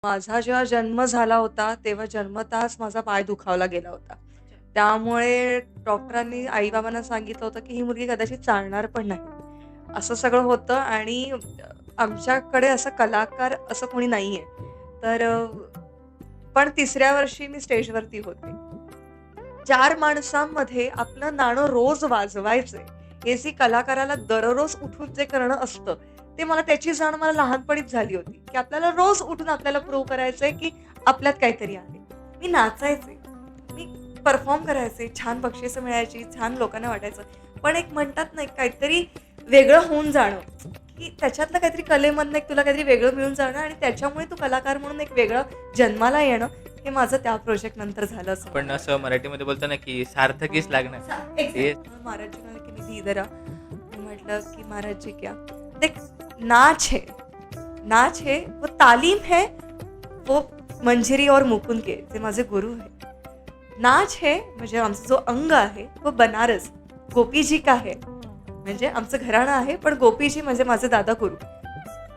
माझा जेव्हा जन्म झाला होता, तेव्हा जन्मतःच माझा पाय दुखावला गेला होता. त्यामुळे डॉक्टरांनी आई-बाबांना सांगितलं होतं, की ही मुलगी कदाचित चालणार पण नाही. असं सगळं होतं आणि आमच्याकडे असं कलाकार असं कोणी नाहीये. तर पण तिसऱ्या वर्षी मी स्टेजवरती होते. 4 माणसांमध्ये आपलं नाणं रोज वाजवायचंय, हे जे कलाकाराला दररोज उठून जे करणं असतं, ते त्याची जाण मला लहानपणीच झाली होती, की आपल्याला रोज उठून आपल्याला प्रूव्ह करायचंय, की आपल्यात काहीतरी आहे. मी नाचायचे, मी परफॉर्म करायचे, छान बक्षिसं मिळायची, छान लोकांना वाटायचं. पण एक म्हणतात ना, एक काहीतरी वेगळं होऊन जाणं, की त्याच्यातलं काहीतरी कलेमधनं एक तुला काहीतरी वेगळं मिळून जाणं आणि त्याच्यामुळे तू कलाकार म्हणून एक वेगळं जन्माला येणं, हे माझं त्या प्रोजेक्ट नंतर झालं असं पण मला असं वाटतं. मराठीमध्ये बोलतो ना, की सार्थकीच लागणार. ते एक्झॅक्ट महाराज जी ने कि निधि इधर आ. मैं म्हटलं की महाराज जी क्या देख, नाच है, नाच है, वो तालीम है, वो मंजिरी और मुकुंद के जे माझे गुरु आहे. नाच है म्हणजे आमचा जो अंग आहे वो बनारस गोपीजी का है. म्हणजे आमचं घराणं आहे पण गोपीजी म्हणजे माझे दादा गुरु.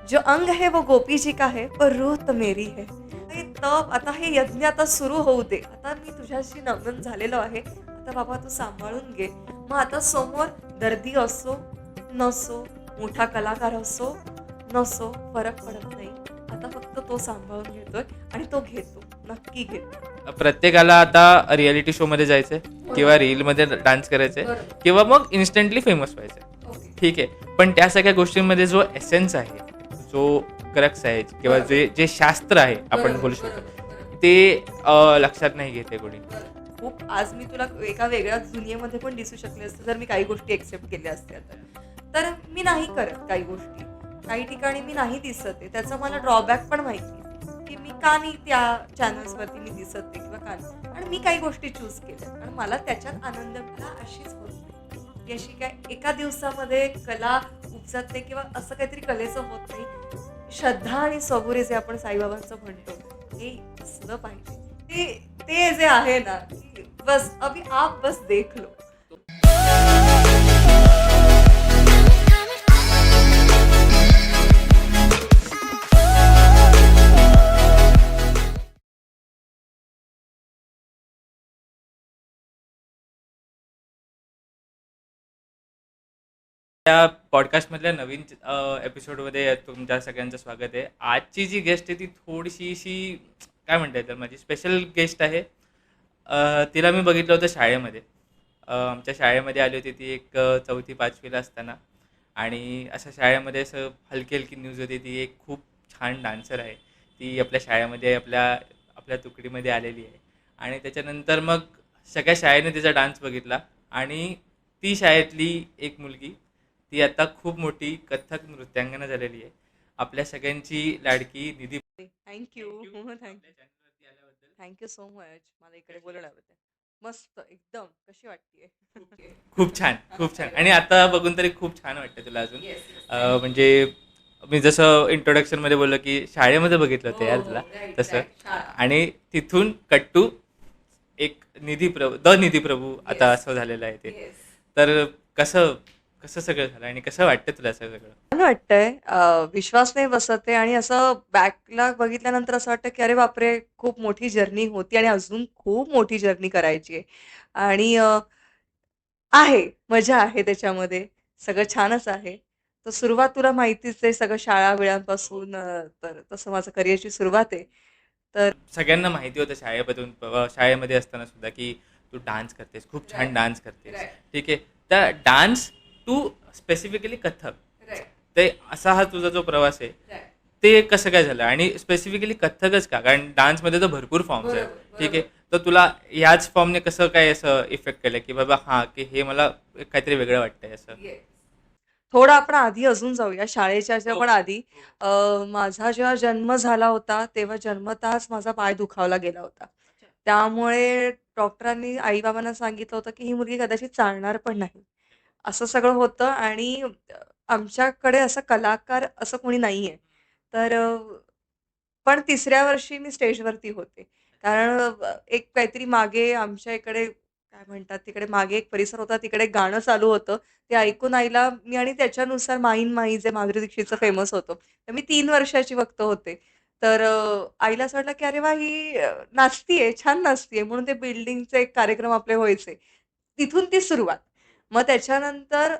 जो अंग है वो गोपीजी का है पर रूह तो मेरी है. हे तप आता हे यज्ञ आता सुरू होऊ दे. आता मी तुझ्याशी नमन झालेलो आहे. आता बाबा तू सांभाळून घे. मग आता समोर दर्दी असो, नसो, मोठा कलाकार असो, नसो, फरक पडत नाही. आता फक्त तो सांभाळून घेतोय आणि तो घेतो. नक्की घेतो. प्रत्येकाला आता रियालिटी शोमध्ये जायचंय किंवा रीलमध्ये डान्स करायचंय बरोबर. किंवा मग इन्स्टंटली फेमस व्हायचंय. ओके. ठीक आहे. पण त्या सगळ्या गोष्टींमध्ये जो एसेन्स आहे, जो क्रक्स आहे किंवा जे जे शास्त्र आहे आपण बोलू शकतो, ते लक्षात नाही घेते कोणी. खूप आज मी तुला एका वेगळ्याच दुनियेमध्ये पण दिसू शकले असते जर मी काही गोष्टी एक्सेप्ट केल्या असत्या तर. तर मी नाही करत काही गोष्टी. काही ठिकाणी मी नाही दिसत आहे. त्याचा मला ड्रॉबॅक पण माहिती आहे, की मी का नाही त्या चॅनल्सवरती मी दिसत नाही किंवा का नाही. आणि मी काही गोष्टी चूज केल्या. कारण मला त्याच्यात आनंद मला अशीच होत नाही. की अशी काय एका दिवसामध्ये कला उपजत नाही किंवा असं काहीतरी कलेचं होत नाही. श्रद्धा आणि सबुरी जे आपण साईबाबांचं म्हणतो, हे असलं पाहिजे. ते ते जे आहे ना, की बस अभी आप बस देख लो. त्या पॉडकास्टमधल्या नवीन एपिसोडमध्ये तुमच्या सगळ्यांचं स्वागत आहे. आजची जी गेस्ट आहे ती थोडीशी अशी काय म्हणता येईल, माझी स्पेशल गेस्ट आहे. तिला मी बघितलं होतं शाळेमध्ये. आमच्या शाळेमध्ये आली होती ती एक 4थी-5वीला असताना. आणि अशा शाळेमध्ये असं हलकी हलकी न्यूज होती. ती एक खूप छान डान्सर आहे. ती आपल्या शाळेमध्ये आपल्या आपल्या तुकडीमध्ये आलेली आहे. आणि त्याच्यानंतर मग सगळ्या शाळेने तिचा डान्स बघितला. आणि ती शाळेतली एक मुलगी, ती आता खूप मोठी कथ्थक नृत्यांगना झालेली आहे. आपल्या सगळ्यांची लाडकी Nidhi. Thank you. Thank you thank आपल्या चॅनलवरती आल्याबद्दल. Thank you so much. मला इकडे बोलवल्याबद्दल. मस्त एकदम. कशी वाटतेय? खूप छान, खूप छान. आणि आता बघून तरी खूप छान वाटतं तुला अजून. म्हणजे मी जसं इंट्रोडक्शनमध्ये बोललो, की शाळेमध्ये बघितलं होतं यार तुला तसं. आणि तिथून कट्टू एक निधी प्रभू आता असं झालेलं आहे ते. तर कसं कसं सगळं झालं आणि कसं वाटतं तुला असं सगळं? छान वाटतंय. विश्वास नाही बसत आहे आणि असं बॅकला बघितल्यानंतर असं वाटतं, की अरे बापरे! खूप मोठी जर्नी होती आणि अजून खूप मोठी जर्नी करायची आहे. आणि आहे, मजा आहे त्याच्यामध्ये. सगळं छानच आहे. तर सुरुवात तुला माहितीच आहे सगळं शाळा-बिळांपासून तर तसं माझं करिअरची सुरुवात आहे. तर सगळ्यांना माहिती होतं शाळेमध्ये असताना सुद्धा, की तू डान्स करतेस, खूप छान डान्स करतेस. ठीक आहे. त्या डान्स टू स्पेसिफिकली कथ्थक, ते असा हा तुझा जो प्रवास आहे, ते कसं काय झालं? आणि स्पेसिफिकली कथ्थकच का? कारण डान्समध्ये तर भरपूर फॉर्म्स आहेत. ठीक आहे. तर तुला ह्याच फॉर्मने कसं काय असं इफेक्ट केलं, की बाबा हां, की हे मला काहीतरी वेगळं वाटतंय असं? थोडं आपण आधी अजून जाऊया शाळेच्या हो. पण आधी. माझा जेव्हा जन्म झाला होता, तेव्हा जन्मतःच माझा पाय दुखावला गेला होता. त्यामुळे डॉक्टरांनी आई-बाबांना सांगितलं होतं, की ही मुलगी कदाचित चालणार पण नाही. असं सगळं होतं आणि आमच्याकडे असं कलाकार असं कोणी नाहीये. तर पण तिसऱ्या वर्षी मी स्टेजवरती होते. कारण एक काहीतरी मागे आमच्या इकडे काय म्हणतात तिकडे मागे एक परिसर होता, तिकडे गाणं चालू होतं. ते ऐकून आईला मी आणि त्याच्यानुसार माहीन माही जे माधुरी दीक्षितचं फेमस होतं. तर मी 3 वर्षाची फक्त होते. तर आईला असं वाटलं, की "अरे वाह! ही नाचतीये, छान नाचतीये." म्हणून ते बिल्डिंगचे एक कार्यक्रम आपले व्हायचे. तिथून ती सुरुवात. मग त्याच्यानंतर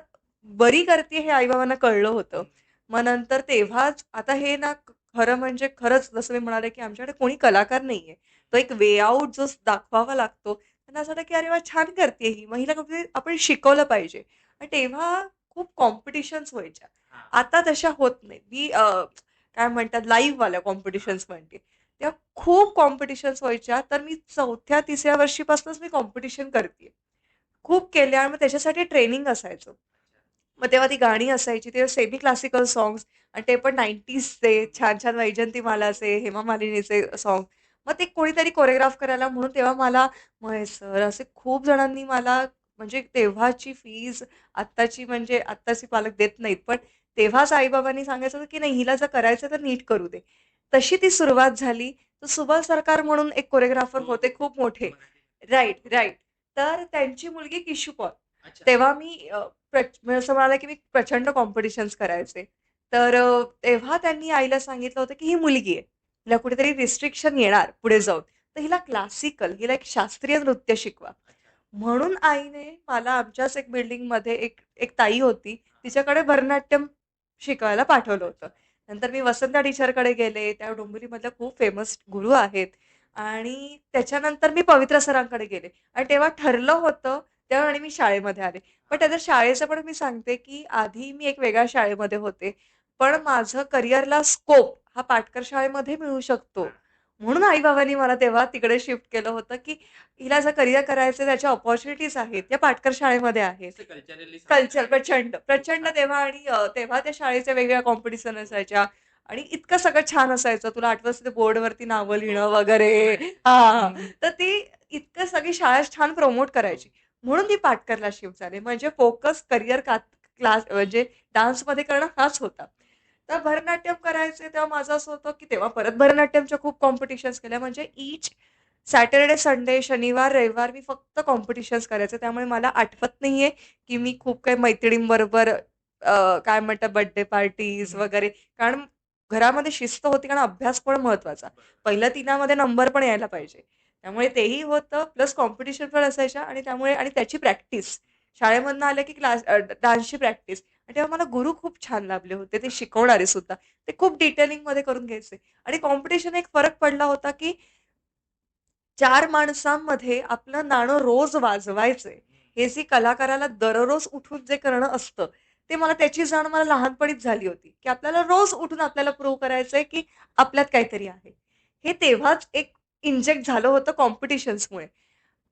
बरी करतीये हे आई-बाबांना कळलं होतं. मग नंतर तेव्हाच आता हे ना खरं म्हणजे खरंच जसं मी म्हणाले, की आमच्याकडे कोणी कलाकार नाहीये. तो एक वे आउट जो दाखवावा लागतो. त्यांना असं वाटतं, की "अरे वाह! छान करतीये ही. मग हिला कुठेतरी आपण शिकवलं पाहिजे." आणि तेव्हा खूप कॉम्पिटिशन्स व्हायच्या. आता तशा होत नाही. काय म्हणतात लाईव्हवाल्या कॉम्पिटिशन्स म्हणते. तेव्हा खूप कॉम्पिटिशन्स व्हायच्या. तर मी 4थ्या-3ऱ्या वर्षीपासूनच मी कॉम्पिटिशन करतीये. खूप केल्या आणि मग त्याच्यासाठी ट्रेनिंग असायचं. मग तेव्हा ती गाणी असायची. ते सेमी क्लासिकल सॉन्ग्स आणि ते पण 90sचे छान-छान वैजंती मालाचे, हेमा मालिनीचे सॉन्ग. मग ते कोणीतरी कोरिओग्राफ करायला म्हणून तेव्हा मला महेश सर असे खूप जणांनी मला म्हणजे तेव्हाची फीज आत्ताची म्हणजे आत्ताचे पालक देत नाहीत. पण तेव्हाच आई-बाबांनी सांगायचं होतं, की "नाही हिला जर करायचं तर नीट करू दे." तशी ती सुरुवात झाली. तर सुबल सरकार म्हणून एक कोरिओग्राफर होते खूप मोठे. Right, right. तर त्यांची मुलगी किशू पॉल. तेव्हा मी म्हणजे असं म्हणाला, की मी प्रचंड कॉम्पिटिशन्स करायचे. तर तेव्हा त्यांनी आईला सांगितलं होतं, की ही मुलगी आहे. हिला कुठेतरी रिस्ट्रिक्शन येणार पुढे जाऊन. तर हिला क्लासिकल, हिला एक शास्त्रीय नृत्य शिकवा. म्हणून आईने मला आमच्याच एक बिल्डिंगमध्ये एक एक ताई होती. तिच्याकडे भरतनाट्यम शिकवायला पाठवलं होतं. नंतर मी वसंता टीचरकडे गेले. त्या डोंबिवलीमधल्या खूप फेमस गुरु आहेत आणि त्याच्यानंतर मी पवित्र सरांकडे गेले आणि तेव्हा ठरलं होतं तेव्हा आणि मी शाळेमध्ये आले. पण त्याच्या शाळेचं पण मी सांगते, की आधी मी एक वेगळ्या शाळेमध्ये होते. पण माझं करिअरला स्कोप हा पाटकर शाळेमध्ये मिळू शकतो. म्हणून आई-बाबांनी मला तेव्हा तिकडे शिफ्ट केलं होतं, की हिला जर करिअर करायचं त्याच्या अपॉर्च्युनिटीज आहेत. त्या पाटकर शाळेमध्ये आहेत. कल्चरली कल्चर प्रचंड, प्रचंड तेव्हा आणि तेव्हा त्या शाळेच्या वेगवेगळ्या कॉम्पिटिशन असायच्या आणि इतकं सगळं छान असायचं. तुला आठवत असेल ते बोर्डवरती नावं लिहिणं वगैरे. हां. तर ती इतकं सगळी शाळा छान प्रमोट करायची. म्हणून ती पाटकरला शिफ्ट झाले. म्हणजे फोकस करिअर क्लास म्हणजे डान्समध्ये करणं हाच होता. तर भरतनाट्यम करायचे तेव्हा माझं असं होतं, की तेव्हा परत भरतनाट्यमच्या खूप कॉम्पिटिशन्स केल्या. म्हणजे ईच सॅटर्डे, संडे, शनिवार, रविवार मी फक्त कॉम्पिटिशन्स करायचे. त्यामुळे मला आठवत नाहीये, की मी खूप काही मैत्रिणींबरोबर काय म्हणतात बर्थडे पार्टीज वगैरे. कारण घरामध्ये शिस्त होती कारण अभ्यास पण महत्त्वाचा. पहिल्या तिनामध्ये नंबर पण यायला पाहिजे. त्यामुळे तेही होतं प्लस कॉम्पिटिशन पण असायच्या आणि त्यामुळे आणि त्याची प्रॅक्टिस. शाळेमधनं आलं की डान्सची प्रॅक्टिस आणि तेव्हा मला गुरु खूप छान लाभले होते. ते शिकवणारे सुद्धा. ते खूप डिटेलिंगमध्ये करून घ्यायचे आणि कॉम्पिटिशन एक फरक पडला होता, की 4 माणसांमध्ये आपलं नाणं रोज वाजवायचंय. हे जे कलाकाराला दररोज उठून जे करणं असतं, ते त्याची जाण मला लहानपणीच झाली होती, की आपल्याला रोज उठून आपल्याला प्रूव्ह करायचंय, की आपल्यात काहीतरी आहे. हे तेव्हाच एक इंजेक्ट झालं होतं कॉम्पिटिशन्समुळे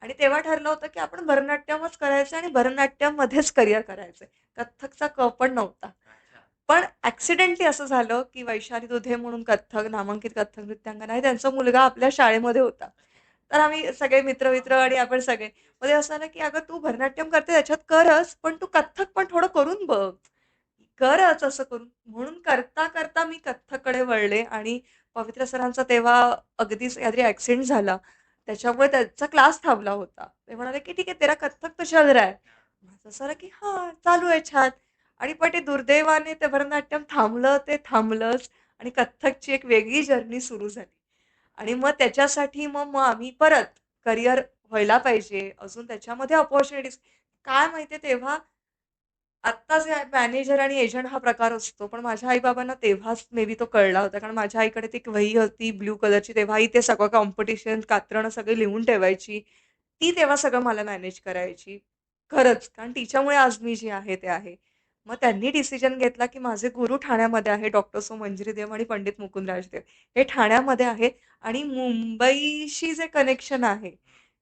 आणि तेव्हा ठरलं होतं, की आपण भरतनाट्यमच करायचं आणि भरतनाट्यममध्येच करिअर करायचंय. कथ्थकचा पण नव्हता. पण ॲक्सिडेंटली असं झालं, की वैशाली दुधे म्हणून नामांकित कथ्थक नृत्यांगना आहे. त्यांचा मुलगा आपल्या शाळेमध्ये होता. तर आम्ही सगळे मित्र-मित्र आणि आपण सगळे. मग ते असं आलं, की "अगं तू भरतनाट्यम करते त्याच्यात करच, पण तू कथ्थक पण थोडं करून बघ. करच असं करून." म्हणून करता-करता मी कथ्थककडे वळले आणि पवित्र सरांचा तेव्हा अगदीच काहीतरी ॲक्सिडेंट झाला. त्याच्यामुळे त्यांचा क्लास थांबला होता. ते म्हणाले, की "ठीक है, तेरा कथ्थक तो चल रहा है." माझं असं झालं, की "हां, चालू आहे छान." आणि पण ते दुर्दैवाने ते भरतनाट्यम थांबलं ते थांबलंच आणि कथ्थकची एक वेगळी जर्नी सुरू झाली. आणि मग त्याच्यासाठी मग मग आम्ही परत करिअर व्हायला पाहिजे. अजून त्याच्यामध्ये अपॉर्च्युनिटीज काय माहिती तेव्हा आत्ता जे मॅनेजर आणि एजंट हा प्रकार असतो. पण माझ्या आई-बाबांना तेव्हाच मे बी तो कळला होता. कारण माझ्या आईकडे ती एक वही होती ब्लू कलरची. तेव्हाही ते सगळं कॉम्पिटिशन, कात्रणं सगळी लिहून ठेवायची. ती तेव्हा सगळं मला मॅनेज करायची. खरंच, कारण तिच्यामुळे आज मी जी आहे ते आहे. मग त्यांनी डिसिजन घेतला, की माझे गुरु ठाण्यामध्ये आहे. Doctor so. मंजिरी देव आणि पंडित मुकुंदराज देव. हे ठाण्यामध्ये आहेत आणि मुंबईशी जे कनेक्शन आहे,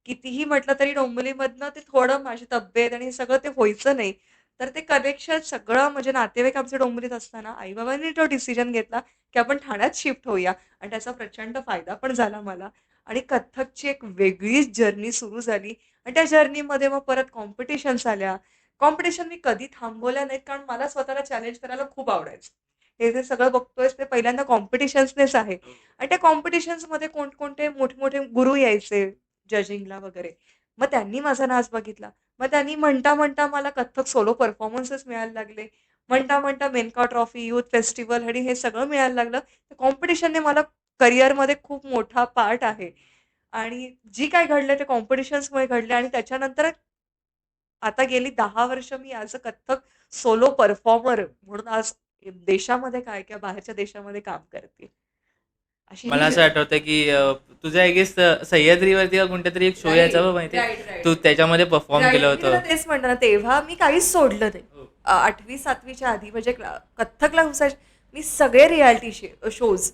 कितीही म्हटलं तरी डोंबिवलीमधनं ते थोडं माझी तब्येत आणि हे सगळं ते व्हायचं नाही. तर ते कनेक्शन सगळं म्हणजे नातेवाईक आमचे डोंबिवलीत असताना आई-बाबांनी तो डिसिजन घेतला, की आपण ठाण्यात शिफ्ट होऊया आणि त्याचा प्रचंड फायदा पण झाला मला आणि कथ्थकची एक वेगळीच जर्नी सुरू झाली आणि त्या जर्नीमध्ये मग परत कॉम्पिटिशन्स आल्या. कॉम्पिटिशन मी कधी थांबवल्या नाहीत, कारण मला स्वतःला चॅलेंज करायला खूप आवडायचं. हे जे सगळं बघतोयस ते पहिल्यांदा कॉम्पिटिशन्सनेच आहे आणि त्या कॉम्पिटिशन्समध्ये कोणकोणते मोठे-मोठे गुरु यायचे जजिंगला वगैरे. मग त्यांनी माझा नाच बघितला. मग त्यांनी म्हणता-म्हणता मला कथ्थक सोलो परफॉर्मन्सेस मिळायला लागले. म्हणता-म्हणता मेनका ट्रॉफी, यूथ फेस्टिव्हल आणि हे सगळं मिळायला लागलं. त्या कॉम्पिटिशनने मला करिअरमध्ये खूप मोठा पार्ट आहे. आणि जी काय घडलं ते कॉम्पिटिशन्समुळे घडले आणि त्याच्यानंतर आता गेली 10 वर्ष मी as a Kathak solo performer म्हणून आज देशामध्ये काय किंवा बाहेरच्या देशामध्ये काम करते. अशी मला ही असं आठवतं की तुझ्या आय गेस सह्याद्रीवरती का कोणत्या तरी एक शो यायचा बघ माहितीये, राइट, राइट. तू त्याच्यामध्ये परफॉर्म केलं मी तुला होतं. तेच म्हणते ना, तेव्हा मी काहीच सोडलं नाही. हो. 8वी-7वीच्या आधी म्हणजे कथ्थकला घुसायचे मी सगळे रियालिटी शोज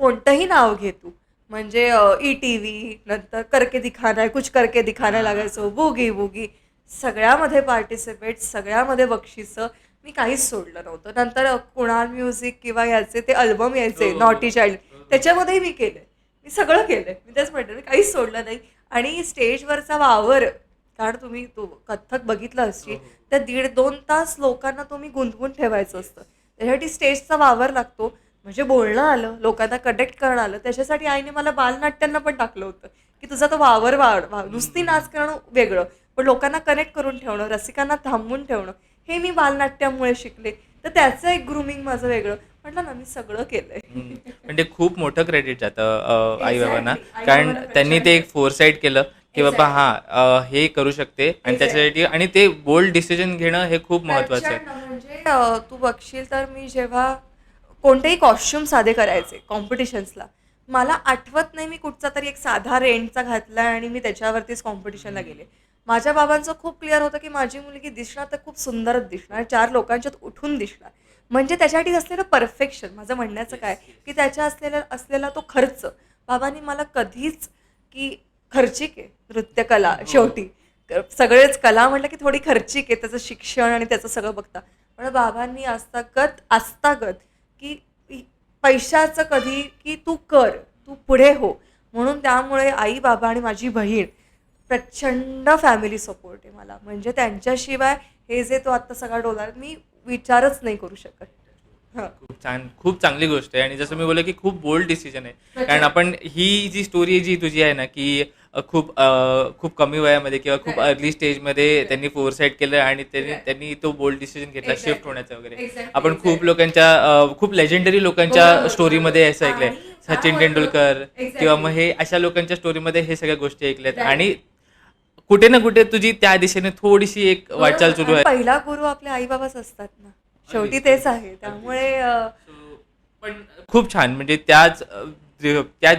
कोणतंही नाव घे तू. म्हणजे ई-टीव्ही, नंतर करके दिखाना है, कुछ करके दिखाना हां, हां, लागायचो, बूगी वूगी सगळ्यामध्ये पार्टिसिपेट, सगळ्यामध्ये बक्षिसं. मी काहीच सोडलं नव्हतं. नंतर कुणाल म्युझिक किंवा याचे ते अल्बम हो, यायचे हो, नॉटी चाइल्ड हो, हो. त्याच्यामध्येही मी केलंय. मी सगळं केलंय. मी तेच म्हणते मी काहीच सोडलं नाही. आणि स्टेजवरचा वावर कारण तुम्ही तो कथ्थक बघितलं हो, असशील, हो. तर 1.5-2 तास लोकांना तुम्ही गुंतवून ठेवायचं असतं. त्याच्यासाठी स्टेजचा वावर लागतो. म्हणजे बोलणं आलं, लोकांना कनेक्ट करणं आलं. त्याच्यासाठी आईने मला बालनाट्यांना पण टाकलं होतं, की तुझा तो वावर वाढ. हं, नुसती हं. नाच करणं वेगळं, पण लोकांना कनेक्ट करून ठेवणं, रसिकांना थांबवून ठेवणं, हे मी बालनाट्यामुळे शिकले. तर त्याचं एक ग्रूमिंग माझं वेगळं. म्हटलं ना, मी सगळं केलंय. म्हणजे खूप मोठं क्रेडिट जातं आई बाबांना, एक्झॅक्टली. कारण आई-बाबांना त्यांनी ते एक प्रचंड. फोरसाईट केलं की बाबा एक्झॅक्टली. हे करू शकते आणि एक्झॅक्टली. त्याच्यासाठी आणि ते बोल्ड डिसिजन घेणं हे खूप महत्वाचं आहे. प्रचंड म्हणजे तू बघशील तर मी जेव्हा कोणतेही कॉस्ट्युम साधे करायचे कॉम्पिटिशन्सला, मला आठवत नाही मी कुठचा तरी एक साधा रेंटचा घातला आणि मी त्याच्यावरतीच कॉम्पिटिशनला गेले. माझ्या बाबांचं खूप क्लिअर होतं की माझी मुलगी दिसणार तर खूप सुंदरच दिसणार, 4 लोकांच्यात उठून दिसणार. म्हणजे त्याच्यासाठी असलेलं परफेक्शन माझं म्हणण्याचं काय, की त्याच्या असलेला असलेला तो खर्च. बाबांनी मला कधीच की खर्चिक आहे नृत्यकला शेवटी. सगळेच कला म्हटलं की थोडी खर्चिक आहे त्याचं शिक्षण आणि त्याचं सगळं बघता. पण बाबांनी आस्तागत की पैशाचं कधी की तू कर, तू पुढे हो. म्हणून त्यामुळे आई बाबा आणि माझी बहीण प्रचंड फॅमिली सपोर्ट आहे मला. म्हणजे त्यांच्याशिवाय हे जे तो आत्ता सगळा डोला मी विचारच नाही करू शकत. हं. खूप छान, खूप चांगली गोष्ट आहे आणि जसं मी बोललो की खूप बोल्ड डिसिजन आहे. कारण प्रचंड. आपण ही जी स्टोरी जी तुझी आहे ना, की खूप कमी वयामध्ये किंवा खूप Right. अर्ली स्टेजमध्ये Right. त्यांनी फोरसाईट केलं आणि त्यांनी Right. त्यांनी तो बोल्ड डिसिजन घेतला शिफ्ट Exactly. होण्याचा वगैरे. Exactly, आपण खूप exactly. लोकांच्या खूप लेजेंडरी लोकांच्या बरोबर, स्टोरीमध्ये बरोबर. असं ऐकलंय. आणि काय सचिन होतं तेंडुलकर किंवा मग एक्झॅक्टली. हे अशा लोकांच्या स्टोरीमध्ये हे सगळ्या गोष्टी ऐकल्यात Right. आणि कुठे ना कुठे तुझी त्या दिशेने थोडीशी एक वाटचाल बरोबर. सुरू आणि आहे. पहिला गुरु आपले आई-बाबाच असतात ना. शेवटी अगदीच, तेच अगदीच, आहे. त्यामुळे अगदीच. पण खूप छान म्हणजे त्याच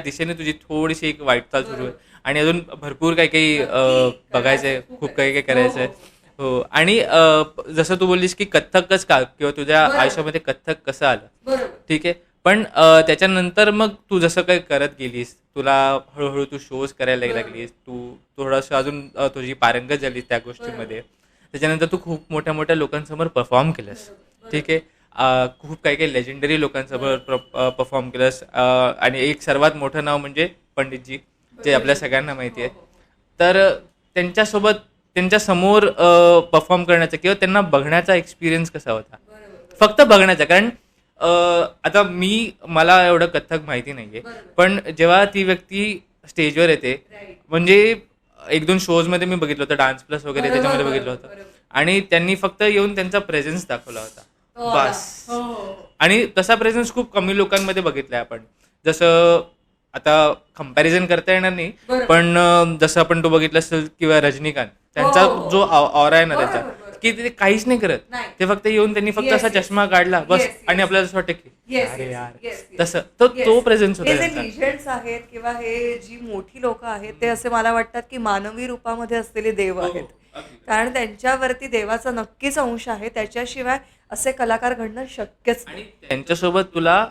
दिशेने तुझी थोडीशी एक वाटचाल सुरू आहे बरोबर. आणि अजून भरपूर काही काही नक्की बघायचंय, करायचं, खूप खूप काही काही करायचं. हो, करायचंय. हो. हो आणि जसं तू बोललीस की कथ्थकच का किंवा तुझ्या बरोबर. आयुष्यामध्ये कथ्थक कसं आलं, बरोबर. ठीक आहे. पण त्याच्यानंतर मग तू जसं काही करत गेलीस, तुला हळूहळू तू शोज करायला बरोबर. लागलीस, तू थोडंसं अजून तुझी पारंगत झालीस त्या गोष्टीमध्ये. त्याच्यानंतर तू खूप मोठ्या मोठ्या लोकांसमोर परफॉर्म केलंस, बरोबर. ठीक आहे. खूप काही काही लेजेंडरी लोकांसमोर बरोबर. परफॉर्म केलंस आणि एक सर्वात मोठं नाव म्हणजे पंडितजी, जे आपल्या सगळ्यांना माहिती हो, आहे. हो. तर त्यांच्यासोबत त्यांच्यासमोर परफॉर्म करण्याचा किंवा त्यांना बघण्याचा एक्सपिरियन्स कसा होता? बरोबर. फक्त बघण्याचा, कारण आता मला एवढं कथ्थक माहिती नाहीये, बरोबर. पण जेव्हा ती व्यक्ती स्टेजवर येते, राइट. म्हणजे 1-2 शोजमध्ये मी बघितलं होतं, डान्स प्लस वगैरे बरोबर, त्याच्यामध्ये बरोबर, बघितलं होतं बरोबर. आणि त्यांनी फक्त येऊन त्यांचा प्रेझेन्स दाखवला होता. हो, बस. हो, हो, हो. आणि तसा प्रेझेन्स खूप कमी लोकांमध्ये बघितलाय आपण. जसं आता कंपॅरिझन करता येणार नाही, बरोबर. पण जसं आपण तो बघितलं असेल किंवा रजनीकांत, त्यांचा हो, हो. जो ऑरा आहे ना बरोबर, त्यांचा, बरोबर. की ते काहीच नाही करत. नाही. ते फक्त येऊन त्यांनी फक्त Yes, असा yes. चष्मा काढला बस Yes, yes. आणि आपल्याला असं वाटतं की Yes, अरे yes, यार, yes, yes. तसं Yes. तो प्रेझेन्स होता हे जे त्यांचा. लिजंड्स आहेत किंवा हे जी मोठी लोक आहेत ते असे मला वाटतात की मानवी रूपामध्ये असलेले देव हो, आहेत. अगदी. कारण त्यांच्यावरती देवाचा नक्कीच अंश आहे. त्याच्याशिवाय असे कलाकार घडणं शक्यच नाही. आणि त्यांच्यासोबत तुला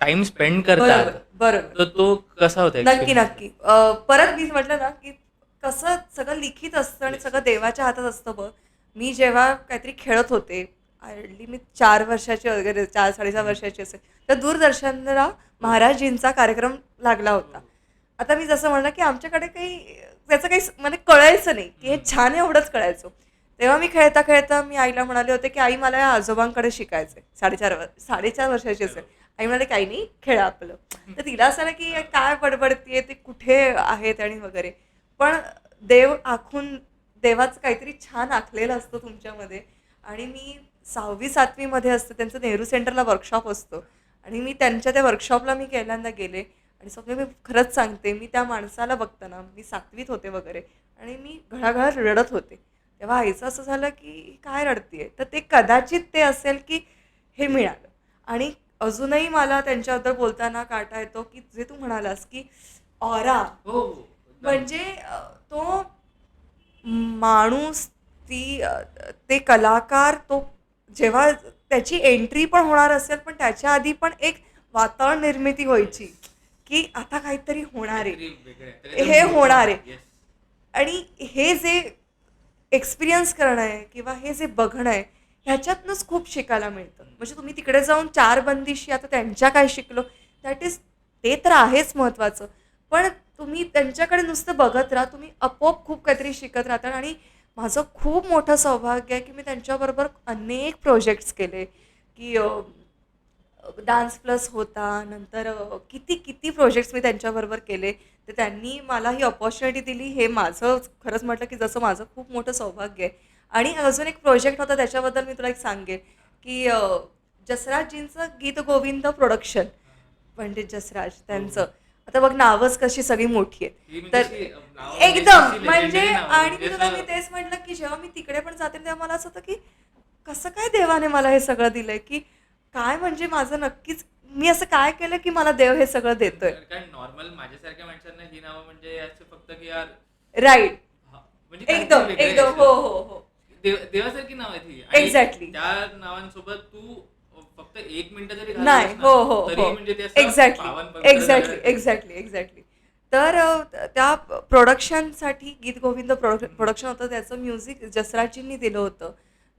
टाइम स्पेंड करता बरोबर, आला. बरोबर. तर तो कसा होता नक्की, experience? नक्की. परत मी म्हटलं ना, की कसं सगळं लिखित असतं आणि सगळं देवाच्या हातात असतं बघ. मी जेव्हा काहीतरी खेळत होते, हार्डली मी 4 वर्षाची वगैरे 4-4.5 वर्षाची असेल, तर दूरदर्शनला महाराजजींचा कार्यक्रम लागला होता. आता मी जसं म्हणलं, की आमच्याकडे काही त्याचं काही म्हणजे कळायचं नाही, की हे छान आहे एवढंच कळायचं. तेव्हा मी खेळता-खेळता मी आईला म्हणाले होते, की "आई मला या आजोबांकडे शिकायचंय." 4.5 वर्षाची असेल. आई म्हणाली, "काही नाही, खेळ आपलं." तर तिला असं आलं, की काय बडबडतीये, ते कुठे आहेत आणि वगैरे. पण देव आखून देवाचं काहीतरी छान आखलेलं असतं तुमच्यामध्ये आणि मी 6वी-7वी मध्ये असते. त्यांचं नेहरू सेंटरला वर्कशॉप असतं आणि मी त्यांच्या त्या वर्कशॉपला मी पहिल्यांदा गेले आणि सगळे मी खरंच सांगते, मी त्या माणसाला बघताना मी 7वीत होते वगैरे आणि मी घळाघळा रडत होते. तेव्हा आईचं असं झालं की काय रडतीये, तर ते कदाचित ते असेल की हे मिळालं. आणि अजूनही मला त्यांच्याबद्दल बोलताना काटा येतो की जे तू म्हणालास की ऑरा, हो हो एकदम. म्हणजे तो माणूस, ते कलाकार, तो जेव्हा त्याची एंट्री पण होणार असेल, पण त्याच्या आधी पण एक वातावरण निर्मिती व्हायची की आता काहीतरी होणार आहे, काहीतरी वेगळं आहे. तर काहीतरी हे मोठं होणार आहे. Yes. आणि हे जे एक्सपिरियन्स करणं आहे किंवा हे जे बघणं आहे, ह्याच्यातनंच खूप शिकायला मिळतं. म्हणजे तुम्ही तिकडे जाऊन 4 बंदिशी आता त्यांच्या काय शिकलो, दॅट इज, ते तर आहेच महत्त्वाचं. पण तुम्ही त्यांच्याकडे नुसतं बघत राहा, तुम्ही आपोआप खूप काहीतरी शिकत राहता. आणि माझं खूप मोठं सौभाग्य आहे की मी त्यांच्याबरोबर अनेक प्रोजेक्ट्स केले, की डान्स प्लस होता, नंतर किती किती प्रोजेक्ट्स मी त्यांच्याबरोबर केले. तर त्यांनी मला ही अपॉर्च्युनिटी दिली, हे माझं खरंच म्हटलं की जसं माझं खूप मोठं सौभाग्य आहे. आणि अजून एक प्रोजेक्ट होता, त्याच्याबद्दल मी तुला एक सांगेन की जसराजजींचं गीत गोविंद प्रोडक्शन, पंडित जसराज हो त्यांचं. हो. आता बघ, नावच कशी सगळी मोठी आहेत. ही म्हणजे तर अशी नावं म्हणजे एकदम अशी म्हणजे, legendary नावं आणि म्हणजे मी तुला मी असं तेच म्हटलं की जेव्हा मी तिकडे पण जाते तेव्हा मला असं होतं की कसं काय देवाने मला हे सगळं दिलंय, की काय म्हणजे माझं नक्कीच मी असं काय केलं की मला देव हे सगळं देतोय. कारण नॉर्मल माझ्यासारख्या माणसांना ही नावं म्हणजे असं फक्त की यार राईट. हा, म्हणजे काहीतरी एकदम वेगळं आहे एकदम, हो याच्यात. हो हो. देवासारखी नाव आहे ती आणि एक्झॅक्टली. त्या नावांसोबत तू फक्त 1 मिनिट जरी नाही, घालवलंस हो ना हो तरी हो. म्हणजे ते असं एक्झॅक्टली पावन पवित्र एक्झॅक्टली झालं ते. Exactly exactly. तर त्या प्रोडक्शनसाठी गीत गोविंद प्रोडक्शन होतं, त्याचं म्युझिक जसराजींनी दिलं होतं.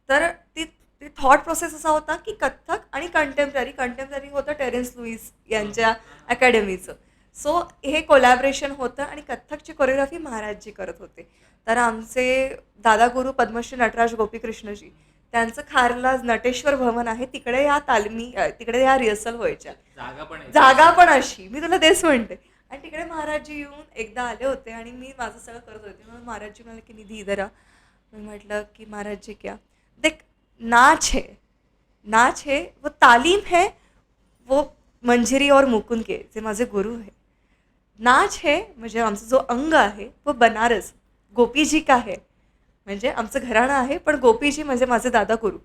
तर ती ती थॉट प्रोसेस असा होता की कथ्थक आणि कंटेम्पररी होतं टेरेन्स लुईस हा यांच्या हा अकॅडमीचं. सो हे कोलॅबरेशन होतं आणि कथ्थकची कोरिओग्राफी महाराजजी करत होते. तर आमचे दादा गुरु पद्मश्री नटराज गोपीकृष्णजी, त्यांचं खारला नटेश्वर भवन आहे, तिकडे या तालमी तिकडे या रिहर्सल व्हायच्या. जागा पण आहे ती जागा अशी. पण अशी, मी तुला तेच म्हणते. आणि तिकडे महाराजजी येऊन एकदा आले होते आणि मी माझं सगळं करत होते, म्हणून महाराजजी म्हणाले की निधी इधर आ. मी म्हटलं की महाराजजी क्या. देख, नाच है, वो तालीम है, वो मंजिरी और मुकुंद के, जे माझे गुरु आहे. नाच है म्हणजे आमचा जो अंग आहे वो बनारस गोपीजी का है, म्हणजे आमचं घराणं आहे, पण गोपीजी म्हणजे माझे दादा गुरु.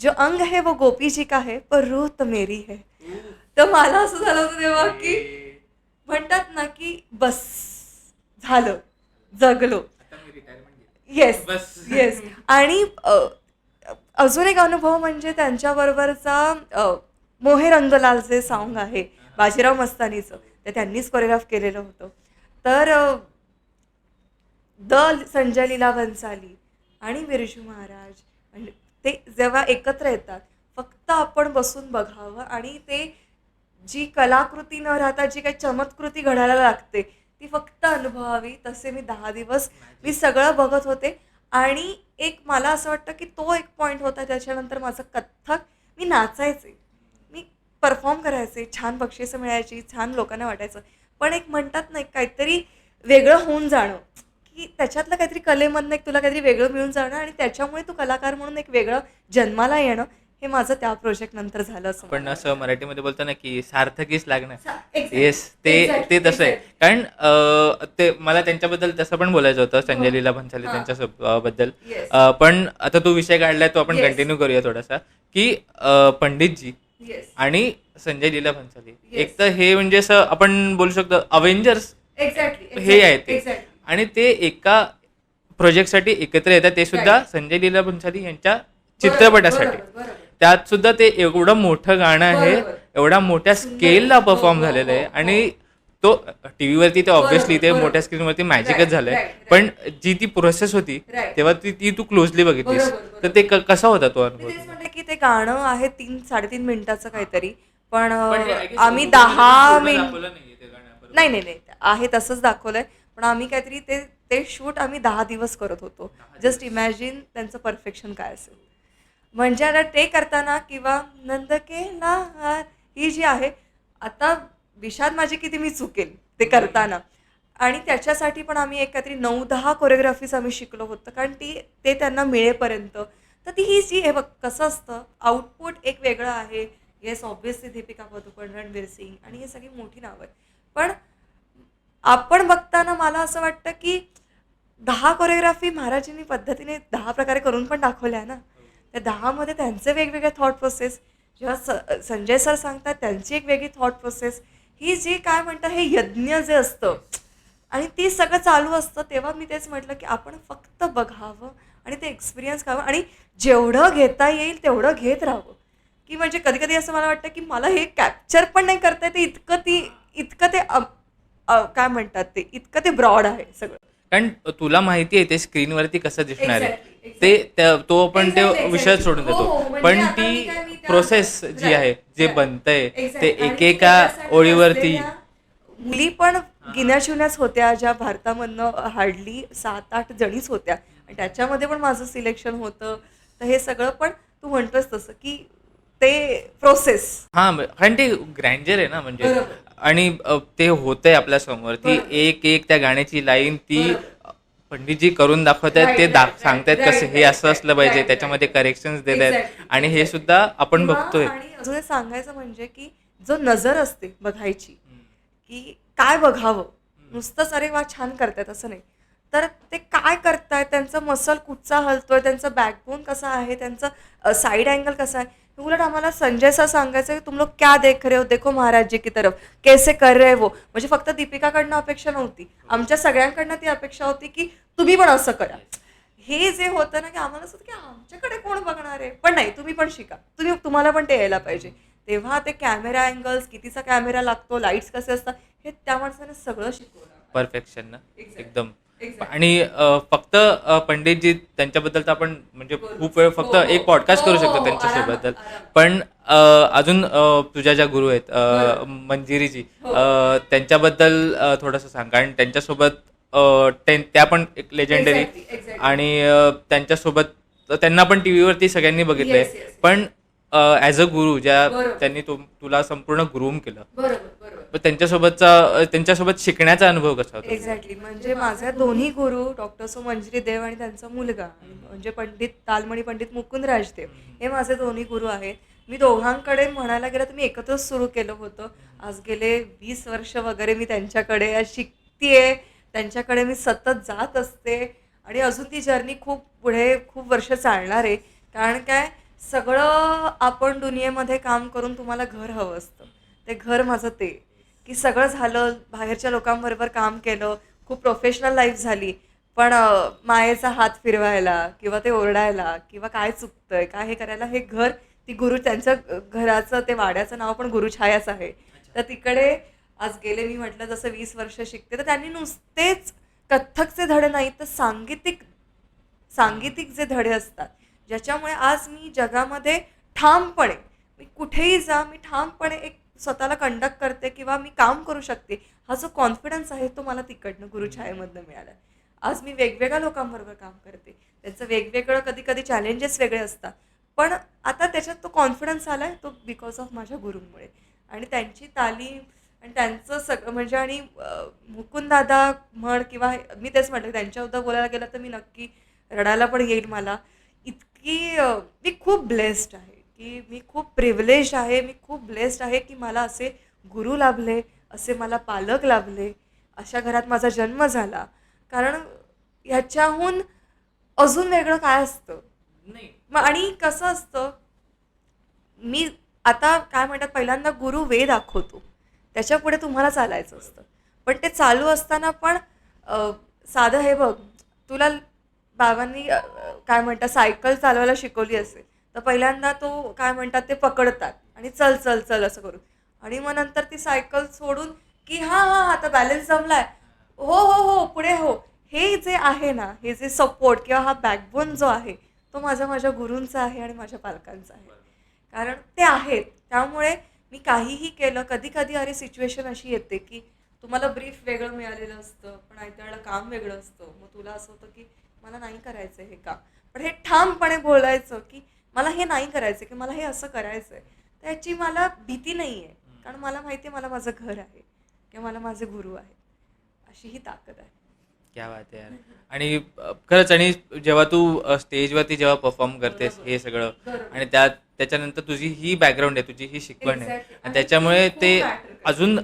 जो अंग है वो गोपीजी का है, पर रूह तो मेरी है. उफ, तर मला असं झालं होतं तेव्हा की ए, म्हणतात ना की बस झालं, जगलो. आता मी रिटायरमेंट घेते येस बस. येस. आणि अजून एक अनुभव म्हणजे त्यांच्याबरोबरचा मोहे रंगलाल जे सॉन्ग आहे बाजीराव मस्तानीचं, ते त्यांनीच कोरिओग्राफ केलेलं होतं. तर द संजय लीला भन्साली आणि बिरजू महाराज, म्हणजे ते जेव्हा एकत्र येतात, फक्त आपण बसून बघावं आणि ते जी कलाकृती न राहता जी काही चमत्कृती घडायला लागते ती फक्त अनुभवावी. तसे मी 10 दिवस मी सगळं बघत होते. आणि एक मला असं वाटतं की तो एक पॉईंट होता, त्याच्यानंतर माझं कथ्थक, मी नाचायचे, मी परफॉर्म करायचे, छान बक्षिसं मिळायची, छान लोकांना वाटायचं. पण एक म्हणतात ना, एक काहीतरी वेगळं होऊन जाणं, की त्याच्यातलं काहीतरी कलेमधनं एक तुला काहीतरी वेगळं मिळून जाणं आणि त्याच्यामुळे तू कलाकार म्हणून एक वेगळं जन्माला येणं, हे माझं त्या प्रोजेक्ट नंतर झालं असं पण मला असं मराठीमध्ये बोलतो ना की सार्थकीच लागणार. वाटतं. येस, ते Exactly, ते तसं आहे. exactly. कारण ते मला त्यांच्याबद्दल तसं पण बोलायचं होतं, संजय हो. लीला भन्साली हां. त्यांच्या बद्दल. Yes. पण आता तू विषय काढलाय तो आपण Yes. कंटिन्यू करूया थोडासा, की पंडितजी Yes. आणि संजय लीला भन्साली, Yes. एक तर हे म्हणजे असं आपण बोलू शकतो अवेंजर्स Exactly, हे आहे ते. exactly. आणि ते एका प्रोजेक्टसाठी एकत्र येतात, ते सुद्धा Right. संजय लीला भन्साली यांच्या बरोबर, चित्रपटासाठी. बरोबर, बरोबर. त्यात सुद्धा ते एवढं मोठं गाणं आहे, बरोबर. एवढ्या मोठ्या सुंदर. स्केलला हो, परफॉर्म हो, झालेलं आहे. हो, हो. आणि तो टीव्हीवरती ते ऑब्व्हियसली ते बरोबर, मोठ्या स्क्रीनवरती मॅजिकच Right, झालंय. right, right. पण जी ती प्रोसेस होती Right. तेव्हा ती तू क्लोजली बघितलीस, बरोबर, बरोबर. तर ते कसा होता तो मी अनुभव? तेच म्हणते की ते गाणं आहे 3-3.5 मिनिटाचं काहीतरी, पण पण ते I guess आम्ही YouTube मध्ये 10 पूर्ण मिनिट, दाखवलं नाहीये ते गाणं, बरोबर? नाही नाही नाही, आहे तसंच दाखवलंय. पण आम्ही काहीतरी ते ते शूट आम्ही 10 दिवस करत होतो. 10 जस्ट दिवस. इमॅजिन त्यांचं परफेक्शन काय असेल. म्हणजे आता ते करताना किंवा नंद केला ही जी आहे, आता विषाद माझी किती मी चुकेल ते करताना. आणि त्याच्यासाठी पण आम्ही एक काहीतरी 9-10 कोरिओग्राफीज आम्ही शिकलो होतो, कारण ते त्यांना मिळेपर्यंत. तर ती ही जी हे बघ कसं असतं, आउटपुट एक वेगळं आहे. येस, ऑब्व्हियसली दीपिका पदुकोण, रणवीर सिंग आणि हे सगळी मोठी नावं आहेत. पण आपण बघताना मला असं वाटतं की 10 कोरिओग्राफी महाराजांनी पद्धतीने 10 प्रकारे करून पण दाखवल्या ना. त्या 10 मध्ये त्यांचे वेगवेगळे थॉट प्रोसेस, जेव्हा संजय सर सांगतात त्यांची एक वेगळी थॉट प्रोसेस, ही जी काय म्हणतात हे यज्ञ जे असतं आणि ती सगळं चालू असतं, तेव्हा मी तेच म्हटलं की आपण फक्त बघावं आणि ते एक्सपिरियन्स करावं आणि जेवढं घेता येईल तेवढं घेत राहावं. की म्हणजे कधी-कधी असं मला वाटतं की मला हे कॅप्चर पण नाही करता येते, इतकं ते काय म्हणतात ते, इतकं ते ब्रॉड आहे सगळं. कारण तुला माहिती आहे ते स्क्रीनवरती कसं दिसणार आहे, Exactly, ते exactly. तो आपण ते Exactly, विषय exactly. सोडून हो, हो, देतो. म्हणजे पण आता ती मी त्या प्रोसेस जी Right, आहे, जे right. बनतंय Exactly. ते आणि एकेका त्याच्यासाठी ओळीवरती असलेल्या मुली पण गिण्याचुण्याच होत्या, ज्या भारतामधनं हार्डली 7-8 जणीच होत्या आणि त्याच्यामध्ये पण माझं सिलेक्शन होतं. तर हे सगळं पण तू म्हणतोस तसं की ते प्रोसेस. कारण ते ग्रँजर आहे ना, म्हणजे बरोबर. आणि ते होतंय आपल्या समोर. ती बरोबर. एक त्या गाण्याची लाईन ती बरोबर. पंडितजी करून दाखवतायत, Right, ते right, right, सांगतायत right, कसं हे right, असं असलं पाहिजे, right, त्याच्यामध्ये right. करेक्शन्स देत आहेत Exactly, आणि हे exactly. सुद्धा आपण किंवा बघतोय. आणि अजून एक सांगायचं म्हणजे की जो नजर असते बघायची, की काय बघावं, नुसतंच अरे वा छान करतायत असं नाही, तर ते काय करतायत, त्यांचं मसल कुठचा हलतोय, त्यांचं बॅकबोन कसं आहे, त्यांचं साईड अँगल कसं आहे. उलट आम्हाला संजय सर सांगायचं की तुम लोग क्या देख रहे हो, देखो महाराज जी की तरफ कैसे कर रहे वो. म्हणजे फक्त दीपिकाकडनं अपेक्षा नव्हती, आमच्या सगळ्यांकडनं ती अपेक्षा होती की तुम्ही पण असं करा. हे जे होतं ना की आम्हाला असं होतं की आमच्याकडे कोण बघणार आहे, पण नाही तुम्ही पण शिका, तुम्हाला पण ते यायला पाहिजे. तेव्हा ते कॅमेरा अँगल्स, कितीचा कॅमेरा लागतो, लाईट्स कसे असतात, हे त्या माणसाने सगळं शिकवलं. परफेक्शन ना, Exactly. एकदम. Exactly. आणि फक्त पंडितजी त्यांच्याबद्दल तर आपण म्हणजे बरोबर. खूप वेळ फक्त हो, एक पॉडकास्ट करू हो, शकतो हो, त्यांच्यासोबत. आरामात. पण अजून तुझ्या ज्या गुरु आहेत, बरोबर. मंजिरीजी, हो. त्यांच्याबद्दल थोडंसं सांग. कारण त्यांच्यासोबत त्या पण एक लेजेंडरी, Exactly, exactly. आणि त्यांच्यासोबत त्यांना पण टीव्हीवरती सगळ्यांनी बघितलंय. Yes, yes. पण ॲज अ गुरु ज्या बरोबर. त्यांनी तुला संपूर्ण ग्रूम केलं, बरोबर बरोबर. पण त्यांच्यासोबत शिकण्याचा अनुभव कसा होता? एक्झॅक्टली. म्हणजे माझे दोन्ही गुरु डॉक्टर सो मंजिरी देव आणि त्यांचा मुलगा म्हणजे तालमणी पंडित मुकुंदराज देव, हे माझे दोन्ही गुरु आहेत. मी दोघांकडे म्हणायला गेलं तर मी एकत्रच सुरू केलं होतं. आज गेले 20 वर्ष वगैरे मी त्यांच्याकडे शिकतेय, त्यांच्याकडे मी सतत जात असते आणि अजून ती जर्नी खूप वर्ष चालणार आहे. कारण काय, सगळं आपण दुनियेमध्ये काम करून तुम्हाला घर हवं असतं. ते घर माझं ते, की सगळं झालं, बाहेरच्या लोकांबरोबर काम केलं, खूप प्रोफेशनल लाईफ झाली, पण मायेचा हात फिरवायला किंवा ते ओरडायला किंवा काय चुकतंय, काय हे करायला, हे घर, ती गुरु, त्यांचं घराचं, ते वाड्याचं नाव पण गुरुछायाच आहे. तर तिकडे आज गेले, मी म्हटलं जसं 20 वर्ष शिकते, तर त्यांनी नुसतेच कथ्थकचे धडे नाहीत, तर सांगीतिक जे धडे असतात, ज्याच्यामुळे आज मी जगामध्ये ठामपणे, मी कुठेही जा, मी ठामपणे एक स्वतःला कंडक्ट करते किंवा मी काम करू शकते, हा जो कॉन्फिडन्स आहे तो मला तिकडनं गुरुछायेमधनं मिळाला. आज मी वेगवेगळ्या लोकांबरोबर काम करते, त्यांचं वेगवेगळं, कधी कधी चॅलेंजेस वेगळे असतात, पण आता त्याच्यात तो कॉन्फिडन्स आला आहे, तो बिकॉज ऑफ माझ्या गुरूंमुळे. आणि त्यांची तालीम आणि त्यांचं सगळं म्हणजे, आणि मुकुंददादा म्हण किंवा मी तेच म्हटलं, त्यांच्याबद्दल बोलायला गेलं तर मी नक्की रडायला पण येईल मला. इतकी मी खूप ब्लेस्ड आहे, की मी खूप प्रिव्हिलेज्ड आहे, मी खूप ब्लेस्ड आहे की मला असे गुरु लाभले, असे मला पालक लाभले, अशा घरात माझा जन्म झाला. कारण ह्याच्याहून अजून वेगळं काय असतं. नाही. आणि कसं असतं, मी आता काय म्हणतात, पहिल्यांदा गुरु वे दाखवतो, त्याच्यापुढे तुम्हाला चालायचं असतं. पण ते चालू असताना पण साधं हे बघ, तुला बाबांनी काय म्हणतात सायकल चालवायला शिकवली असेल, तर पहिल्यांदा तो काय म्हणतात ते पकडतात आणि चल चल चल असं करून, आणि मग नंतर ती सायकल सोडून की हां हां आता बॅलन्स जमलाय, हो हो हो पुढे हो. हे जे आहे ना, हे जे सपोर्ट किंवा हा बॅकबोन जो आहे, तो माझ्या गुरूंचा आहे आणि माझ्या पालकांचा आहे. कारण ते आहेत, त्यामुळे मी काहीही केलं. कधी कधी अरे सिच्युएशन अशी येते की तुम्हाला ब्रीफ वेगळं मिळालेलं असतं, पण आयत्या काम वेगळं असतं, मग तुला असं होतं की मला नाही करायचं हे काम, पण हे ठामपणे बोलायचं की मला हे नाही करायचं, की मला हे असं करायचं आहे, त्याची मला भीती नाही आहे. कारण मला माहिती आहे मला माझं घर आहे किंवा मला माझे गुरु आहेत, अशी ही ताकद आहे. क्या बात आहे यार. आणि खरंच, आणि जेव्हा तू स्टेजवरती जेव्हा परफॉर्म करतेस हे सगळं, आणि त्याच्यानंतर तुझी ही बॅकग्राऊंड आहे, तुझी ही शिकवण आहे, Exactly. आणि त्याच्यामुळे खूप ते matter करते. अजून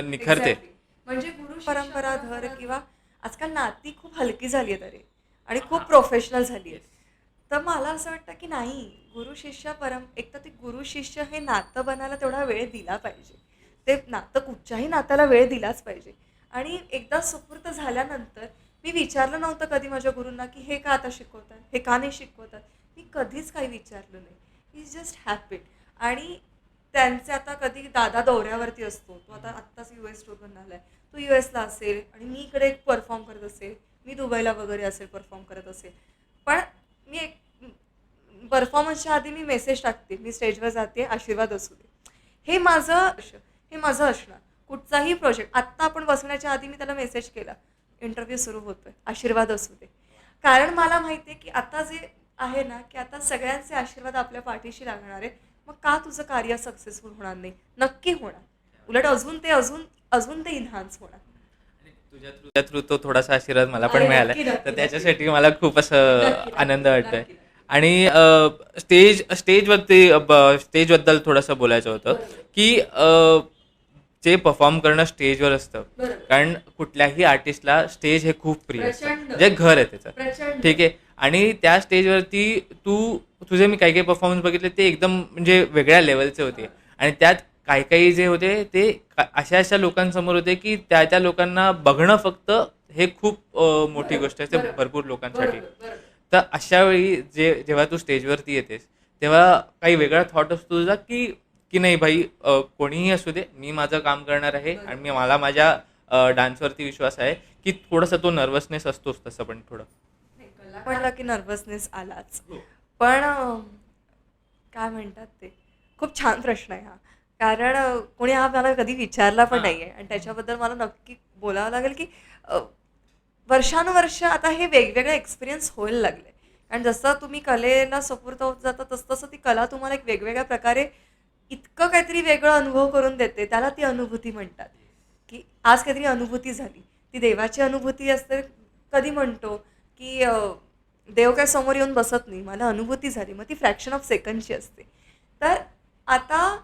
निखरते. Exactly. म्हणजे गुरु परंपरा धर किंवा आजकाल नाती खूप हलकी झाली आहेत अरे आणि खूप प्रोफेशनल झाली आहेत. तर मला असं वाटतं की नाही, गुरु शिष्य एक तर ते गुरु शिष्य हे नातं बनायला तेवढा वेळ दिला पाहिजे. ते नातं कुठच्याही नात्याला वेळ दिलाच पाहिजे. आणि एकदा सुपूर्त झाल्यानंतर मी विचारलं नव्हतं कधी माझ्या गुरूंना की हे का आता शिकवतात, हे का नाही शिकवतात. मी कधीच काही विचारलं नाही. Is just happy. आणि त्यांचे आता कधी दादा दौऱ्यावरती असतो, तो आता आत्ताच US टूरवरून आलाय, तो US ला असेल आणि मी इकडे परफॉर्म करत असेल, मी दुबईला वगैरे असेल परफॉर्म करत असेल. पण मी एक परफॉर्मन्सच्या आधी मी मेसेज टाकते, मी स्टेजवर जाते, आशीर्वाद असू दे. हे माझं हे माझं असणार. कुठचाही प्रोजेक्ट आत्ता आपण बसण्याच्या आधी मी त्याला मेसेज केला, इंटरव्ह्यू सुरू होतोय, आशीर्वाद असू दे. कारण मला माहिती आहे की आता जे आहे ना, की आता सगळ्यांचे आशीर्वाद आपल्या पाठीशी लागणार आहे. मग का तुझं कार्य सक्सेसफुल होणार नाही? नक्की होणार. उलट अजून ते इन्हान्स होणार. तुझ्या थ्रू तो थोडासा आशीर्वाद मला पण अरे मिळाला, नक्की, तर नक्की, त्याच्यासाठी मला खूप असं नक्की, आनंद वाटतोय. नक्की. आणि स्टेजबद्दल थोडंसं बोलायचं होतं बरोबर. की जे परफॉर्म करणं स्टेजवर असतं. बरोबर. कारण कुठल्याही आर्टिस्टला स्टेज हे खूप प्रिय असतं, प्रचंड. जे घर आहे त्याचं. प्रचंड. ठीक आहे. आणि त्या स्टेजवरती तुझे मी काही काही परफॉर्मन्स बघितले, ते एकदम म्हणजे वेगळ्या लेवलचे होते. आणि त्यात काही काही जे होते ते अशा लोकांसमोर होते की त्या लोकांना बघणं फक्त हे खूप मोठी गोष्ट असते बरोबर. भरपूर लोकांसाठी. बरोबर. तर अशा वेळी जेव्हा तू स्टेजवरती येतेस, तेव्हा काही वेगळा थॉट असतो तुझा की की नाही भाई, कोणीही असू दे, मी माझं काम करणार आहे. आणि मला माझ्या डान्सवरती विश्वास आहे की थोडासा तो नर्वसनेस असतोच तसं, पण थोडं म्हणलं की नर्वसनेस आलाच. पण काय म्हणतात ते, खूप छान प्रश्न आहे हा. कारण कोणी हा मला कधी विचारला पण नाहीये आणि त्याच्याबद्दल मला नक्की बोलावं लागेल की अ, वर्षानुवर्ष आता हे वेगवेगळे एक्सपिरियन्स व्हायला लागले. कारण जसं तुम्ही कलेला सुपूर्त होत जाता तसं ती कला तुम्हाला एक वेगवेगळ्या प्रकारे इतकं काहीतरी वेगळं अनुभव करून देते. त्याला ती अनुभूती म्हणतात. की आज काहीतरी अनुभूती झाली. ती देवाची अनुभूती असते. कधी म्हणतो की देव काय समोर येऊन बसत नाही. मला अनुभूती झाली. मग ती फ्रॅक्शन ऑफ सेकंडची असते. तर आता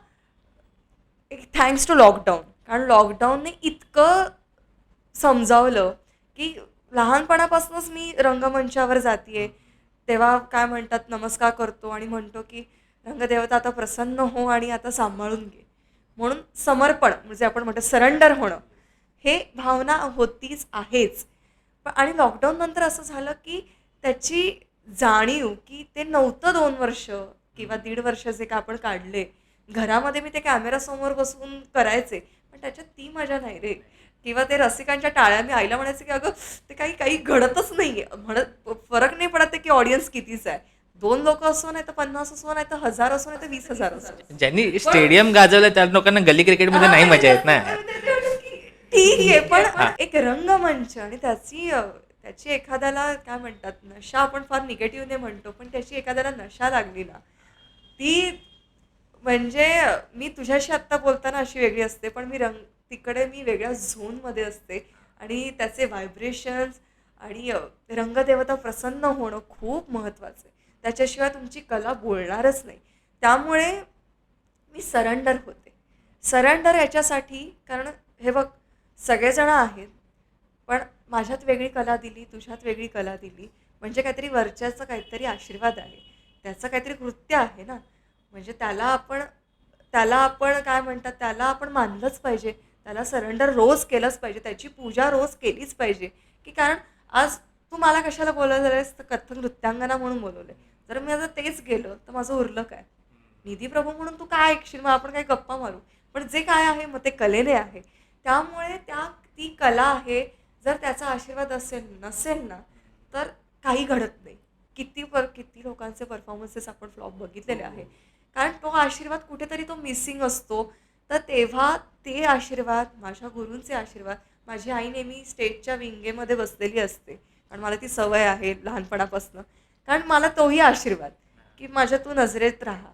एक थँक्स टू लॉकडाऊन. कारण लॉकडाऊनने इतकं समजावलं की लहानपणापासूनच मी रंगमंचावर जातीये. तेव्हा काय म्हणतात, नमस्कार करतो आणि म्हणतो की रंगदेवता आता प्रसन्न हो आणि आता सांभाळून घे. म्हणून समर्पण म्हणजे आपण म्हणतो सरेंडर होणं, हे भावना होतीच आहेच. आणि लॉकडाऊन नंतर असं झालं की त्याची जाणीव की ते नव्हतं 2 वर्ष किंवा 1.5 वर्ष जे का आपण काढले घरामध्ये, मी ते कॅमेरासमोर बसून करायचे, पण त्याच्यात ती मजा नाही रे. किंवा ते रसिकांच्या टाळ्या, मी आईला म्हणायचे की अगं ते काही काही घडतच नाहीये, म्हणत फरक नाही पडत की ऑडियन्स कितीच आहे. 2 लोक असो, नाही तर 50 असो, नाही तर 1000 असो, नाही तर 20,000 असो. ज्यांनी स्टेडियम गाजवलं त्या लोकांना गली क्रिकेटमध्ये नाही मजा येत ना. ठीक आहे, पण एक रंगमंच आणि त्याची एखाद्याला काय म्हणतात, नशा आपण फार निगेटिव्हने म्हणतो, पण त्याची एखाद्याला नशा लागली ना, ती म्हणजे मी तुझ्याशी आत्ता बोलताना अशी वेगळी असते, पण तिकडे मी वेगळ्या झोनमध्ये असते आणि त्याचे व्हायब्रेशन्स आणि रंगदेवता प्रसन्न होणं खूप महत्त्वाचं आहे. त्याच्याशिवाय तुमची कला बोलणारच नाही. त्यामुळे मी सरेंडर होते. सरेंडर याच्यासाठी, कारण हे बघ, सगळेजण आहेत, पण माझ्यात वेगळी कला दिली, तुझ्यात वेगळी कला दिली, म्हणजे काहीतरी वरच्याचा काहीतरी आशीर्वाद आहे, त्याचं काहीतरी कृत्य आहे ना. म्हणजे त्याला आपण काय म्हणतात, त्याला आपण मानलंच पाहिजे, त्याला सरेंडर रोज केलंच पाहिजे, त्याची पूजा रोज केलीच पाहिजे. की कारण आज तू मला कशाला बोलायला झालेस, तर कथ्थक नृत्यांगना म्हणून बोलवले. जर मी आता तेच गेलं तर माझं उरलं काय? निधी प्रभू म्हणून तू काय ऐकशील, मग आपण काही गप्पा मारू. पण जे काय आहे मग ते कलेने आहे. त्यामुळे ती कला आहे, जर त्याचा आशीर्वाद नसेल ना, तर काही घडत नाही. किती लोकांचे परफॉर्मन्सेस आपण फ्लॉप बघितलेले आहे. कारण तो आशीर्वाद कुठेतरी तो मिसिंग असतो. तर तेव्हा ते आशीर्वाद, माझ्या गुरूंचे आशीर्वाद, माझी आई नेहमी स्टेजच्या विंगेमध्ये बसलेली असते, कारण मला ती सवय आहे लहानपणापासून. कारण मला तोही आशीर्वाद की माझ्या तू नजरेत राहा,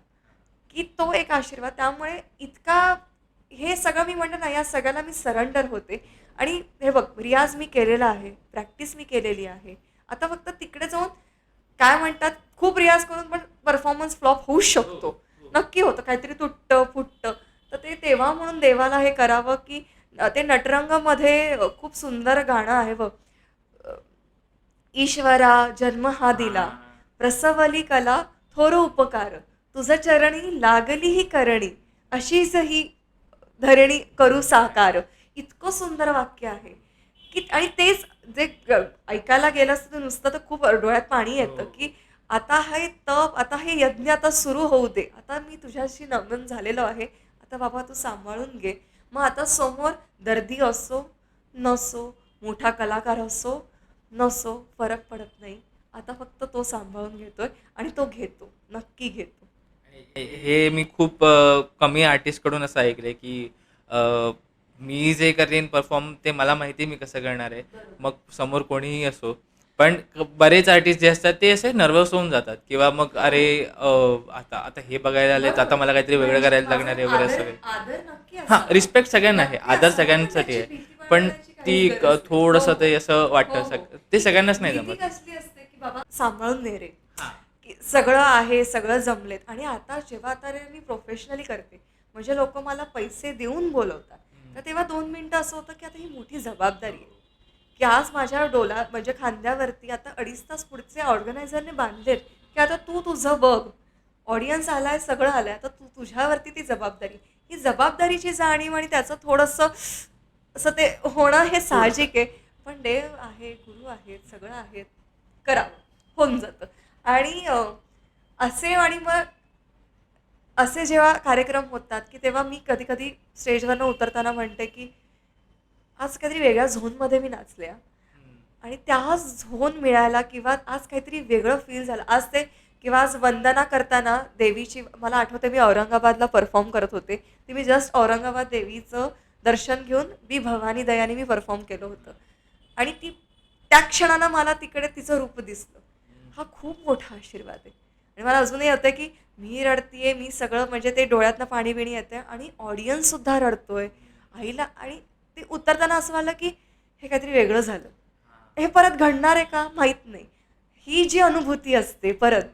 की तो एक आशीर्वाद. त्यामुळे हे सगळं मी म्हणते ना, या सगळ्याला मी सरेंडर होते. आणि हे बघ, रियाज मी केलेला आहे, प्रॅक्टिस मी केलेली आहे. आता फक्त तिकडे जाऊन काय म्हणतात, खूप रियाज करून पण परफॉर्मन्स फ्लॉप होऊ शकतो. नक्की होतं, काहीतरी तुटतं फुटतं. तर ते तेव्हा म्हणून देवाला हे करावं की ते नटरंगमध्ये खूप सुंदर गाणं आहे बघ. अ, ईश्वरा जन्म हा दिला, प्रसवली कला थोर उपकार, तुझ चरणी लागली ही करणी, अशीच ही धरणी करू साकार. इतकं सुंदर वाक्य आहे की, आणि तेच जे ऐकायला गेलं असतं तर नुसतं तर खूप डोळ्यात पाणी येतं की आता हे तप, आता हे यज्ञ आता सुरू होऊ दे, आता मी तुझ्याशी नमन झालेलो आहे, आता बाबा तू सांभाळून घे. मग आता समोर दर्दी असो नसो, मोठा कलाकार असो नसो, फरक पडत नाही. आता फक्त तो सांभाळून घेतोय आणि तो घेतो, नक्की घेतो. हे मी खूप कमी आर्टिस्ट कडून असं ऐकलंय की अ, मी जे करेन परफॉर्म ते मला माहिती आहे मी कसं करणार आहे, मग समोर कोणीही असो. पण बरेच आर्टिस्ट जे असतात ते असे नर्वस होऊन जातात किंवा मग अरे आता आता हे बघायला आले तर आता मला काहीतरी वेगळं करायला लागणार आहे वगैरे असं काही. आदर नक्की हां, असावा. रिस्पेक्ट सगळ्यांना आहे, नक्की आदर असावा, पण सगळ्यांसाठी त्याची आहे. भीती पण बाळगण्याची ती काहीच गरज नाही. थोडंसं हो, ते असं हो, वाटतं हो. ते सगळ्यांनाच नाही भीती जमत. कसली असते की बाबा सांभाळून ने रे, की सगळं आहे, सगळं जमलेत. आणि आता जेव्हा आता रे मी प्रोफेशनली करते, म्हणजे लोक मला पैसे देऊन बोलवतात, तर तेव्हा 2 मिनिटं असं होतं की आता ही मोठी जबाबदारी आहे की आज माझ्या म्हणजे खांद्यावरती आता 2.5 तास पुढचे ऑर्गनायझरने बांधलेत की आता तू तुझं बघ, ऑडियन्स आलाय, सगळं आलंय, आता तू तुझ्यावरती ती जबाबदारी, ही जबाबदारीची जाणीव आणि त्याचं थोडंसं असं ते होणं हे साहजिक आहे. पण देव आहे, गुरु आहेत, सगळं आहेत, करावं, होऊन जातं. आणि असे आणि मग असे जेव्हा कार्यक्रम होतात की तेव्हा मी कधी कधी स्टेजवरनं उतरताना म्हणते की आज काहीतरी वेगळ्या झोनमध्ये मी नाचले हा. आणि त्या झोन मिळायला किंवा आज काहीतरी वेगळं फील झालं आज ते, किंवा आज वंदना करताना देवीची, मला आठवते मी औरंगाबादला परफॉर्म करत होते, ती मी जस्ट औरंगाबाद देवीचं दर्शन घेऊन मी भवानी दयाने मी परफॉर्म केलं होतं. आणि ती त्या क्षणानं मला तिकडे तिचं रूप दिसलं. हा खूप मोठा आशीर्वाद आहे. आणि मला अजूनही येतं की मी रडतीये, मी सगळं म्हणजे ते डोळ्यातनं पाणी बिणी येते आणि ऑडियन्स सुद्धा रडतोय आईला. आणि ते उतरताना असं वाटलं की हे काहीतरी वेगळं झालं, हे परत घडणार आहे का माहीत नाही. ही जी अनुभूती असते परत,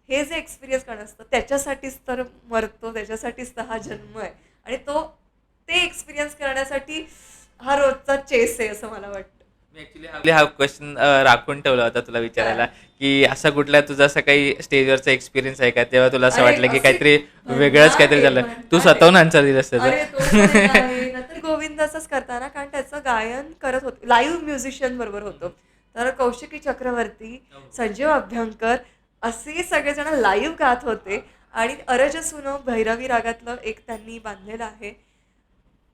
हे जे एक्सपिरियन्स करणं असतं, त्याच्यासाठीच तर मरतो, त्याच्यासाठीच तर हा जन्म आहे. आणि ते एक्सपिरियन्स करण्यासाठी हा रोजचा चेस आहे असं मला वाटतं. मी ऍक्च्युली हा क्वेश्चन राखून ठेवला होता तुला विचारायला, की असा कुठला तुझा असं काही स्टेजवरचा एक्सपिरियन्स आहे का, तेव्हा तुला असं अरे वाटलं की असे काहीतरी वेगळंच भरणार काहीतरी आहे, झालं, तू भरणार आहे. स्वतःहून आन्सर दिलास अरे त्याचा. तो पण एक आहे. नंतर गोविंदाचंच करताना, कारण त्याचं गायन करत होतो, लाईव्ह म्युझिशियन बरोबर होतो. तर कौशिकी चक्रवर्ती, संजीव अभ्यंकर असे सगळेजण लाईव्ह गात होते. आणि अरज सुनो भैरवी रागातलं एक त्यांनी बांधलेलं आहे.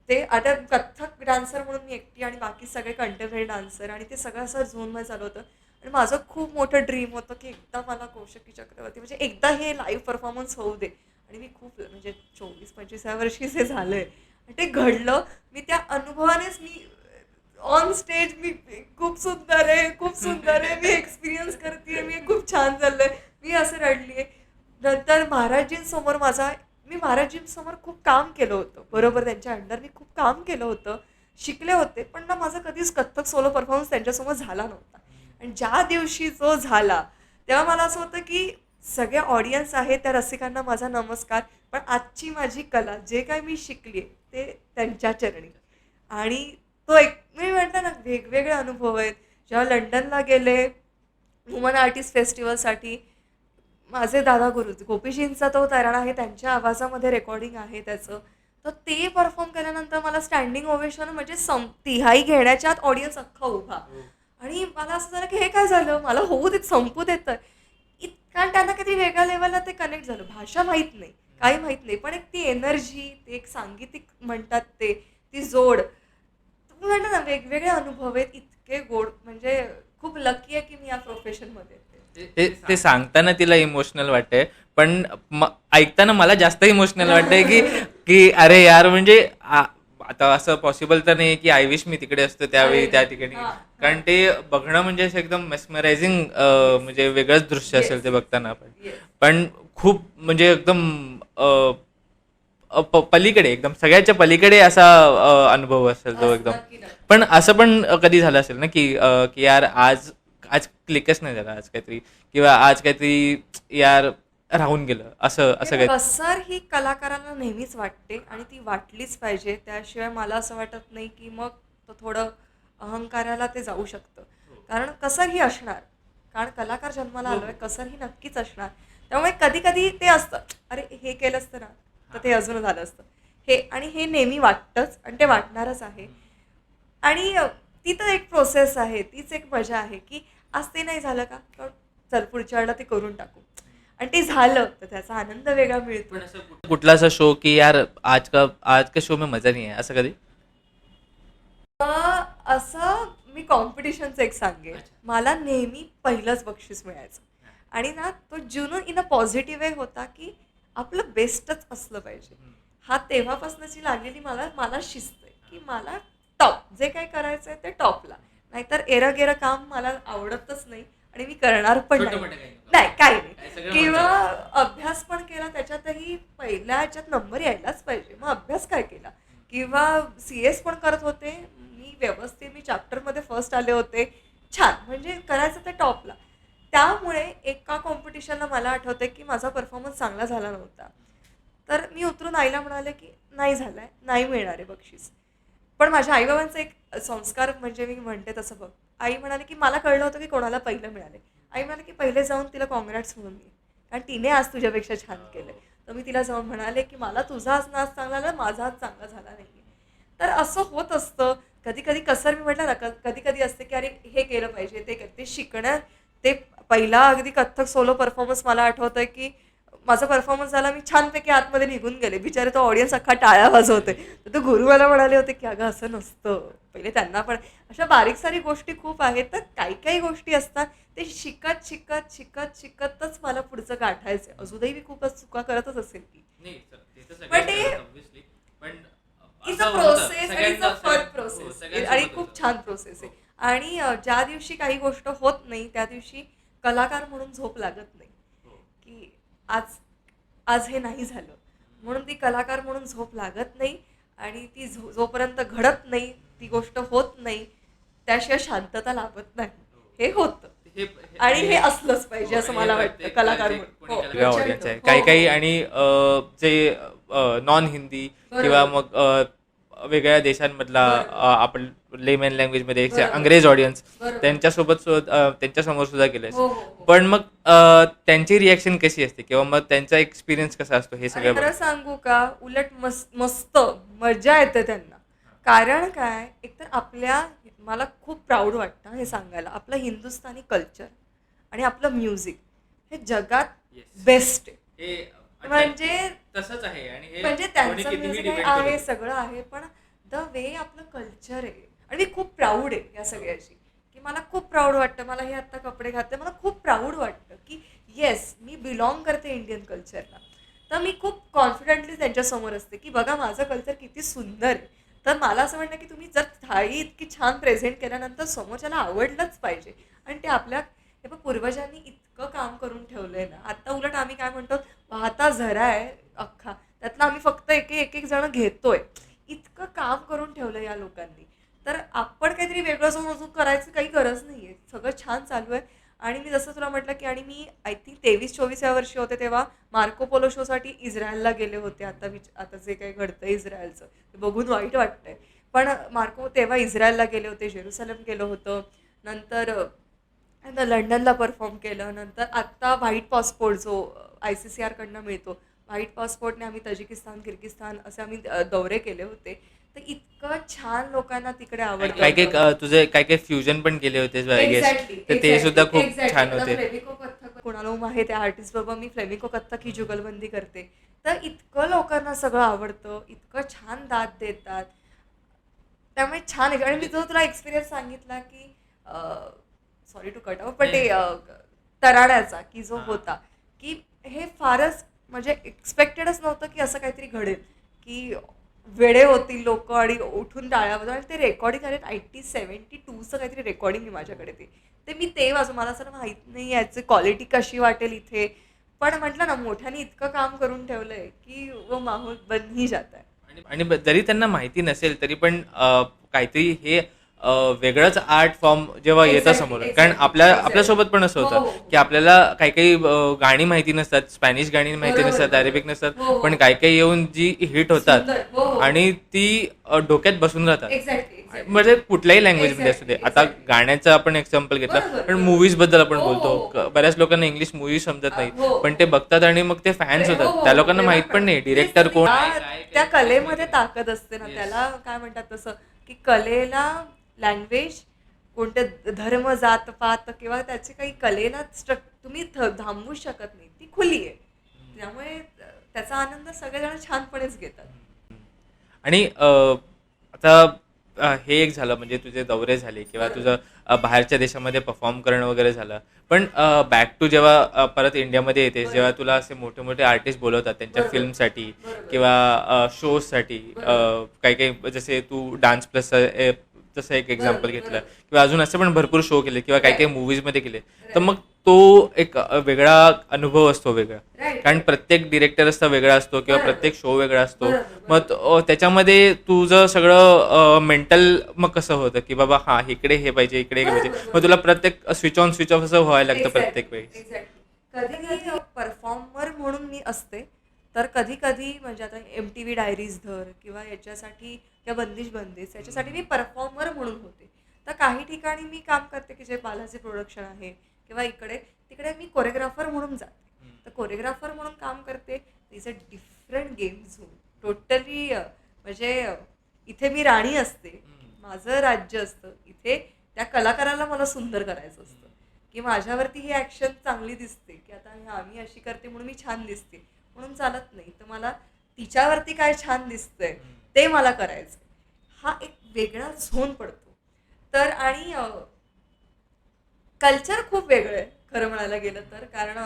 ते आता कथ्थक डान्सर म्हणून मी एकटी आणि बाकी सगळे कंटेम्पररी डान्सर, आणि ते सगळं असं झोनमध्ये चालू होतं. आणि माझं खूप मोठं ड्रीम होतं की एकदा मला कौशिकी चक्रवर्ती, म्हणजे एकदा हे लाईव्ह परफॉर्मन्स होऊ दे. आणि मी खूप म्हणजे 24-25 वर्षी जे झालंय आणि ते घडलं. मी त्या अनुभवानेच मी ऑन स्टेज मी खूप सुंदर आहे, खूप सुंदर आहे, मी एक्सपिरियन्स करते, मी खूप छान चाललंय, मी असं रडलीये. नंतर महाराजजींसमोर मी महाराजजींसमोर खूप काम केलं होतं, बरोबर त्यांच्या अंडर मी खूप काम केलं होतं, शिकले होते, पण ना माझा कधीच कथ्थक सोलो परफॉर्मन्स त्यांच्यासमोर झाला नव्हता. आणि ज्या दिवशी जो झाला तेव्हा मला असं होतं की सगळे ऑडियन्स आहे त्या रसिकांना माझा नमस्कार, पण आजची माझी कला जे काही मी शिकली ते त्यांच्या चरणी. आणि तो एक मी म्हटलं ना, वेगवेगळे अनुभव आहेत. जेव्हा लंडनला गेले वुमन आर्टिस्ट फेस्टिवलसाठी, माझे दादा गुरु गोपीजींचा तो तराणा आहे, त्यांच्या आवाजामध्ये रेकॉर्डिंग आहे त्याचं. तर ते परफॉर्म केल्यानंतर मला स्टँडिंग ओवेशन, म्हणजे तिहाई घेण्याच्या आत ऑडियन्स अख्खा उभा. आणि मला असं झालं की हे काय झालं, मला होऊ देत, संपू देत. कारण त्यांना कधी वेगळ्या लेवलला ते कनेक्ट झालं. भाषा माहीत नाही, काही माहीत नाही, पण एक ती एनर्जी, ते एक सांगीतिक म्हणतात ते, ती जोड. तुम्ही म्हणता ना वेगवेगळे अनुभव आहेत, इतके गोड, म्हणजे खूप लकी आहे की मी या प्रोफेशनमध्ये आहे. ते ते सांगताना तिला इमोशनल वाटतंय, पण ऐकताना मला जास्त इमोशनल वाटतंय की की अरे यार, म्हणजे आता असं पॉसिबल तर नाही की आय विश मी तिकडे असतो त्यावेळी त्या ठिकाणी. कारण ते बघणं म्हणजे असं एकदम मेस्मरायझिंग, म्हणजे वेगळंच दृश्य असेल ते बघताना. पण खूप म्हणजे एकदम पलीकडे, एकदम सगळ्याच्या पलीकडे असा अनुभव असेल तो एकदम. पण असं पण कधी झालं असेल ना की यार आज आज क्लिकच नाही झाला आज काहीतरी, किंवा आज काहीतरी यार राहून गेलं असं असं काय? कसर ही कलाकाराला नेहमीच वाटते आणि ती वाटलीच पाहिजे. त्याशिवाय मला असं वाटत नाही की मग तो थोडं अहंकाराला ते जाऊ शकतं. कारण कसर ही असणार. कारण कलाकार जन्माला हो, आलोय, कसर ही नक्कीच असणार. त्यामुळे कधी-कधी ते असतं, "अरे, हे केलं असतं ना, तर ते अजून झालं असतं." आणि हे नेहमी वाटतंच आणि ते वाटणारच आहे. आणि ती तर एक प्रोसेस आहे, तीच एक मजा आहे, की आज ते नाही झालं का? तर चल पुढच्या वेळेला ते करून टाकू. आणि ते झालं तर त्याचा आनंद वेगळा मिळतो. पण असं कुठला असा शो की यार आज का शो में मजा नाही आहे असं कधी? असं मी कॉम्पिटिशनचं एक सांगेन. अच्छा. मला नेहमी पहिलंच बक्षीस मिळायचं. आणि ना तो जुनून इन अ पॉझिटिव्ह वे होता, की आपलं बेस्टच असलं पाहिजे. हा तेव्हापासूनची लागलेली मला मला शिस्त आहे, की मला टॉप जे काही करायचंय ते टॉपला. नाहीतर एरं-गेरं काम मला आवडतच नाही आणि मी करणार पण नाही. छोटं-मोठं काही नको. नाही, काही नाही. काय सगळं किंवा महत्वाचं. अभ्यास पण केला त्याच्यातही पहिल्या ह्याच्यात नंबर यायलाच पाहिजे. मग अभ्यास काय केला? किंवा सी-एस पण करत होते. मी व्यवस्थित मी चॅप्टरमध्ये फर्स्ट आले होते. छान म्हणजे करायचं ते टॉपला. त्यामुळे एका कॉम्पिटिशनला मला आठवतंय, की माझा परफॉर्मन्स चांगला झाला नव्हता. तर मी उतरून आईला म्हणाले, की "नाही झालाय, नाही मिळणार आहे बक्षीस." पण माझ्या आई-बाबांचा एक संस्कार म्हणजे मी म्हणते तसं बघ. आई म्हणाली, की "मला कळलं होतं, की कोणाला पहिलं मिळालंय." आई म्हणाली, की "पहिले जाऊन तिला काँग्रॅट्स म्हणून ये. कारण तिने आज तुझ्यापेक्षा छान केलंय." तर मी तिला जाऊन म्हणाले, की "मला तुझा आज नाच चांगला झाला, माझा आज चांगला झाला नाहीये." तर असं होत असतं. कधी-कधी कसर मी म्हटलं ना, कधी-कधी असते, की अरे हे केलं पाहिजे, ते शिकण्यात ते पहिला अगदी कथ्थक सोलो परफॉर्मन्स मला आठवतंय, की माझा परफॉर्मन्स झाला. मी छानपैकी आतमध्ये निघून गेले. बिचारे तो ऑडियन्स अख्खा टाळ्या वाजवते. तर तो गुरु मला म्हणाले होते, की "अगं असं नसतं." पहिले त्यांना पण अशा बारीक-सारीक गोष्टी खूप आहेत. तर काही-काही गोष्टी असतात ते शिकत, शिकत, शिकत, शिकतच मला पुढचं गाठायचंय. अजूनही मी खूपच चुका करतच असेल की. नाही सर, ते तर पण सगळेच ते करतात ऑब्व्हियसली. पण इज अ असं होतं प्रोसेस आणि इज अ सगळ्यांना फन हो, प्रोसेस आणि सगळ्यांसोबत खूप होतं. छान प्रोसेस आहे. हो. आणि ज्या दिवशी काही गोष्ट होत नाही, त्या दिवशी कलाकार म्हणून झोप लागत नाही. हो. की आज आज हे नाही झालं. म्हणून ती कलाकार म्हणून झोप लागत नाही आणि ती जोपर्यंत घडत नाही, ती गोष्ट होत नाही, त्याशिवाय शांतता लाभत नाही. हे होतं. हे आणि आणि हे हे असलंच पाहिजे हो असं आणि हे मला वाटतं प्रत्येक कलाकार जे म्हणून. कोणी हो, वेगळा प्रचंड. ऑडियन्स आहे. हो, काही-काही हो. आणि जे नॉन हिंदी किंवा बरोबर. मग वेगळ्या देशांमधला बरोबर. आपण लेमन लँग्वेजमध्ये एक बरोबर. अंग्रेज ऑडियन्स बरोबर. त्यांच्यासमोर सुद्धा केलंस. हो, हो, हो. पण मग त्यांची रिॲक्शन कशी असते किंवा मग त्यांचा एक्सपिरियन्स कसा असतो हे आणि सगळं खरं बघून? सांगू का उलट मस्त मजा येते त्यांना. कारण काय एकतर मला खूप प्राऊड वाटतं हे सांगायला. आपलं हिंदुस्थानी कल्चर आणि आपलं म्युझिक हे जगात येस. बेस्ट आहे. हे म्हणजे तसंच आहे आणि हे म्हणजे कोणी त्यांचं कितीही म्युझिक आहे डिबेट करू आहे, दे. सगळं आहे. पण द वे आपलं कल्चर आहे आणि मी खूप प्राऊड आहे या सगळ्याची, की मला खूप प्राऊड वाटतं. मला हे आत्ता कपडे घातले, मला खूप प्राऊड वाटतं, की येस मी बिलॉन्ग करते इंडियन कल्चरला. तर मी खूप कॉन्फिडेंटली त्यांच्यासमोर असते, की बघा माझं कल्चर किती सुंदर आहे. तर मला असं वाटतं, की तुम्ही जर थाळी इतकी छान प्रेझेंट केल्यानंतर समोरच्याला आवडलंच पाहिजे आणि ते हे बघ पूर्वजांनी इतकं काम करून ठेवलंय ना. आता उलट आम्ही काय म्हणतो, वाहता झरा आहे अख्खा. त्यातलं आम्ही फक्त एक जण घेतोय. इतकं काम करून ठेवलं या लोकांनी. तर आपण काहीतरी वेगळं जाऊन अजून करायची काही गरज नाहीये. सगळं छान चालू आहे आणि मी जसं तुला म्हटलं, की आणि मी आय थिंक 23-24व्या वर्षी होते तेव्हा मार्को पोलो शोसाठी इस्रायलला गेले होते. आता जे काही घडतंय इस्रायलचं ते बघून वाईट वाटतंय. पण तेव्हा इस्रायलला गेले होते, जेरुसलेम केलं होतं. नंतर लंडनला परफॉर्म केलं. नंतर आत्ता व्हाईट पासपोर्ट जो ICCRकडनं मिळतो. व्हाईट पासपोर्टने आम्ही तजिकिस्तान, किर्गिस्तान असे आम्ही दौरे केले होते. तर इतकं छान लोकांना तिकडे आवडलं काही काही होतं. तुझे काही काही फ्युजन पण केले होतेस आय गेस. एक्झॅक्टली, तर ते सुद्धा एक्झॅक्टली, खूप एक्झॅक्टली. छान आता होते. फ्लेमिको कथ्थक कोणाला माहिती आहे आर्टिस्ट बाबा मी फ्लेमिको कथ्थक ही जुगलबंदी करते. तर इतकं लोकांना सगळं आवडतं, इतकं छान दाद देतात. त्यामुळे छान आहे आणि मी जो तुला एक्सपिरियन्स सांगितला, की सॉरी टू कट ऑफ पण नाही, ते नाही. तराड्याचा की जो हां. होता, की हे फारच म्हणजे एक्सपेक्टेडच नव्हतं, की असं काहीतरी घडेल, की वेडे होतील लोकं आणि उठून टाळ्या वाजवतील आणि ते रेकॉर्डिंग आले 1972चं काहीतरी रेकॉर्डिंग आहे माझ्याकडे ते. ते मी ते वाजव मला असं माहीत नाही याची क्वालिटी कशी वाटेल इथे. पण म्हटलं ना मोठ्याने इतकं काम करून ठेवलंय, की वो माहोल बन ही जाता है. आणि जरी त्यांना माहिती नसेल तरी पण काहीतरी हे वेगळंच आर्ट फॉर्म जेव्हा येतं Exactly, समोर, exactly, कारण exactly. आपल्यासोबत पण असं हो, होतं हो. की आपल्याला काही काही गाणी माहिती नसतात, स्पॅनिश गाणी माहिती बरोबर, नसतात, बरोबर. अरेबिक नसतात, हो, हो. पण काही काही येऊन जी हिट होतात सुंदर. हो, हो. आणि ती डोक्यात बसून राहतात. Exactly exactly. म्हणजे कुठल्याही लँग्वेजमध्ये असू दे. Exactly, आता exactly. गाण्याचं आपण एक्झाम्पल घेतलं, बरोबर, पण बरोबर. मूवीज बद्दल आपण हो, हो, बोलतो. हो. बऱ्याच लोकांना इंग्लिश मूवी समजत नाही, हो, पण ते हो. बघतात आणि मग ते फॅन्स हो, होतात. हो, त्या हो. लोकांना तेव्हा माहित पण नाही कळतं. डिरेक्टर कोण. त्या कलेमध्ये ताकद असते ना, त्याला काय म्हणतात तसं, की कलेला लँग्वेज, कोणते धर्म, जात पात किंवा त्याची काही कलेला तुम्ही थांबवू शकत नाही, ती खुली आहे. त्यामुळे त्याचा आनंद सगळेजण छानपणेच घेतात. आणि आता हे एक झालं म्हणजे तुझे दौरे झाले किंवा तुझं बाहेरच्या देशामध्ये परफॉर्म करणं वगैरे झालं. पण बॅक टू जेव्हा परत इंडियामध्ये येतेस, बरोबर. जेव्हा तुला असे मोठे मोठे आर्टिस्ट बोलवतात त्यांच्या बरोबर. फिल्मसाठी बरोबर. किंवा शोजसाठी, बरोबर. काही काही जसे तू डान्स प्लस तसं एक एक्झाम्पल बरोबर, घेतलं, बरोबर. किंवा अजून असे पण भरपूर शो केले किंवा काही काही Right. मूवीजमध्ये केले, तर Right. मग तो एक वेगळा अनुभव असतो वेगळा. Right. कारण प्रत्येक डिरेक्टर असता वेगळा असतो किंवा बरोबर. प्रत्येक शो वेगळा असतो. बरोबर, मग त्याच्यामध्ये तुझं सगळं मेंटल मग कसं होतं की बाबा हा इकडे हे पाहिजे, इकडे हे पाहिजे, बरोबर, मग तुला प्रत्येक स्विच ऑन स्विच ऑफ असं व्हायला लागतं प्रत्येक वेळेस. कधी कधी परफॉर्मर म्हणून मी असते, तर कधी कधी म्हणजे आता MTV डायरीज धर किंवा याच्यासाठी किंवा बंदिश याच्यासाठी मी परफॉर्मर म्हणून होते. तर काही ठिकाणी मी काम करते की जे बालाजी प्रोडक्शन आहे किंवा इकडे तिकडे मी कोरिओग्राफर म्हणून जाते. तर कोरिओग्राफर म्हणून काम करते. Is a different game zone totally. म्हणजे इथे मी राणी असते, माझं राज्य असतं. इथे त्या कलाकाराला मला सुंदर करायचं असतं की माझ्यावरती ही ॲक्शन चांगली दिसते, की आता मी अशी करते म्हणून मी छान दिसते म्हणून चालत नाही, तर मला तिच्यावरती काय छान दिसतंय ते मला करायचं. हा एक वेगळा झोन पडतो. तर आणि कल्चर खूप वेगळं आहे खरं म्हणायला गेलं तर, कारण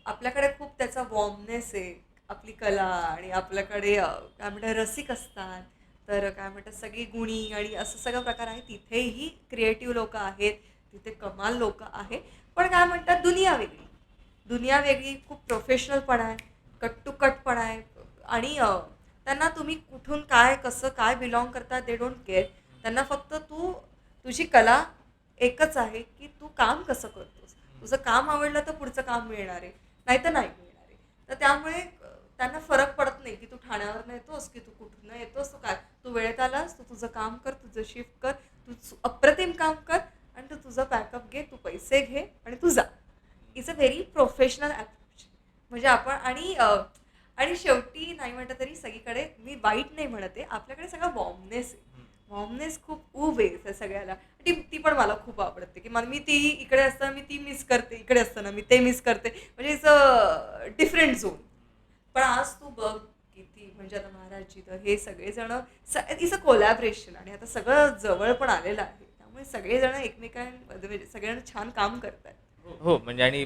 आपल्याकडे खूप त्याचा वॉर्मनेस आहे, आपली कला, आणि आपल्याकडे काय म्हणतात रसिक असतात, तर काय म्हणतात सगळी गुणी आणि असं सगळं प्रकार आहे. तिथेही क्रिएटिव्ह लोक आहेत, तिथे कमाल लोक आहेत, पण काय म्हणतात दुनिया वेगळी, खूप प्रोफेशनलपणा आहे, कट टू कटपणा आहे. आणि त्यांना तुम्ही कुठून काय कसं काय बिलॉंग करता दे डोंट केअर. त्यांना फक्त तुझी कला एकच आहे की तू काम कसं करतोस. तुझं काम आवडलं तर पुढचं काम मिळणार आहे, नाही तर नाही मिळणार आहे. तर त्यामुळे त्यांना फरक पडत नाही की तू ठाण्यावरनं येतोस की तू कुठून येतोस, तू वेळेत आलास, तू तुझं काम कर, तुझं शिफ्ट कर, तू अप्रतिम काम कर आणि तू तुझं पॅकअप घे, तू पैसे घे आणि तू जा. It's a very professional approach. म्हणजे आपण आणि शेवटी नाही म्हटलं तरी सगळीकडे मी वाईट नाही म्हणत आहे, आपल्याकडे सगळा वॉर्मनेस आहे. वॉर्मनेस खूप ऊब आहे त्या सगळ्याला. ती पण मला खूप आवडते की मी ती इकडे असताना मी ती मिस करते, इकडे असताना मी ते मिस करते. म्हणजे इट्स अ डिफरंट झोन. पण आज तू बघ किती म्हणजे आता महाराजजी तर हे सगळेजण इट्स अ कोलॅबरेशन, आणि आता सगळं जवळ पण आलेलं आहे, त्यामुळे सगळेजण एकमेकांमध्ये म्हणजे सगळेजण छान काम करतात. हो, म्हणजे आणि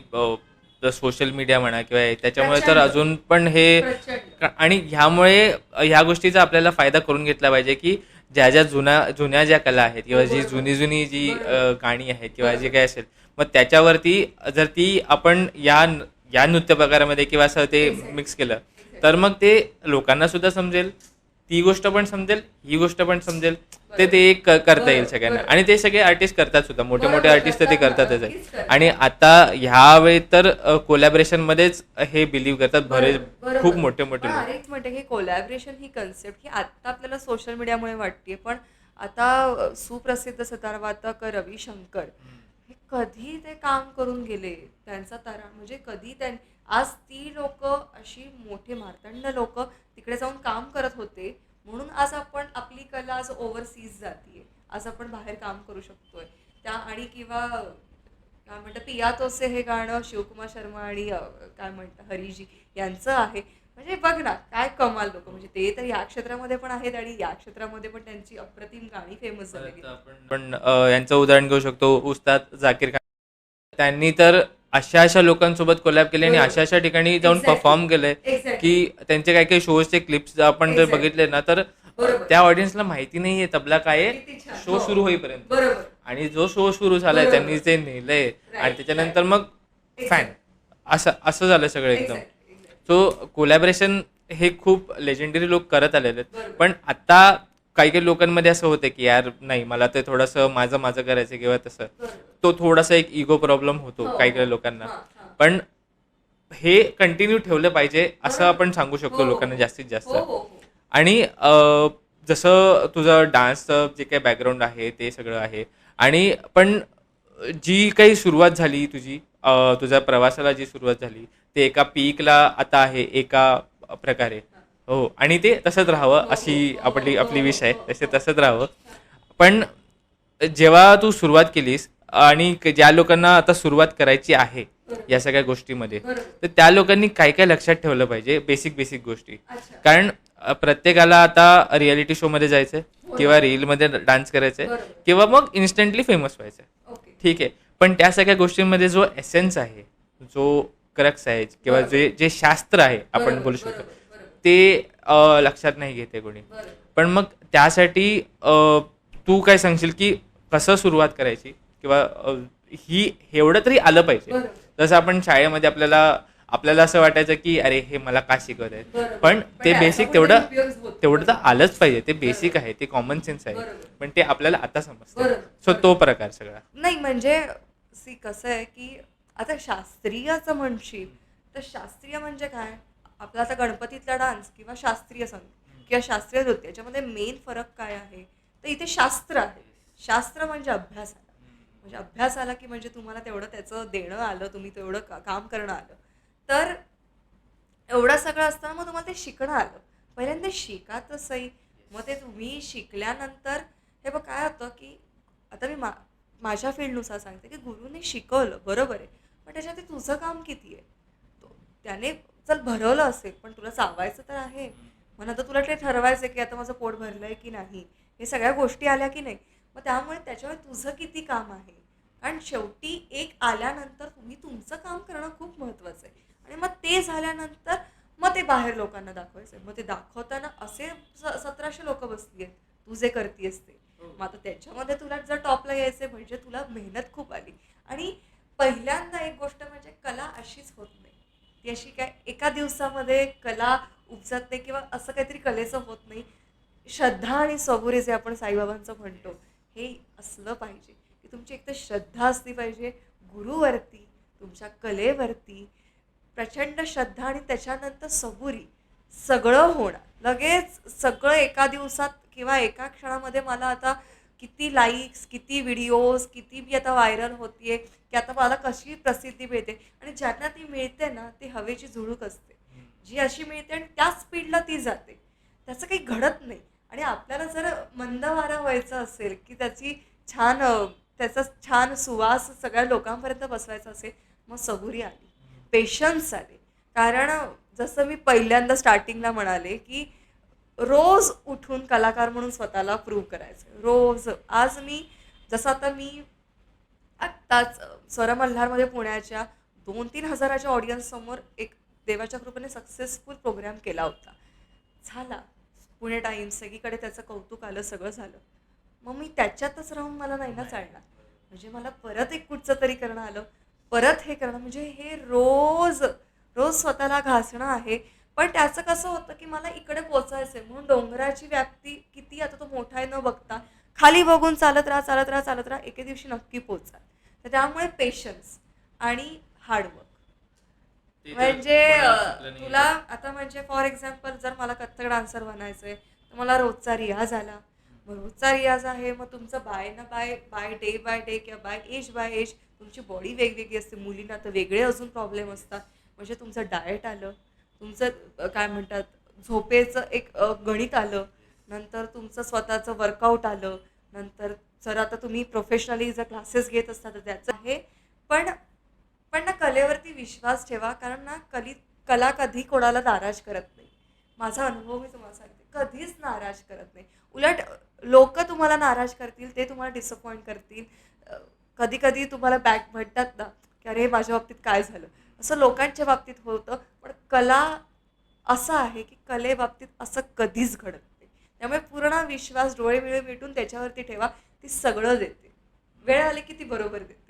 सोशल मीडिया म्हणा किंवा त्याच्यामुळे तर प्रचंड. अजून पण हे प्रचंड. आणि ह्यामुळे ह्या गोष्टीचा आपल्याला फायदा करून घेतला पाहिजे की ज्या जुन्या ज्या कला आहेत किंवा जी बरोबर. जुनी जी बरोबर. गाणी आहेत किंवा जे बरोबर. काही असेल, मग त्याच्यावरती जर ती आपण या नृत्य प्रकारामध्ये किंवा असं ते Exactly. मिक्स केलं, तर मग ते लोकांना सुद्धा समजेल, ती गोष्ट पण समजेल, ही गोष्ट पण समजेल, ते एक करता येईल बरोबर, सगळ्यांना. बरोबर. आणि ते सगळे आर्टिस्ट करतात सुद्धा, मोठे मोठे बरोबर, आर्टिस्ट तर ते करतात, करतातच आहे. नक्कीच करतात. आणि आता ह्यावेळी तर कोलॅबरेशन मध्येच हे बिलीव्ह करतात बरोबर. खूप मोठे पण मोठे लोक. अरेच म्हणते की कोलॅबरेशन ही कन्सेप्ट ही आता आपल्याला सोशल मीडियामुळे वाटते, पण आता सुप्रसिद्ध सतारवादक रविशंकर हे कधी ते काम करून गेले, त्यांचा तरा म्हणजे कधी आज ती लोक अशी मोठे मार्तंड लोक तिकडे जाऊन काम करत होते, म्हणून आज आपण आपली कला आज ओव्हरसीज जातीये, आज आपण बाहेर काम करू शकतोय. आणि किंवा काय म्हणतात पिया तोसे हे गाणं शिवकुमार शर्मा आणि काय म्हणतात हरीजी यांचं आहे. म्हणजे बघ ना काय कमाल लोक, म्हणजे ते तर या क्षेत्रामध्ये पण आहेत आणि या क्षेत्रामध्ये पण त्यांची अप्रतिम गाणी फेमस झालेली. पण यांचं उदाहरण घेऊ शकतो उस्ताद झाकीर खान. त्यांनी तर अशा लोकांसोबत कोलॅब केले आणि बरोबर. अशा ठिकाणी जाऊन Exactly. परफॉर्म केलंय Exactly. की त्यांचे काही काही शोजचे क्लिप्स आपण जर Exactly. बघितले ना, तर बरोबर. त्या ऑडियन्सला माहिती नाहीये तबला काय आहे किती छान. शो हो. सुरू होईपर्यंत. बरोबर. आणि जो शो सुरू झालाय बरोबर. त्यांनी जे नेलंय आणि Right. त्याच्यानंतर मग फॅन Exactly. असं झालं सगळं एकदम. Exactly. Exactly. सो कोलॅबरेशन हे खूप लेजेंडरी लोक करत आलेले आहेत. बरोबर. पण आता काही काही लोकांमध्ये असं होतं की यार नाही मला ते थोडंसं माझं माझं करायचं किंवा तसं, तो थोडासा एक इगो प्रॉब्लेम होतो काही काही लोकांना. पण हे कंटिन्यू ठेवलं पाहिजे असं आपण सांगू शकतो लोकांना जास्तीत जास्त. आणि जसं तुझं डान्सचं जे काही बॅकग्राऊंड आहे ते सगळं आहे, आणि पण जी काही सुरुवात झाली तुझी, तुझ्या प्रवासाला जी सुरुवात झाली ते एका पीकला आता आहे एका प्रकारे. हो, आणि ते तसंच राहावं अशी आपली विश आहे, तसे तसंच राहावं. पण जेव्हा तू सुरुवात केलीस आणि ज्या लोकांना आता सुरुवात करायची आहे या सगळ्या गोष्टीमध्ये, तर त्या लोकांनी काय काय लक्षात ठेवलं पाहिजे, बेसिक गोष्टी. कारण प्रत्येकाला आता रियालिटी शो मध्ये जायचंय किंवा रीलमध्ये डान्स करायचंय किंवा मग इन्स्टंटली फेमस व्हायचंय, ठीक आहे. पण त्या सगळ्या गोष्टींमध्ये जो एसेन्स आहे, जो क्रक्स आहे किंवा जे शास्त्र आहे आपण बोलू शकतो, ते लक्षात नाही घेते कोणी. पण मग त्यासाठी तू काय सांगशील की कसं सुरुवात करायची, किंवा ही एवढं तरी आलं पाहिजे. जसं आपण शाळेमध्ये आपल्याला असं वाटायचं की अरे हे मला का शिकवत आहेत, पण ते बेसिक तेवढं तर आलंच पाहिजे. ते बेसिक आहे, ते कॉमन सेन्स आहे, पण ते आपल्याला आता समजतं. सो तो प्रकार सगळा नाही म्हणजे कसं आहे की आता शास्त्रीयचं म्हणशील तर शास्त्रीय म्हणजे काय, आपला आता गणपतीतला डान्स किंवा शास्त्रीय संगीत किंवा शास्त्रीय नृत्य याच्यामध्ये मेन फरक काय आहे, तर इथे शास्त्र आहे. शास्त्र म्हणजे अभ्यास आला, म्हणजे अभ्यास आला की म्हणजे तुम्हाला तेवढं त्याचं देणं आलं, तुम्ही तेवढं काम करणं आलं, तर एवढं सगळं असताना मग तुम्हाला ते शिकणं आलं. पहिल्यांदा शिका तर सही, मग ते तुम्ही शिकल्यानंतर हे बघ काय होतं की आता मी माझ्या फील्डनुसार सांगते की गुरुने शिकवलं बरोबर आहे, पण त्याच्यात तुझं काम किती आहे. त्याने चल भरवलं असेल पण तुला चावायचं तर आहे, मग आता तुला ते ठरवायचं की आता माझं पोट भरलंय की नाही, हे सगळ्या गोष्टी आल्या की नाही. मग त्यामुळे त्याच्यावर तुझं किती काम आहे, कारण शेवटी एक आल्यानंतर तुम्ही तुमचं काम करणं खूप महत्त्वाचं आहे. आणि मग ते झाल्यानंतर मग ते बाहेर लोकांना दाखवायचं आहे. मग ते दाखवताना असे 1700 लोक बसली आहेत तू जे करतेस ते, मग आता त्याच्यामध्ये तुला जर टॉपला यायचं म्हणजे तुला मेहनत खूप आली. आणि पहिल्यांदा एक गोष्ट म्हणजे कला अशीच होत नाही, ती अशी काय एका दिवसामध्ये कला उपजत नाही किंवा असं काहीतरी कलेचं होत नाही. श्रद्धा आणि सबुरी जे आपण साईबाबांचं म्हणतो हे असलं पाहिजे की तुमची एक तर श्रद्धा असली पाहिजे गुरुवरती, तुमच्या कलेवरती प्रचंड श्रद्धा, आणि त्याच्यानंतर सबुरी. सगळं होणार लगेच, सगळं एका दिवसात किंवा एका क्षणामध्ये. मला आता किती लाईक्स, किती व्हिडिओज, किती मी आता व्हायरल होतीये की आता मला कशी प्रसिद्धी मिळते, आणि ज्यांना ती मिळते ना ती हवेची झुळूक असते, जी अशी मिळते आणि त्या स्पीडला ती जाते, त्याचं काही घडत नाही. आणि आपल्याला जर मंद वारा व्हायचं असेल की त्याचा छान सुवास सगळ्या लोकांपर्यंत बसवायचा असेल, मग सबुरी आली, पेशन्स आले. कारण जसं मी पहिल्यांदा स्टार्टिंगला म्हणाले की रोज उठून कलाकार म्हणून स्वतःला प्रूव्ह करायचं रोज. आज जसं आता मी आत्ताच स्वरा मल्हारमध्ये पुण्याच्या 2-3 हजाराच्या ऑडियन्स समोर एक देवाच्या कृपेने सक्सेसफुल प्रोग्राम केला होता, झाला पुणे टाइम्स, सगळीकडे त्याचं कौतुक आलं, सगळं झालं. मग मी त्याच्यातच राहून मला नाही ना चालणार, म्हणजे मला परत एक कुठचं तरी करणं आलं, परत हे करणं, म्हणजे हे रोज स्वतःला घासणं आहे. पण त्याचं कसं होतं की मला इकडे पोचायचं आहे म्हणून डोंगराची व्याप्ती किती आता तो मोठा आहे न बघता खाली बघून चालत राहा, एके दिवशी नक्की पोचाल. तर त्यामुळे पेशन्स आणि हार्डवर्क. म्हणजे तुला आता म्हणजे फॉर एक्झाम्पल जर मला कथ्थक डान्सर बनायचंय तर मला रोजचा रियाज आला, मग रोजचा रियाज आहे, मग तुमचं बाय डे किंवा बाय एज तुमची बॉडी वेगवेगळी असते. मुलींना तर वेगळे अजून प्रॉब्लेम असतात, म्हणजे तुमचं डाएट आलं, तुमचं काय म्हणतात झोपेचं एक गणित आलं, नंतर तुमचं स्वतःचं वर्कआउट आलं, नंतर जर आता तुम्ही प्रोफेशनली जर क्लासेस घेत असता तर त्याचं आहे. पण ना कलेवरती विश्वास ठेवा, कारण ना कला कधी कोणाला नाराज करत नाही. माझा अनुभव मी तुम्हाला सांगते, कधीच नाराज करत नाही. उलट लोक तुम्हाला नाराज करतील, ते तुम्हाला डिसअपॉइंट करतील. कधी कधी तुम्हाला बॅक म्हणतात ना की अरे माझ्या बाबतीत काय झालं, असं लोकांच्या बाबतीत होतं. पण कला असं आहे की कलेबाबतीत असं कधीच घडत नाही. त्यामुळे पूर्ण विश्वास, डोळे मिळे मिटून त्याच्यावरती ठेवा, ती सगळं देते, वेळ आली की ती बरोबर देते.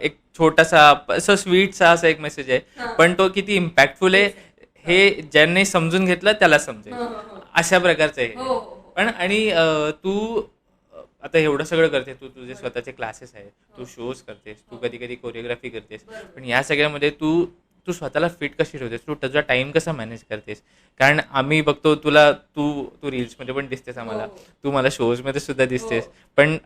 एक छोटासा असं स्वीटसा असा एक मेसेज आहे, पण तो किती इम्पॅक्टफुल आहे हे ज्यांनी समजून घेतलं त्याला समजेल. अशा प्रकारचं आहे हो, हे. हो, हो. पण आणि तू आता एवढं सगळं करते, तू तुझे स्वतःचे क्लासेस आहेत, तू शोज करतेस, तू कधी कधी कोरिओग्राफी करतेस, पण या सगळ्यामध्ये तू तू स्वतःला फिट कशी ठेवतेस, तू तुझा टाइम कसा मॅनेज करतेस? कारण आम्ही बघतो तुला, तू तू रील्समध्ये पण दिसतेस आम्हाला, हो. तू मला शोजमध्ये सुद्धा दिसतेस, हो. पण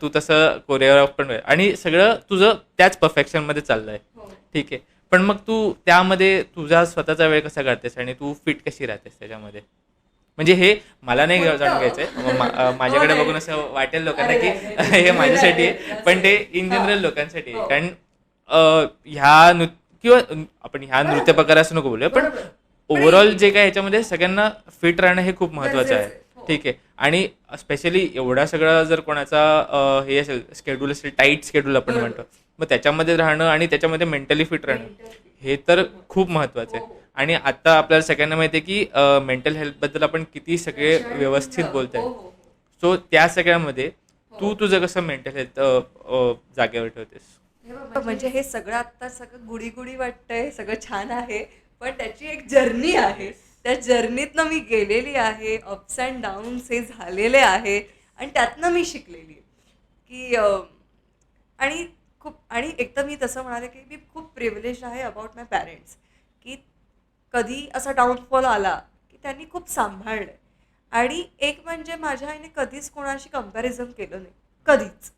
तू तसं कोरिओग्राफ पण आणि सगळं तुझं त्याच परफेक्शनमध्ये चाललंय. हो. ठीक आहे, पण मग तू त्यामध्ये तुझा स्वतःचा वेळ कसा काढतेस आणि तू फिट कशी राहतेस त्याच्यामध्ये? म्हणजे हे मला नाही जाणून होतं. घ्यायचंय, हो, माझ्याकडे नाही. बघून असं वाटेल लोकांना अरे की नाही, नाही, हे नाही. माझ्यासाठी नाही, आहे, नाही, पण ते असं. इन हा. जनरल लोकांसाठी आहे. हो. कारण ह्या किंवा आपण ह्या बरोबर. नृत्य प्रकार असं नको बोलूया, पण बरोबर. पण ओव्हरऑल जे काय ह्याच्यामध्ये सगळ्यांना फिट राहणं हे खूप महत्वाचं गरजेचं आहे. आहे. हो. ठीक आहे, आणि स्पेशली एवढा सगळा जर कोणाचा हे असेल, शेड्यूल असेल, टाईट शेड्यूल आपण बरोबर. म्हणतो, मग त्याच्यामध्ये राहणं आणि त्याच्यामध्ये मेंटली फिट राहणं हे तर खूप महत्वाचं आहे. हो, हो. आणि आता आपल्याला सगळ्यांना माहिती आहे की मेंटल हेल्थबद्दल आपण किती सगळे व्यवस्थित बोलतोय. हो, हो. सो त्या सगळ्यामध्ये तू हो. तुझं कसं मेंटल हेल्थ जागेवर ठेवतेस? म्हणजे हे सगळं आता सगळं गुडी गुडी वाटतंय, सगळं छान आहे, पण त्याची एक जर्नी आहे. त्या जर्नीतनं मी गेलेली आहे, अप्स अँड डाऊन्स हे झालेले आहे आणि त्यातनं मी शिकलेली आहे की आणि आणि एकदम मी तसं म्हणाले की मी खूप प्रिव्हिलेज आहे अबाउट माय पॅरेंट्स, की कधी असा डाऊनफॉल आला की त्यांनी खूप सांभाळलं. आणि एक म्हणजे माझ्या आईने कधीच कोणाशी कंपॅरिझन केलं नाही, कधीच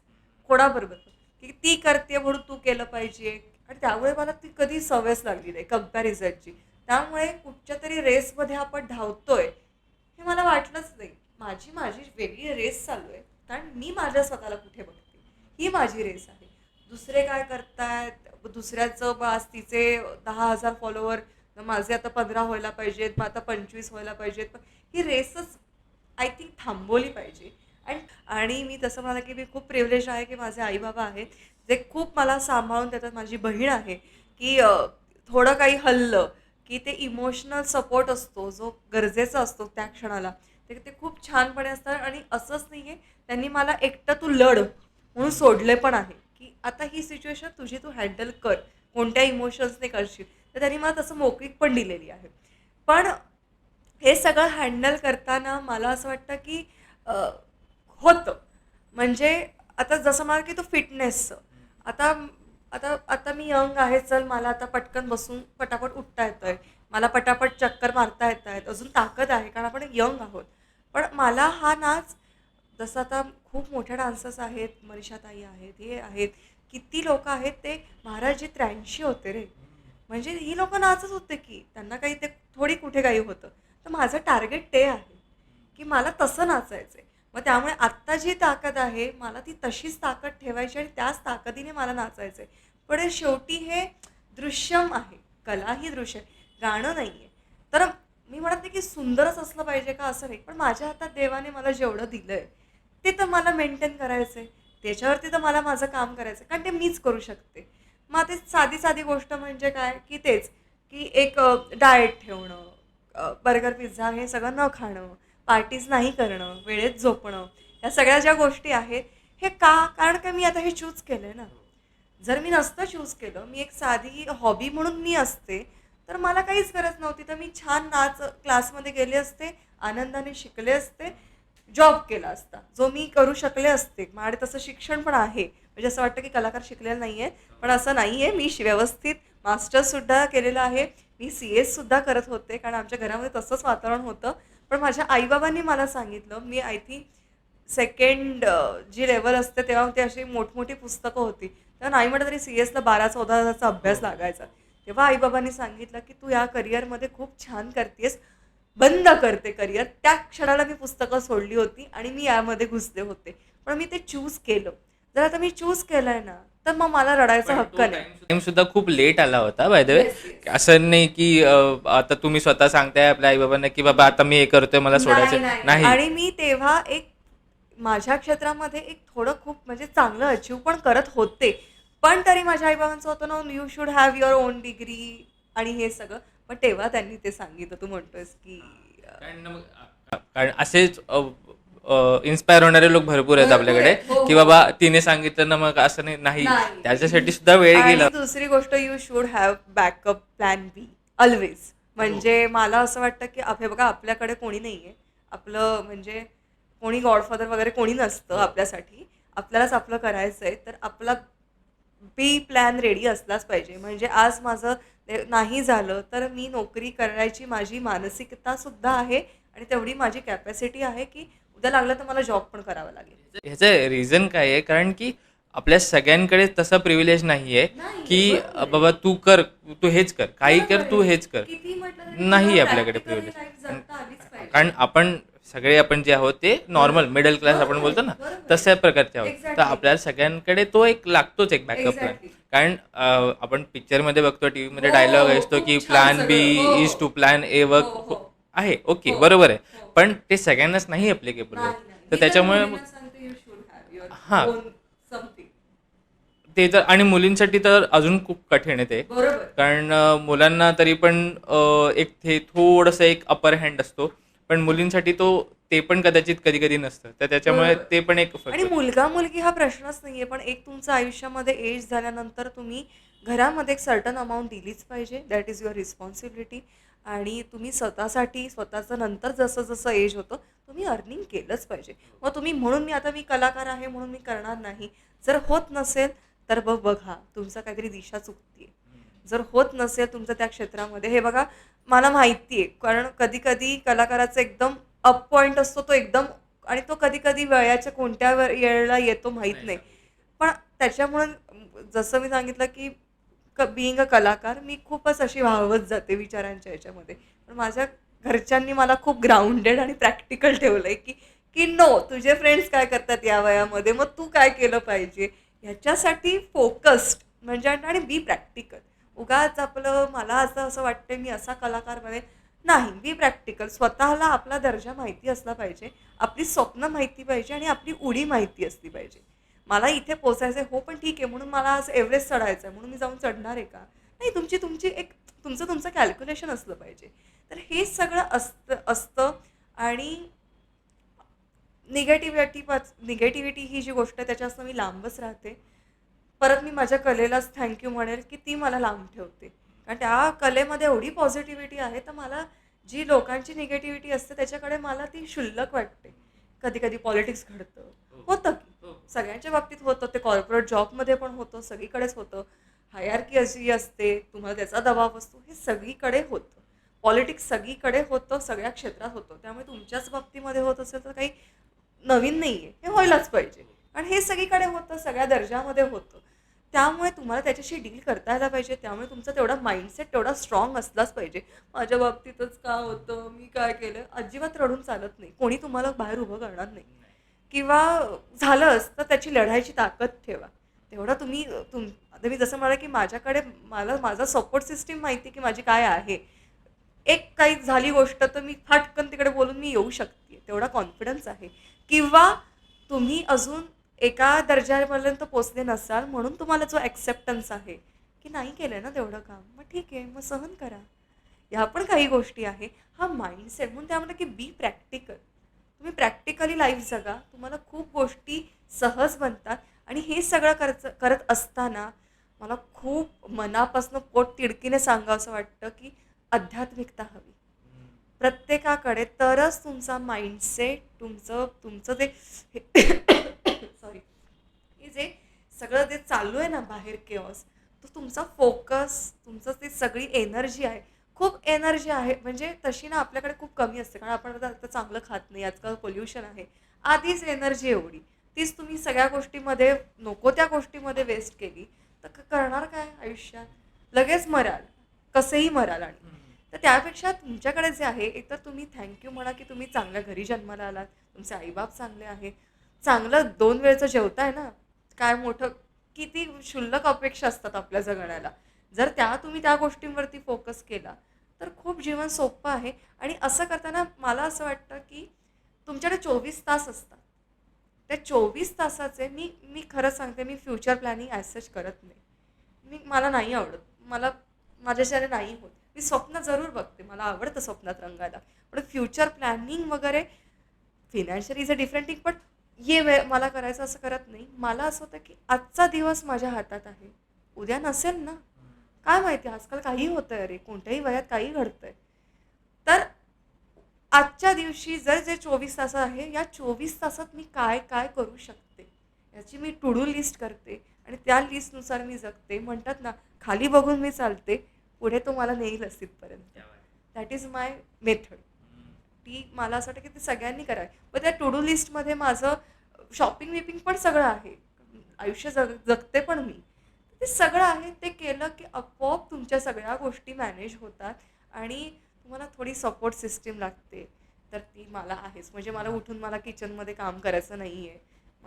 कोणाबरोबर, की ती करते म्हणून तू केलं पाहिजे. आणि त्यामुळे मला ती कधी सवयच लागली नाही कंपॅरिझनची. त्यामुळे कुठच्या तरी रेसमध्ये आपण धावतोय हे मला वाटलंच नाही. माझी माझी वेगळी रेस चालू आहे, कारण मी माझ्या स्वतःला कुठे बघते, ही माझी रेस आहे. दुसरे काय करतायत, दुसऱ्याचं आज तिचे 10,000 फॉलोवर, माझे आता 15 व्हायला पाहिजेत, मग आता 25 व्हायला पाहिजेत. ही रेसच आय थिंक थांबवली पाहिजे. आणि मी तसं म्हणाले की मी खूप प्रिव्हिलेज आहे की माझे आई बाबा आहेत जे खूप मला सांभाळून देतात. माझी बहीण आहे की थोडं काही हल्लं की ते इमोशनल सपोर्ट असतो जो गरजेचा असतो त्या क्षणाला, ते ते खूप छानपणे असतात. आणि असंच नाही आहे, त्यांनी मला एकटं तू लढ म्हणून सोडले पण आहे, की आता ही सिच्युएशन तुझी तू हँडल कर, कोणत्या इमोशन्सने करशील, तर त्यांनी मला तसं मोकळीक पण दिलेली आहे. पण हे सगळं हँडल करताना मला असं वाटतं की होतं. म्हणजे आता जसं मला की तो फिटनेसचं, आता आता आता मी यंग आहे, चल मला आता पटकन बसून पटापट उठता येतंय, मला पटापट चक्कर मारता येत आहेत, अजून ताकद आहे कारण आपण यंग आहोत. पण मला हा नाच, जसं आता खूप मोठ्या डान्सर्स आहेत, मनीषाताई आहेत, हे आहेत, किती लोक आहेत, ते महाराजजी 83 होते रे. म्हणजे ही लोक नाचत होते की त्यांना काही ते थोडी कुठे काही होतं. तर माझं टार्गेट ते आहे की मला तसं नाचायचं आहे. मग त्यामुळे आत्ता जी ताकद आहे मला ती तशीच ताकद ठेवायची आणि त्याच ताकदीने मला नाचायचं आहे. पण शेवटी हे दृश्यम आहे, कला ही दृश्य आहे, गाणं नाही आहे. तर मी म्हणत नाही की सुंदरच असलं पाहिजे का, असं नाही, पण माझ्या हातात देवाने मला जेवढं दिलं आहे ते तर मला मेंटेन करायचं आहे, त्याच्यावरती तर मला माझं काम करायचं आहे, कारण ते मीच करू शकते. मग ते साधी साधी गोष्ट म्हणजे काय की तेच की एक डाएट ठेवणं, बर्गर पिझ्झा हे सगळं न खाणं, पार्टीज नाही करणं, वेळेत झोपणं, या सगळ्या ज्या गोष्टी आहेत, हे का, कारण का मी आता हे चूज केलं आहे ना. जर मी नसतं चूज केलं, मी एक साधी हॉबी म्हणून मी असते, तर मला काहीच गरज नव्हती. तर मी छान नाच क्लासमध्ये गेले असते, आनंदाने शिकले असते, जॉब केला असता जो मी करू शकले असते. माझ्याकडे तसं शिक्षण पण आहे, म्हणजे असं वाटतं की कलाकार शिकलेलं नाही आहे, पण असं नाही आहे. मी व्यवस्थित मास्टर्ससुद्धा केलेलं आहे, मी CS सुद्धा करत होते, कारण आमच्या घरामध्ये तसंच वातावरण होतं. पण माझ्या आईबाबांनी मला सांगितलं, मी I think second G level असते तेव्हा ते अशी मोठमोठी पुस्तकं होती, तेव्हा नाही म्हटलं तरी CS ला 12-14 तासाचा अभ्यास लागायचा. तेव्हा आईबाबांनी सांगितलं की तू या करिअरमध्ये खूप छान करतेस, बंद करते करिअर. त्या क्षणाला मी पुस्तकं सोडली होती आणि मी यामध्ये घुसले होते, पण मी ते चूज केलं. जर आता मी चूज केलंय ना, तर मग मला रडायचा हक्क नाही. टाइम सुद्धा खूप लेट आला होता by the way. Yes, yes. असं नाही की आता तुम्ही स्वतः सांगताय आपल्या आई बाबांना की बाबा आता मी हे करतोय, मला सोडायचं नाही. आणि मी तेव्हा एक माझ्या क्षेत्रामध्ये एक थोडं खूप म्हणजे चांगलं अचीव पण करत होते, पण तरी माझ्या आईबाबांचं होतं ना, you should have your on degree आणि हे सगळं. पण तेव्हा त्यांनी ते सांगितलं, तू म्हणतोयस की कारण असेच इन्स्पायर होणारे लोक भरपूर आहेत भरपूर आपल्याकडे, आहेत. हो, की हो. बाबा तिने सांगितलं ना मग असं नाही, नाही. त्याच्यासाठी सुद्धा वेळ गेला. आणि दुसरी गोष्ट, you should have backup plan be always. म्हणजे मला असं वाटतं की हे बघा, आपल्याकडे कोणी नाहीये, आपलं म्हणजे कोणी गॉडफादर वगैरे कोणी नसतं आपल्यासाठी. आपल्यालाच आपलं करायचं आहे, तर आपला बी प्लॅन रेडी असलाच पाहिजे. म्हणजे आज माझं नाही झालं, तर मी नोकरी करायची माझी मानसिकतासुद्धा आहे आणि तेवढी माझी कॅपॅसिटी आहे, की उद्या लागलं तर मला जॉब पण करावा लागेल. ह्याचं रिझन काय आहे? कारण की आपल्या सगळ्यांकडे तसं प्रिव्हिलेज नाहीये की नाहीये, बरोबर आहे. बाबा तू कर, तू हेच कर, काही कर, बरोबर तू आहे. हेच कर. किती म्हटलं तरी नाही तुम्हाला आपल्याकडे प्रॅक्टिकली प्रिव्हिलेज. लाईफ जगता आलीच पाहिजे. कारण आपण जे आहोत ते नॉर्मल बरोबर. मिडल क्लास आपण बरोबर बोलतो आहे, ना, बरोबर आहे. तशा प्रकारचे आहोत. तर एक्झॅक्टली. आपल्याला सगळ्यांकडे तो एक लागतोच एक बॅकअप प्लॅन. एक्झॅक्टली. कारण आपण पिक्चरमध्ये बघतो, टीव्हीमध्ये हो, डायलॉग हो. असतो खूप की छान प्लॅन बी सगळं. हो. इज टू प्लॅन ए हो, वर्क हो. आहे. ओके, हो. बरोबर आहे. हो. पण ते सगळ्यांनाच नाही अप्लिकेबल होत. नाही, नाही. तर मी तर त्याच्यामुळे मुलींना सांगते यू शुड हॅव युअर हां, ओन समथिंग. ते तर आणि मुलींसाठी तर अजून खूप कठीण आहे ते. बरोबर. कारण मुलांना तरी पण एक ते थोडंसं एक अपर हँड असतो. पण मुलींसाठी ते पण कदाचित कधी-कधी नसतं. तर त्याच्यामुळे बरोबर. ते पण एक आणि फॅक्टर. मुलगा-मुलगी हा प्रश्नच नाहीये. पण एक तुमचं आयुष्यामध्ये एज झाल्यानंतर तुम्ही घरामध्ये एक सर्टन अमाउंट दिलीच पाहिजे. That is your responsibility. आणि तुम्ही स्वतःसाठी स्वतःचं नंतर जसं-जसं एज होतं, तुम्ही अर्निंग केलंच पाहिजे. मग तुम्ही म्हणून मी कलाकार आहे म्हणून मी करणार नाही. जर होत नसेल, तर बघा तुमचं काहीतरी दिशा चुकतीये. जर होत नसेल तुमचं त्या क्षेत्रामध्ये हे बघा मला माहिती आहे. कारण कधी-कधी कलाकाराचा एकदम अप पॉइंट असतो तो एकदम आणि तो कधी-कधी वयाच्या कोणत्या वेळेला येतो माहीत नाही. पण त्याच्यामुळे जसं मी सांगितलं, की बीइंग अ कलाकार मी खूपच अशी वाहवत जाते विचारांच्या ह्याच्यामध्ये. पण माझ्या घरच्यांनी मला खूप ग्राउंडेड आणि प्रॅक्टिकल ठेवलंय, की की नो तुझे फ्रेंड्स काय करतात या वयामध्ये, मग तू काय केलं पाहिजे? ह्याच्यासाठी फोकस्ड म्हणजे आणि बी प्रॅक्टिकल. उगाच आपलं मला असं वाटतंय मी असा कलाकार बनेल. नाही, बी प्रॅक्टिकल. स्वतःला आपला दर्जा माहिती असला पाहिजे. आपली स्वप्न माहिती पाहिजे आणि आपली उडी माहिती असली पाहिजे. मला इथे पोहोचायचं आहे, हो पण ठीक आहे म्हणून मला आज एव्हरेस्ट चढायचं आहे म्हणून मी जाऊन चढणार आहे का? नाही, तुमची एक तुमचं कॅल्क्युलेशन असलं पाहिजे. तर हे सगळं असतं असतं आणि निगेटिव्हिटी ही जी गोष्ट आहे त्याच्यापासून मी लांबच राहते. परत मी माझ्या कलेलाच थँक यू म्हणेल, की ती मला लांब ठेवते. कारण त्या कलेमध्ये एवढी पॉझिटिव्हिटी आहे, तर मला जी लोकांची निगेटिव्हिटी असते त्याच्याकडे मला ती क्षुल्लक वाटते. कधी-कधी पॉलिटिक्स घडतं. होतं की. सगळ्यांच्या बाबतीत होतं. ते कॉर्पोरेट जॉबमध्ये पण होतं, सगळीकडेच होतं. हायरार्की अशी असते, तुम्हाला त्याचा दबाव असतो, हे सगळीकडे होतं. पॉलिटिक्स सगळीकडे होतं, सगळ्या क्षेत्रात होतं. त्यामुळे तुमच्याच बाबतीमध्ये होत असेल तर काही नवीन नाहीये. हे व्हायलाच पाहिजे. आणि हे सगळीकडे होतं, सगळ्या दर्जामध्ये होतं. त्यामुळे तुम्हाला त्याच्याशी डील करता यायला पाहिजे. त्यामुळे तुमचा तेवढा माइंडसेट तेवढा स्ट्राँग असलाच पाहिजे. माझ्या बाबतीतच का होतं? मी काय केलं? अजिबात रडून चालत नाही. कोणी तुम्हाला बाहेर उभं करणार नाही. किंवा झालंच तर त्याची लढायची ताकद ठेवा. तेवढा तुम्ही आता मी जसं म्हणाले, की माझ्याकडे मला माझा सपोर्ट सिस्टम माहिती की माझी काय आहे. एक काही झाली गोष्ट तर मी फाटकन तिकडे बोलून मी येऊ शकते. तेवढा कॉन्फिडन्स आहे. किंवा तुम्ही अजून एका दर्जापर्यंत पोहोचले नसाल म्हणून तुम्हाला जो ॲक्सेप्टन्स आहे, की नाही केलंय ना तेवढं काम. मग ठीक आहे, मग सहन करा. ह्या पण काही गोष्टी आहे. हा माइंडसेट म्हणून त्यामध्ये की बी प्रॅक्टिकल. तुम्ही प्रॅक्टिकली लाईफ जगा. तुम्हाला खूप गोष्टी सहज बनतात आणि हे सगळं करत असताना मला खूप मनापासून पोटतिडकीने सांगावसं वाटतं, की आध्यात्मिकता हवी. प्रत्येकाकडे तरच तुमचा माइंडसेट तुमचं तुमचं ते सॉरी हे जे सगळं जे चालू आहे ना बाहेर केऑस तो तुमचा फोकस तुमचं ते सगळी एनर्जी आहे खूप एनर्जी आहे म्हणजे तशी ना आपल्याकडे खूप कमी असते कारण आपण आता चांगलं खात नाही आजकाल पोल्युशन आहे आधीच एनर्जी एवढी तीच तुम्ही सगळ्या गोष्टीमध्ये नको त्या गोष्टीमध्ये वेस्ट केली तर करणार काय आयुष्यात लगेच मराल कसेही मराल आणि तर त्यापेक्षा तुमच्याकडे जे आहे एकतर तुम्ही थँक्यू म्हणा की तुम्ही चांगल्या घरी जन्माला आलात तुमचे आईबाप चांगले आहे चांगलं 2 वेळचं जेवताय ना काय मोठं किती क्षुल्लक अपेक्षा असतात आपल्या जगण्याला जर तुम्ही त्या गोष्टींवरती फोकस केला तर खूप जीवन सोपं आहे आणि असं करताना मला असं वाटतं की तुमच्याकडे 24 तास असतात त्या 24 तासाचे मी मी खरं सांगते मी फ्युचर प्लॅनिंग ॲज सच करत नाही मला नाही आवडत मला माझ्याच्याने नाही होत मी स्वप्न जरूर बघते मला आवडतं स्वप्नात रंगायला पण फ्युचर प्लॅनिंग वगैरे financial is a different thing पण मला करायचं असं करत नाही मला असं होतं की आजचा दिवस माझ्या हातात आहे उद्या नसेल ना काय माहिती आजकाल काही होतंय अरे कोणत्याही वयात काही घडतंय तर आजच्या दिवशी जर जे 24 तास आहे, या 24 तासात मी काय काय करू शकते याची मी टू डू लिस्ट करते आणि त्या लिस्टनुसार मी जगते. म्हणतात ना, खाली बघून मी चालते, पुढे तो मला नेईलच तिथपर्यंत. That is my method. ती मला असं वाटतं की ती सगळ्यांनी करावी. पण त्या टू डू लिस्टमध्ये माझं शॉपिंग विपिंग पण सगळं आहे. आयुष्य जगते पण मी. ते सगळं आहे. ते केलं की आपोआप तुमच्या सगळ्या गोष्टी मॅनेज होतात आणि तुम्हाला थोडी सपोर्ट सिस्टीम लागते. तर ती मला आहेच. म्हणजे मला उठून मला किचनमध्ये काम करायचं नाही आहे.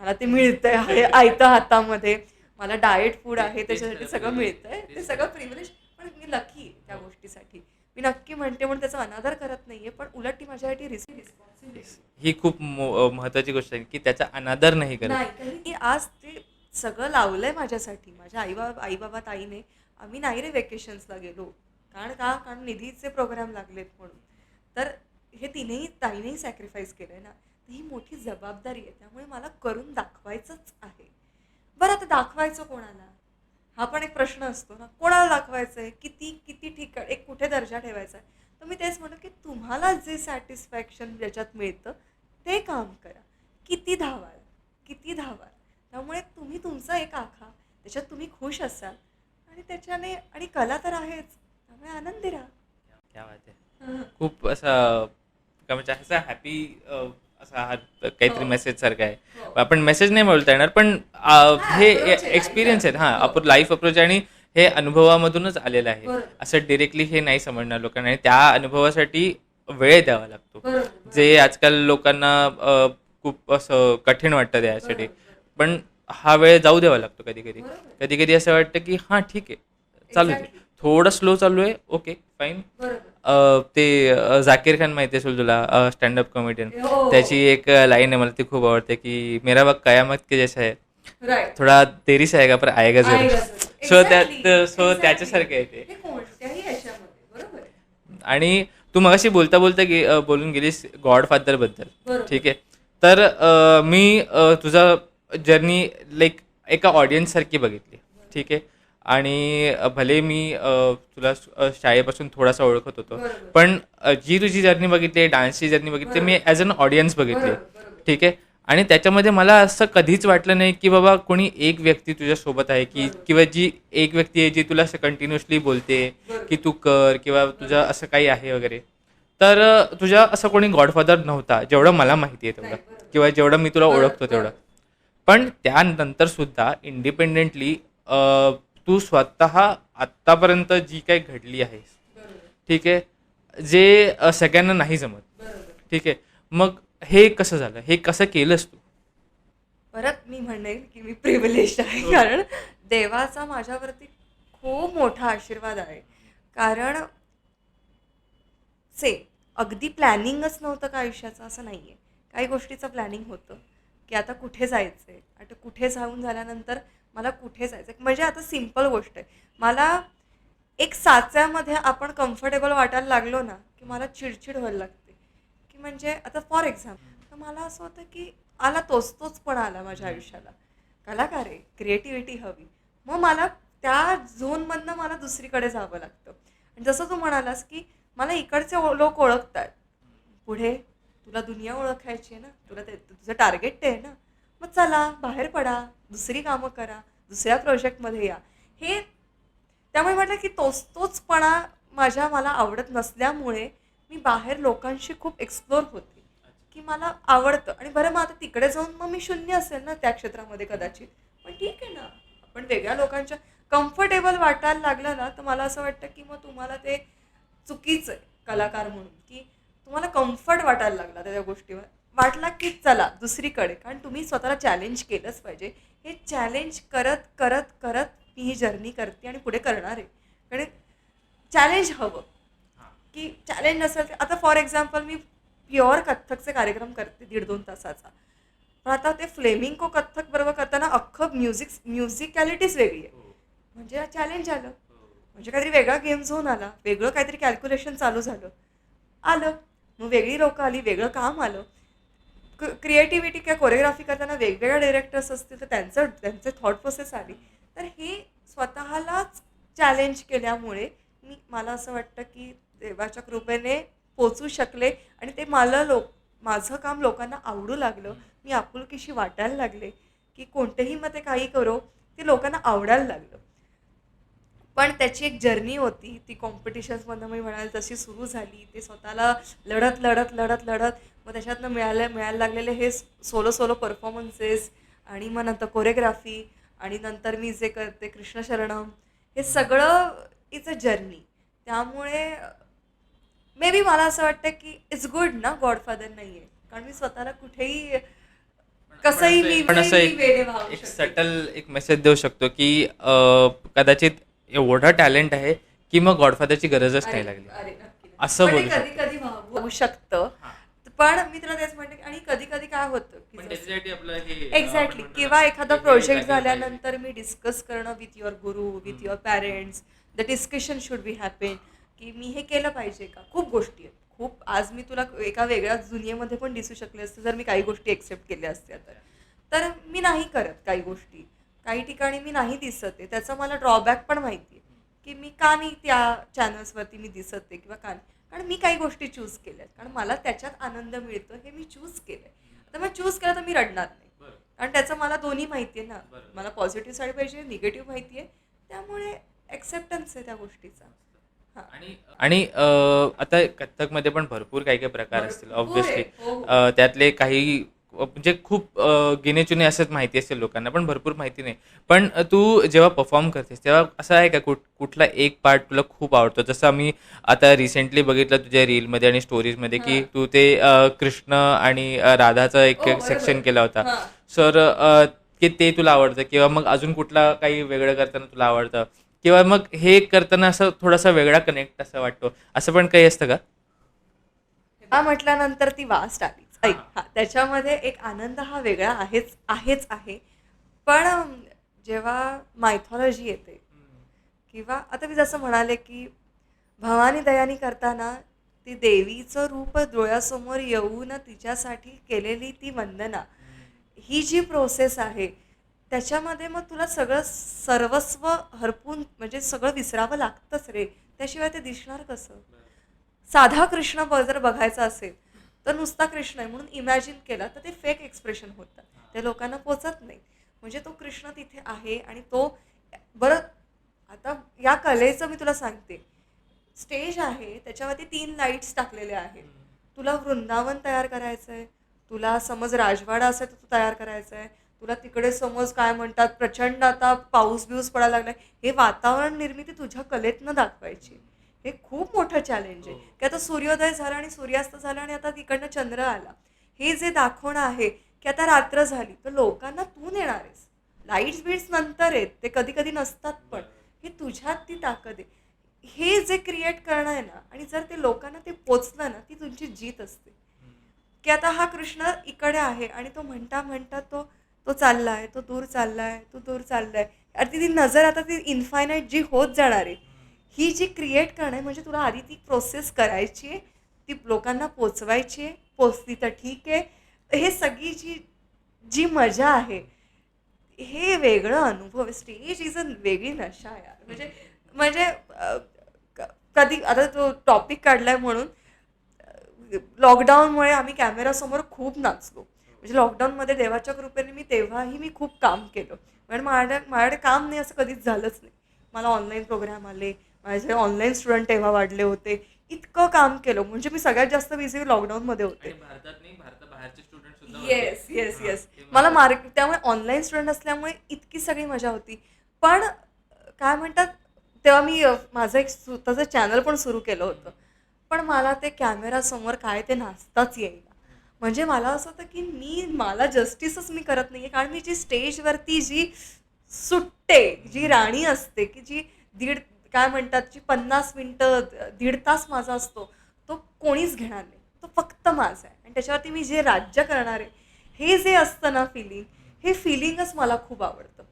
मला ते मिळतंय आहे आयतं हातामध्ये. मला डाएट फूड आहे त्याच्यासाठी सगळं मिळतंय. ते सगळं प्रिव्हिलेज. पण मी लकी आहे त्या गोष्टीसाठी. मी नक्की म्हणते म्हणून त्याचा अनादर करत नाहीये, पण उलट ती माझ्यासाठी रिस्पॉन्सिबिलिटी ही खूप महत्वाची गोष्ट आहे की त्याचा अनादर नाही करत. नाही. कारण की आज ते सगळं लावलंय माझ्यासाठी. माझ्या आई बाबा ताईने. आम्ही नाही रे वेकेशन्सला गेलो. कारण निधीचे प्रोग्राम लागलेत म्हणून. तर हे ताईनेही सॅक्रिफाईस केलंय ना. तर ही मोठी जबाबदारी आहे. त्यामुळे मला करून दाखवायचंच आहे. बरं, आता दाखवायचं कोणाला? हा पण एक प्रश्न असतो ना. कोणाला दाखवायचंय? किती किती ठिकाण, एक कुठे दर्जा ठेवायचा आहे? तर मी तेच म्हणतो की तुम्हाला जे सॅटिस्फॅक्शन ज्याच्यात मिळतं ते काम करा. किती धावाल, किती धावाल. त्यामुळे तुम्ही तुमचं एक आखा. त्याच्यात तुम्ही खुश असाल आणि त्याच्याने आणि कला तर आहेच. त्यामुळे आनंदी राहा. क्या बात आहे. हं. खूप असा काय म्हणजे असा हॅपी असा हा काहीतरी हो. मेसेज सारखा आहे. हो. आपण मेसेज नाही बोलता येणार पण हे approach आहे, एक्सपिरियन्स आहेत. हां, हो. आपण लाईफ अप्रोच आणि हे अनुभवामधूनच आलेलं आहे. बरोबर. असं डिरेक्टली हे नाही समजणार लोकांना आणि त्या अनुभवासाठी वेळ द्यावा लागतो. बरोबर. जे आजकाल लोकांना खूप असं कठीण वाटतं त्यासाठी. पण हा वेळ जाऊ द्यावा लागतो कधी कधी. बरोबर. कधी कधी असं वाटतं की हां ठीक आहे, चालू दे. Exactly. थोडं स्लो चालू आहे, ओके फाईन. बरोबर. ते जाकीर खान माहिती असेल तुला, स्टँडअप कॉमेडियन. हो. त्याची एक लाईन आहे, मला ती खूप आवडते की मेरा वक्त कयामत के जैसा है, राईट. थोडा देरी से आएगा पर आएगा आहे जरूर. गजर. So Exactly. त्याच्यासारखं आहे ते. हे कोणत्याही याच्यामध्ये. बरोबर आहे. आणि तू मगाशी बोलता बोलता बोलून गेलीस गॉडफादर बद्दल. बरोबर. ठीक आहे. तर मी तुझा जर्नी लाईक एका ऑडियन्स सारखी बघितली. ठीक आहे. आणि भले मी तुला शाळेपासून थोडासा ओळखत होतो, बरोबर. पण जी तुझी जर्नी बघितली, डान्सची जर्नी बघितली, मी ॲज अन ऑडियन्स बघितली. बरोबर. बरोबर. ठीक आहे. आणि त्याच्यामध्ये मला असं कधीच वाटलं नाही की बाबा कोणी एक व्यक्ती तुझ्यासोबत आहे की किंवा जी एक व्यक्ती आहे जी तुला असं कंटिन्युअसली बोलते की तू कर किंवा तुझं असं काही आहे वगैरे. तर तुझ्या असं कोणी गॉडफादर नव्हता जेवढं मला माहिती आहे तेवढं, किंवा जेवढं मी तुला ओळखतो तेवढं. पण त्यानंतर सुद्धा इंडिपेंडेंटली तू स्वतः आत्तापर्यंत जी काही घडली आहेस, बरोबर. ठीक आहे, जे सगळ्यांना नाही जमत. बरोबर. ठीक आहे. मग हे कसं झालं, हे कसं केलंस तू? परत मी म्हणेन की मी प्रिव्हिलेज आहे. हो. कारण देवाचा माझ्यावरती खूप मोठा आशीर्वाद आहे. कारण अगदी प्लॅनिंगच नव्हतं का आयुष्याचं असं नाही आहे. काही गोष्टीचं प्लॅनिंग होतं की आता कुठे जायचं आहे, आता कुठे जाऊन झाल्यानंतर मला कुठे जायचं आहे. म्हणजे आता सिम्पल गोष्ट आहे. मला एक साच्यामध्ये आपण कम्फर्टेबल वाटायला लागलो ना की मला चिडचिड व्हायला लागते. की म्हणजे आता फॉर एक्झाम्पल तर मला असं होतं की आला तोच पण आला माझ्या आयुष्याला. कलाकार आहे, क्रिएटिव्हिटी हवी. मग मला त्या झोनमधनं मला दुसरीकडे जावं लागतं. आणि जसं तू म्हणालास की मला इकडचे लोक ओळखतात, पुढे तुला दुनिया ओळखायची आहे ना, तुला तुझं टार्गेट ते आहे ना. मग चला बाहेर पडा, दुसरी कामं करा, दुसऱ्या प्रोजेक्टमध्ये या. हे त्यामुळे म्हटलं की तोचपणा मला आवडत नसल्यामुळे मी बाहेर लोकांशी खूप एक्सप्लोर होते की मला आवडतं. आणि बरं, मग आता तिकडे जाऊन मग मी शून्य असेल ना त्या क्षेत्रामध्ये कदाचित, पण ठीक आहे ना, आपण वेगळ्या लोकांच्या कम्फर्टेबल वाटायला लागलं ना, तर मला असं वाटतं की मग तुम्हाला ते चुकीचं आहे कलाकार म्हणून, की तुम्हाला कम्फर्ट वाटायला लागला त्या गोष्टीवर. वाटला की चला दुसरीकडे, कारण तुम्ही स्वतःला चॅलेंज केलंच पाहिजे. हे चॅलेंज करत करत करत मी ही जर्नी करते आणि पुढे करणार आहे. कारण चॅलेंज हवं, की चॅलेंज नसेल तर आता फॉर एक्झाम्पल मी प्युअर कथ्थकचे कार्यक्रम करते 1.5-2 तासाचा. पण आता ते फ्लेमिंको कथ्थक बरोबर करताना अख्खं म्युझिकॅलिटीच वेगळी आहे. म्हणजे चॅलेंज आलं, म्हणजे काहीतरी वेगळा गेम झोन आला, वेगळं काहीतरी कॅल्क्युलेशन चालू आलं. मग वेगळी लोकं आली, वेगळं काम आलं. क्रिएटिव्हिटी किंवा कोरिओग्राफी करताना वेगवेगळ्या डायरेक्टर्स असतील तर त्यांचे थॉट प्रोसेस आली. तर हे स्वतःलाच चॅलेंज केल्यामुळे मला असं वाटतं की देवाच्या कृपेने पोचू शकले आणि ते माझं काम लोकांना आवडू लागलं. मी आपुलकीशी वाटायला लागले की कोणतेही मग ते काही करो ते लोकांना आवडायला लागलं. पण त्याची एक जर्नी होती ती कॉम्पिटिशन्समधनं मी म्हणाल तशी सुरू झाली. ते स्वतःला लढत लढत लढत लढत मग त्याच्यातनं मिळायला लागलेले हे सोलो परफॉर्मन्सेस आणि मग नंतर कोरिओग्राफी आणि नंतर मी जे करते कृष्णशरणम हे सगळं इज अ जर्नी. त्यामुळे मे बी मला असं वाटतं की इट्स गुड ना गॉडफादर नाही आहे कारण मी स्वतःला कुठेही कसंही मी पण असं मी वेडे व्हावू एक शकते. सटल एक मेसेज देऊ शकतो की कदाचित एवढं टॅलेंट आहे की मग गॉडफादरची गरजच नाही लागली, अरे नक्की असं पण ते बोलू शकतो. कधी कधी होऊ शकतं. पण मी तुला तेच म्हणते की आणि कधी कधी काय होतं की पण जसं- त्याच्यासाठी आपलं हे एक्झॅक्टली किंवा एखादा प्रोजेक्ट झाल्यानंतर मी डिस्कस करणं with your Guru with your parents the discussion should be happen की मी हे केलं पाहिजे का. खूप गोष्टी आहेत खूप. आज मी तुला एका वेगळ्याच दुनियेमध्ये पण दिसू शकले असते जर मी काही गोष्टी एक्सेप्ट केल्या असत्या तर मी नाही करत काही गोष्टी. काही ठिकाणी मी नाही दिसत आहे त्याचं मला ड्रॉबॅक पण माहिती आहे की मी का नाही त्या चॅनल्सवरती मी दिसत आहे किंवा का नाही. कारण मी काही गोष्टी चूज केल्या आहेत कारण मला त्याच्यात आनंद मिळतो हे मी चूज केलं आहे. आता मग चूज केलं तर मी रडणार नाही कारण त्याचं मला दोन्ही माहिती आहे ना. मला पॉझिटिव्ह साईड पाहिजे निगेटिव्ह माहिती आहे त्यामुळे ॲक्सेप्टन्स आहे त्या गोष्टीचा. आणि आता कथ्थकमध्ये पण भरपूर काही काही प्रकार असतील भरपूर ऑब्व्हियसली. आहे. हो, हो. त्यातले काही म्हणजे खूप गिणेचुणे असंच माहिती असेल लोकांना पण भरपूर माहिती नाही. पण तू जेव्हा परफॉर्म करतेस तेव्हा असं आहे का कुठला एक पार्ट तुला खूप आवडतो? जसं आम्ही आता रिसेंटली बघितलं तुझ्या रीलमध्ये आणि स्टोरीजमध्ये की हां. तू ते कृष्ण आणि राधाचा एक बरोबर. सेक्शन केला होता. हां. सर की ते तुला आवडतं किंवा मग अजून कुठला काही वेगळं करताना तुला आवडतं किंवा मग हे करताना असं थोडासा वेगळा कनेक्ट असं वाटतो, असं पण काही असतं का? हा म्हटल्यानंतर ती वास्ट आलीच. ऐक हा त्याच्यामध्ये एक आनंद हा वेगळा आहेच आहे. पण जेव्हा मायथॉलॉजी येते किंवा आता मी जसं म्हणाले की भवानी दयानी करताना ती देवीचं रूप डोळ्यासमोर येऊन तिच्यासाठी केलेली ती वंदना ही जी प्रोसेस आहे त्याच्यामध्ये मग तुला सगळं सर्वस्व हरपून म्हणजे सगळं विसरावं लागतंच रे. त्याशिवाय ते दिसणार कसं. साधा कृष्ण जर बघायचा असेल तर नुसता कृष्ण आहे म्हणून इमॅजिन केला तर ते फेक एक्सप्रेशन होतं. ते लोकांना पोचत नाही. म्हणजे तो कृष्ण तिथे आहे आणि तो बरं आता या कलेचं मी तुला सांगते. स्टेज आहे त्याच्यावरती 3 लाईट्स टाकलेले आहेत. तुला वृंदावन तयार करायचं आहे. तुला समज राजवाडा असेल तर तू तयार करायचं आहे. तुला तिकडे समज काय म्हणतात प्रचंड आता पाऊस बिऊस पडायला लागलाय. हे वातावरण निर्मिती तुझ्या कलेतनं दाखवायची. हे खूप मोठं चॅलेंज आहे की आता सूर्योदय झाला आणि सूर्यास्त झाला आणि आता तिकडनं चंद्र आला. हे जे दाखवणं आहे की आता रात्र झाली तर लोकांना तू नेणार आहेस. लाईट्स बिट्स नंतर आहेत ते कधी कधी नसतात पण हे तुझ्यात ती ताकद आहे. हे जे क्रिएट करणं आहे ना आणि जर ते लोकांना ते पोचलं ना ती तुमची जीत असते. की आता हा कृष्ण इकडे आहे आणि तो म्हणता म्हणता तो तो चाललाय तो दूर चाललाय तो दूर चाललाय. अरे ती नजर आता ती इन्फायनाईट जी होत जाणार आहे ही जी क्रिएट करणं आहे म्हणजे तुला आधी ती प्रोसेस करायची आहे. ती लोकांना पोचवायची आहे. पोचली तर ठीक आहे. हे सगळी जी जी मजा आहे हे वेगळं अनुभव आहे. स्टेज इज अ वेगळी नशा यार. म्हणजे म्हणजे कधी आता तो टॉपिक काढलाय म्हणून लॉकडाऊनमुळे आम्ही कॅमेरासमोर खूप नाचलो. म्हणजे लॉकडाऊनमध्ये देवाच्या कृपेने मी तेव्हाही मी खूप काम केलं. कारण माझ्याकडे काम नाही असं कधीच झालंच नाही. मला ऑनलाईन प्रोग्राम आले. माझे ऑनलाईन स्टुडंट तेव्हा वाढले होते. इतकं काम केलं म्हणजे मी सगळ्यात जास्त बिझी लॉकडाऊनमध्ये होते. भारतात नाही भारताबाहेरचे स्टुडंट सुद्धा येस येस येस. मला त्यामुळे ऑनलाईन स्टुडंट असल्यामुळे इतकी सगळी मजा होती. पण काय म्हणतात तेव्हा मी माझं एक स्वतःचं चॅनल पण सुरू केलं होतं. पण मला ते कॅमेरासमोर काय ते नाचताच येईना. म्हणजे मला असं होतं की मला जस्टिसच मी करत नाही आहे कारण मी जी स्टेजवरती जी सुटते जी राणी असते की जी दीड काय म्हणतात जी 50 मिनटं 1.5 तास माझा असतो तो कोणीच घेणार नाही. तो फक्त माझा आहे आणि त्याच्यावरती मी जे राज्य करणार आहे हे जे असतं ना फिलिंग हे फिलिंगच मला खूप आवडतं.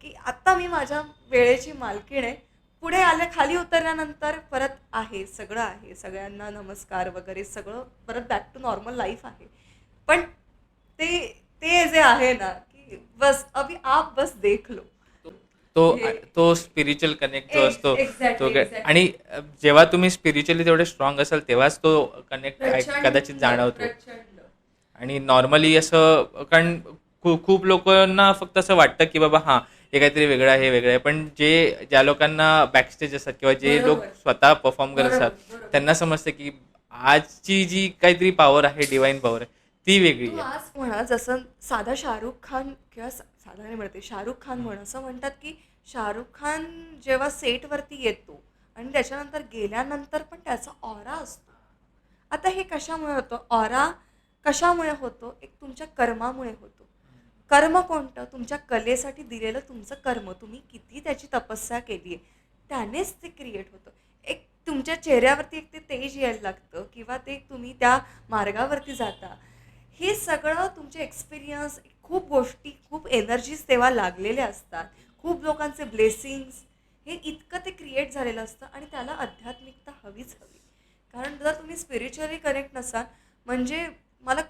की आत्ता मी माझ्या वेळेची मालकीण आहे. पुढे खाली उतरल्यानंतर परत आहे सगळं आहे सगळ्यांना नमस्कार वगैरे सगळं परत बॅक टू नॉर्मल लाईफ आहे. पण ते ते जे आहे ना की बस अभी आप बस देख लो. तो हे तो स्पिरिच्युअल कनेक्ट जो असतो तो एक्झॅक्टली आणि जेव्हा तुम्ही स्पिरिच्युअली तेवढे स्ट्रॉंग असाल तेव्हाच तो कनेक्ट कदाचित प्रचंड जाणवतो. प्रचंड आणि नॉर्मली असं कारण खूप लोकांना फक्त असं वाटतं की बाबा हां हे काहीतरी वेगळं आहे, हे वेगळं आहे. पण ज्या लोकांना बॅकस्टेज असतात किंवा जे लोक बरोबर स्वतः परफॉर्म करत असतात बरोबर बरोबर त्यांना समजतं की आजची जी काहीतरी पॉवर आहे, डिवाइन पॉवर आहे, ती वेगळी तू आहे. आज म्हणा जसं साधा शाहरुख खान किंवा साधा नाही म्हणते शाहरुख खान म्हण असं म्हणतात की शाहरुख खान जेव्हा सेटवरती येतो आणि त्याच्यानंतर गेल्यानंतर पण त्याचा ऑरा असतो. आता हे कशामुळे होतं ऑरा कशामुळे होतो एक तुमच्या कर्मामुळे होतो. कर्म कोणतं तुमच्या कलेसाठी दिलेलं तुमचं कर्म तुम्ही किती त्याची तपस्या केली आहे त्यानेच ते क्रिएट होतं. एक तुमच्या चेहऱ्यावरती एक ते तेज यायला लागतं किंवा ते तुम्ही त्या मार्गावरती जाता. हे सगळं तुमचे एक्सपिरियन्स खूप गोष्टी खूप एनर्जीज तेव्हा लागलेल्या असतात खूप लोकांचे ब्लेसिंग्स हे इतकं ते क्रिएट झालेलं असतं आणि त्याला आध्यात्मिकता हवीच हवी. कारण जर तुम्ही स्पिरिच्युअली कनेक्ट नसाल म्हणजे मला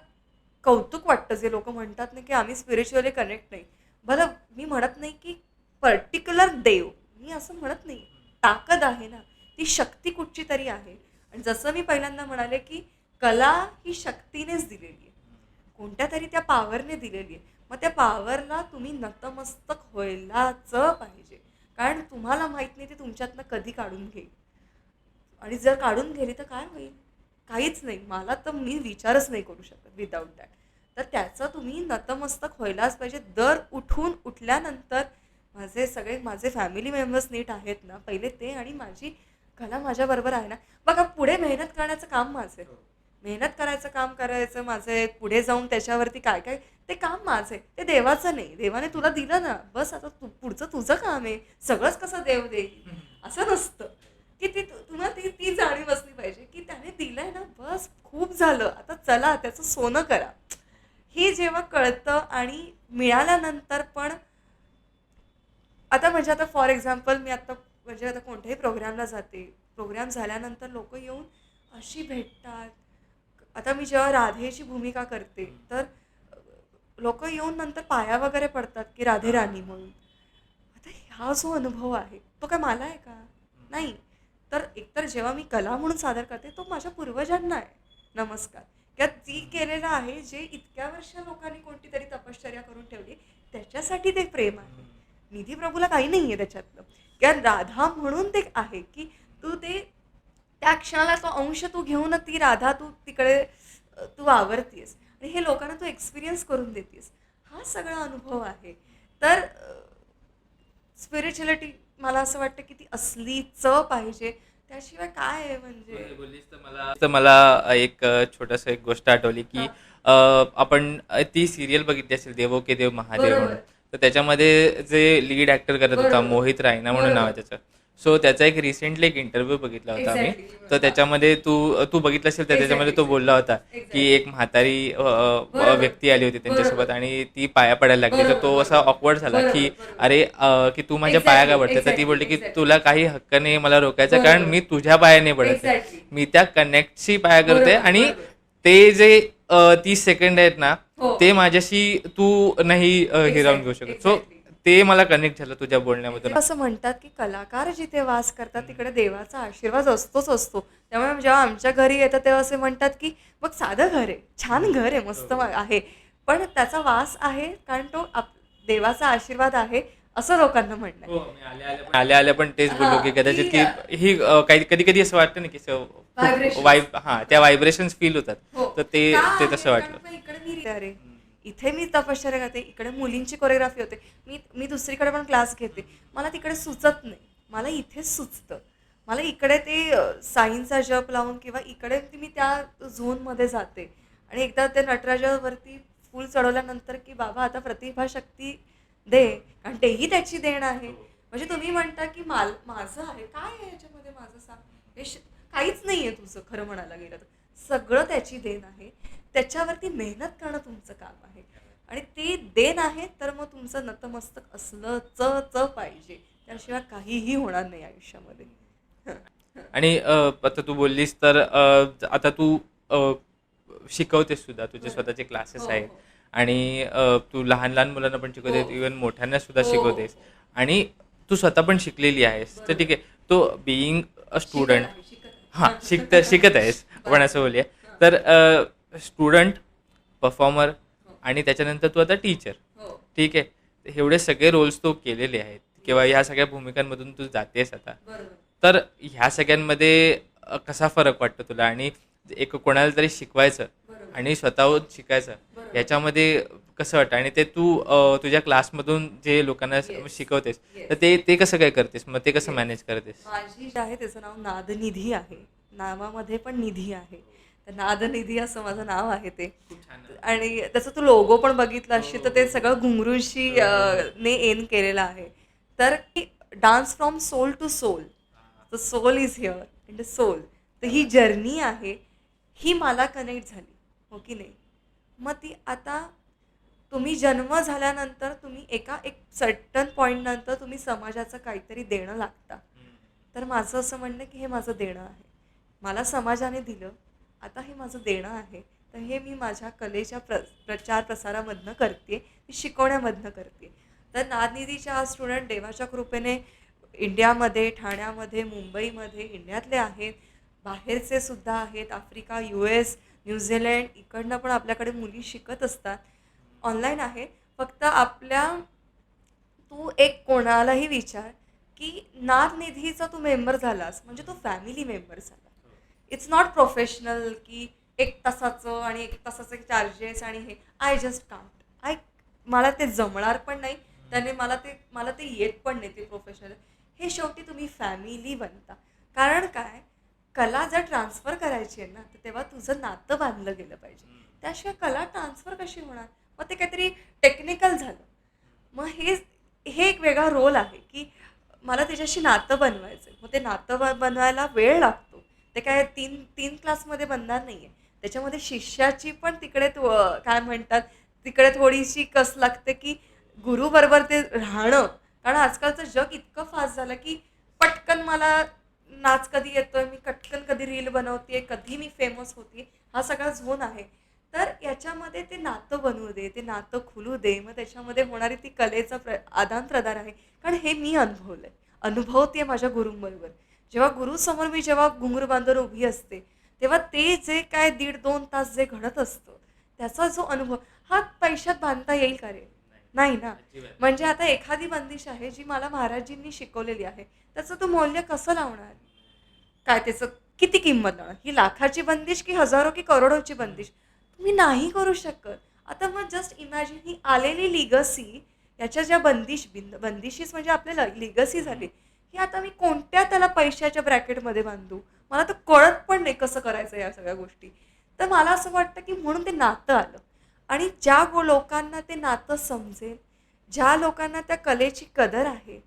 कौतुक वाटतं जे लोक म्हणतात ना की आम्ही स्पिरिच्युअली कनेक्ट नाही. बरं मी म्हणत नाही की पर्टिक्युलर देव मी असं म्हणत नाही. ताकद आहे ना ती शक्ती कुठची तरी आहे आणि जसं मी पहिल्यांदा म्हणाले की कला ही शक्तीनेच दिलेली आहे कोणत्या तरी त्या पॉवरने दिलेली आहे. मग त्या पॉवरला तुम्ही नतमस्तक व्हायलाच पाहिजे कारण तुम्हाला माहीत नाही ते तुमच्यातनं कधी काढून घेईल आणि जर काढून गेली तर काय होईल काहीच नाही. मला तर मी विचारच नाही करू शकत विदाऊट दॅट. तर त्याचं तुम्ही नतमस्तक व्हायलाच पाहिजे. दर उठल्यानंतर माझे फॅमिली मेंबर्स नीट आहेत ना पहिले ते आणि माझी कला माझ्याबरोबर आहे ना. बघा पुढे मेहनत करण्याचं काम माझं आहे. मेहनत करायचं काम करायचं माझं आहे. पुढे जाऊन त्याच्यावरती काय काय ते काम माझं आहे ते देवाचं नाही. देवाने तुला दिलं ना बस आता पुढचं तुझं काम आहे. सगळंच कसं देव देईल असं नसतं की ती तुला ती ती जाणीव असली पाहिजे की त्याने दिलंय ना बस खूप झालं आता चला त्याचं सोनं करा. हे जेव्हा कळतं आणि मिळाल्यानंतर पण आता म्हणजे आता फॉर एक्झाम्पल मी आता म्हणजे आता कोणत्याही प्रोग्रामला जाते प्रोग्राम झाल्यानंतर लोक येऊन अशी भेटतात. आता मी जेव्हा राधेची भूमिका करते तर लोक येऊन नंतर पाया वगैरे पडतात की राधे राणी म्हणून. आता हा जो अनुभव आहे तो काय मला आहे का नाही. तर एकतर जेव्हा मी कला म्हणून सादर करते तो माझ्या पूर्वजांना आहे नमस्कार किंवा ती केलेलं आहे जे इतक्या वर्ष लोकांनी कोणती तरी तपश्चर्या करून ठेवली त्याच्यासाठी ते प्रेम आहे. निधी प्रभूला काही नाही आहे त्याच्यातलं किंवा राधा म्हणून ते आहे की तू ते त्या क्षणाला तो अंश तू घेऊन ती राधा तू तिकडे तू आवरतीयस आणि हे लोकांना तू एक्सपिरियन्स करून देतेस. हा सगळा अनुभव आहे. तर स्पिरिच्युअलिटी मला असं वाटतं की ती असलीच पाहिजे त्याशिवाय काय आहे म्हणजे बोललीस तर मला एक छोटंसं एक गोष्ट आठवली की आपण ती सिरियल बघितली असेल देवो के देव महादेव बरोबर म्हणून. तर त्याच्यामध्ये जे लीड ऍक्टर करत होता बरोबर मोहित रायना म्हणून नाव आहे बरोबर त्याचं. सो त्याचा एक रिसेंटली एक इंटरव्ह्यू बघितला होता आम्ही. एक्झॅक्टली तर त्याच्यामध्ये तू बघितलं असेल तर त्याच्यामध्ये तो एक्झॅक्टली बोलला होता की एक्झॅक्टली एक म्हातारी बरोबर व्यक्ती आली होती त्यांच्यासोबत बरोबर आणि ती पाया पडायला लागली. तर बरोबर तो असा ऑकवर्ड झाला बरोबर की बरोबर अरे की तू माझ्या पाया का एक्झॅक्टली पडते. तर ती बोलली एक्झॅक्टली की एक्झॅक्टली तुला काही हक्क नाही मला रोकायचा कारण बरोबर मी तुझ्या पायाने पडते. एक्झॅक्टली मी त्या कनेक्टची पाया करते बरोबर आणि बरोबर ते जे 30 सेकंड आहेत ना हो ते माझ्याशी तू नाही हिरावून घेऊ एक्झॅक्टली शकत. सो एक्झॅक्टली ते मला कनेक्ट झालं तुझ्या बोलण्यामधून. असं म्हणतात की कलाकार जिथे वास करतात तिकडे देवाचा आशीर्वाद असतोच असतो. त्यामुळे जेव्हा आमच्या घरी येतं तेव्हा असे म्हणतात की बघ साधं घर आहे छान घर आहे मस्त आहे पण त्याचा वास आहे कारण तो देवाचा आशीर्वाद आहे असं लोकांना म्हणणं आहे. हो, मी आल्या आल्या पण तेच बोललो की हा कदाचित की की ही काही कधी कधी असं वाटतं ना की व्हायब्रेशन वाईब त्या व्हायब्रेशन्स फील होतात. हो तर ते का ते आहे? तसं वाटलं. कारण मग इकडे मी अरे इथे मी तपश्चर्या करते इकडे मुलींची कोरिओग्राफी होते मी दुसरीकडे पण क्लास घेते मला तिकडे सुचत नाही मला इथेच सुचतं. मला इकडे ते साईंचा जप लावून किंवा इकडे मी त्या झोनमध्ये जाते आणि एकदा ते नटराजावरती फूल चढवल्यानंतर की बाबा आता प्रतिभाशक्ती दे कारण तेही त्याची देण आहे. म्हणजे तुम्ही म्हणता की माझं आहे काय आहे याच्यामध्ये माझं सांग काहीच नाही आहे तुझं खरं म्हणायला गेलं तर सगळं त्याची देण आहे. त्याच्यावरती मेहनत करणं तुमचं काम आहे आणि ते देण आहे तर मग तुमचं नतमस्तक असलं च पाहिजे त्याशिवाय काहीही होणार नाही आयुष्यामध्ये. आणि आता तू बोललीस तर आता तू शिकवतेस सुद्धा तुझे बरोबर. स्वतःचे क्लासेस हो आहेत हो आणि तू लहान लहान मुलांना पण शिकवतेस हो इव्हन मोठ्यांना सुद्धा हो शिकवतेस आणि तू स्वतः पण शिकलेली आहेस, तर ठीक आहे. तो बिईंग अ स्टुडंट, हां, शिकत आहेस आपण असं बोलूया. तर स्टुडंट, परफॉर्मर आणि त्याच्यानंतर तू आता टीचर, ठीक आहे. तर एवढे सगळे रोल्स तू केलेले आहेत किंवा ह्या सगळ्या भूमिकांमधून तू जातेस आता. तर ह्या सगळ्यांमध्ये कसा फरक वाटतो तुला? आणि एक कोणाला तरी शिकवायचं आणि स्वतःहून शिकायचं, याच्यामध्ये कसं वाटतं? आणि ते तू तुझ्या क्लासमधून जे लोकांना शिकवतेस, तर ते कसं काय करतेस? मग ते कसं मॅनेज करतेस? माझी जी आहे त्याचं नाव नादनिधी आहे. नावामध्ये पण निधी आहे. तर नादनिधी असं माझं नाव आहे ते. खूप छान. आणि त्याचा तू लोगो पण बघितला असशील तर ते सगळं घुंगरूशी ने एन केलेलं आहे. तर dance from soul to soul. The soul is here in the soul. तर ही जर्नी आहे, ही मला कनेक्ट झाली, हो की नाही? मग ती आता तुम्ही जन्म झाल्यानंतर तुम्ही एक सर्टन पॉईंट नंतर तुम्ही समाजाचं काहीतरी देणं लागता. तर माझं असं म्हणणं की हे माझं देणं आहे. मला समाजाने दिलं, आता हे माझं देणं आहे. तर हे मी माझ्या कलेच्या प्रचार प्रसारामधनं करते, ती शिकवण्यामधनं करते. तर नादनिधीच्या आज स्टुडंट देवाच्या कृपेने इंडियामध्ये, ठाण्यामध्ये, मुंबईमध्ये, इंडियातले आहेत, बाहेरचे सुद्धा आहेत, आफ्रिका, US, न्यूझीलंड इकडनं पण आपल्याकडे मुली शिकत असतात. ऑनलाईन आहे. फक्त तू एक कोणालाही विचार की नादनिधीचा तू मेंबर झालास म्हणजे तू फॅमिली मेंबर झाला. इट्स नॉट प्रोफेशनल की 1 तासाचं आणि 1 तासाचे चार्जेस आणि हे आय जस्ट कांट. मला ते जमणार पण नाही. त्याने मला ते येत पण नाही ते प्रोफेशनल. हे शेवटी तुम्ही फॅमिली बनता. कारण काय, कला जर ट्रान्सफर करायची आहे ना, तर तेव्हा तुझं नातं बांधलं गेलं पाहिजे. त्याशिवाय कला ट्रान्सफर कशी होणार? मग ते काहीतरी टेक्निकल झालं. मग हे एक वेगळा रोल आहे की मला त्याच्याशी नातं बनवायचं. मग ते नातं बनवायला वेळ लागतो. ते काय तीन क्लासमध्ये बनणार नाही आहे. त्याच्यामध्ये शिष्याची पण तिकडे काय म्हणतात, तिकडे थोडीशी कस लागते की गुरुबरोबर ते राहणं. कारण आजकालचं जग इतकं फास्ट झालं की पटकन मला नाच कधी येतोय, मी पटकन कधी रील बनवते, कधी मी फेमस होते, हा सगळा झोन आहे. तर याच्यामध्ये ते नातं बनवू दे, ते नातं खुलू दे. मग त्याच्यामध्ये होणारी ती कलेचा आदान-प्रदान आहे. कारण हे मी अनुभवलंय. अनुभवते माझ्या गुरूंबरोबर. जेव्हा घुंगरू बांधून उभी असते, तेव्हा ते जे काय 1.5-2 तास जे घडत असतं, त्याचा जो अनुभव हा पैशात बांधता येईल का रे? नाही ना. म्हणजे आता एखादी बंदिश आहे, जी मला महाराजींनी शिकवलेली आहे. त्याचं तू मूल्य कसं लावणार? काय त्याचं किती किंमत लावणार? ही लाखाची बंदिश की हजारो की करोडोची बंदिश? तुम्ही नाही करू शकत. आता मग जस्ट इमॅजिन ही आलेली लिगसी, याच्या ज्या बंदिशीस म्हणजे आपल्या लिगसी झाली. ही आता मी कोणत्या त्याला पैशाच्या ब्रॅकेटमध्ये बांधू? मला तर कळत पण नाही कसं करायचं या सगळ्या गोष्टी. तर मला असं वाटतं की म्हणून ते नातं आलं. आणि ज्या लोकांना ते नातं समजेल, ज्या लोकांना त्या कलेची कदर आहे,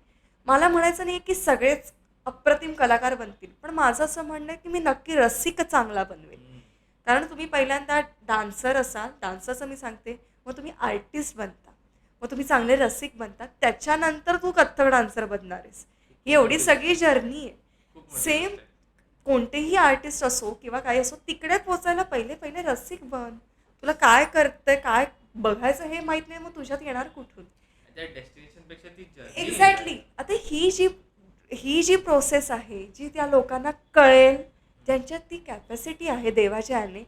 मला म्हणायचं नाही की सगळेच अप्रतिम कलाकार बनतील. पण माझं असं म्हणणं आहे की मी नक्की रसिक चांगला बनवेन. कारण तुम्ही पहिल्यांदा डान्सर असाल, डान्सरचं मी सांगते, मग तुम्ही आर्टिस्ट बनता, मग तुम्ही चांगले रसिक बनता, त्याच्यानंतर तू कथ्थक डान्सर बनणार आहेस. ही एवढी सगळी जर्नी आहे. सेम कोणतेही आर्टिस्ट असो किंवा काही असो, तिकडे पोचायला पहिले पहिले रसिक बन. तुला काय करतंय, काय बघायचं हे माहित नाही, मग तुझ्यात येणार कुठून? त्या डेस्टिनेशनपेक्षा ती जर्नी. एक्झॅक्टली. आता ही जी प्रोसेस आहे, जी त्या लोकांना कळेल, ज्यांच्यात ती कॅपॅसिटी आहे देवाच्या याने,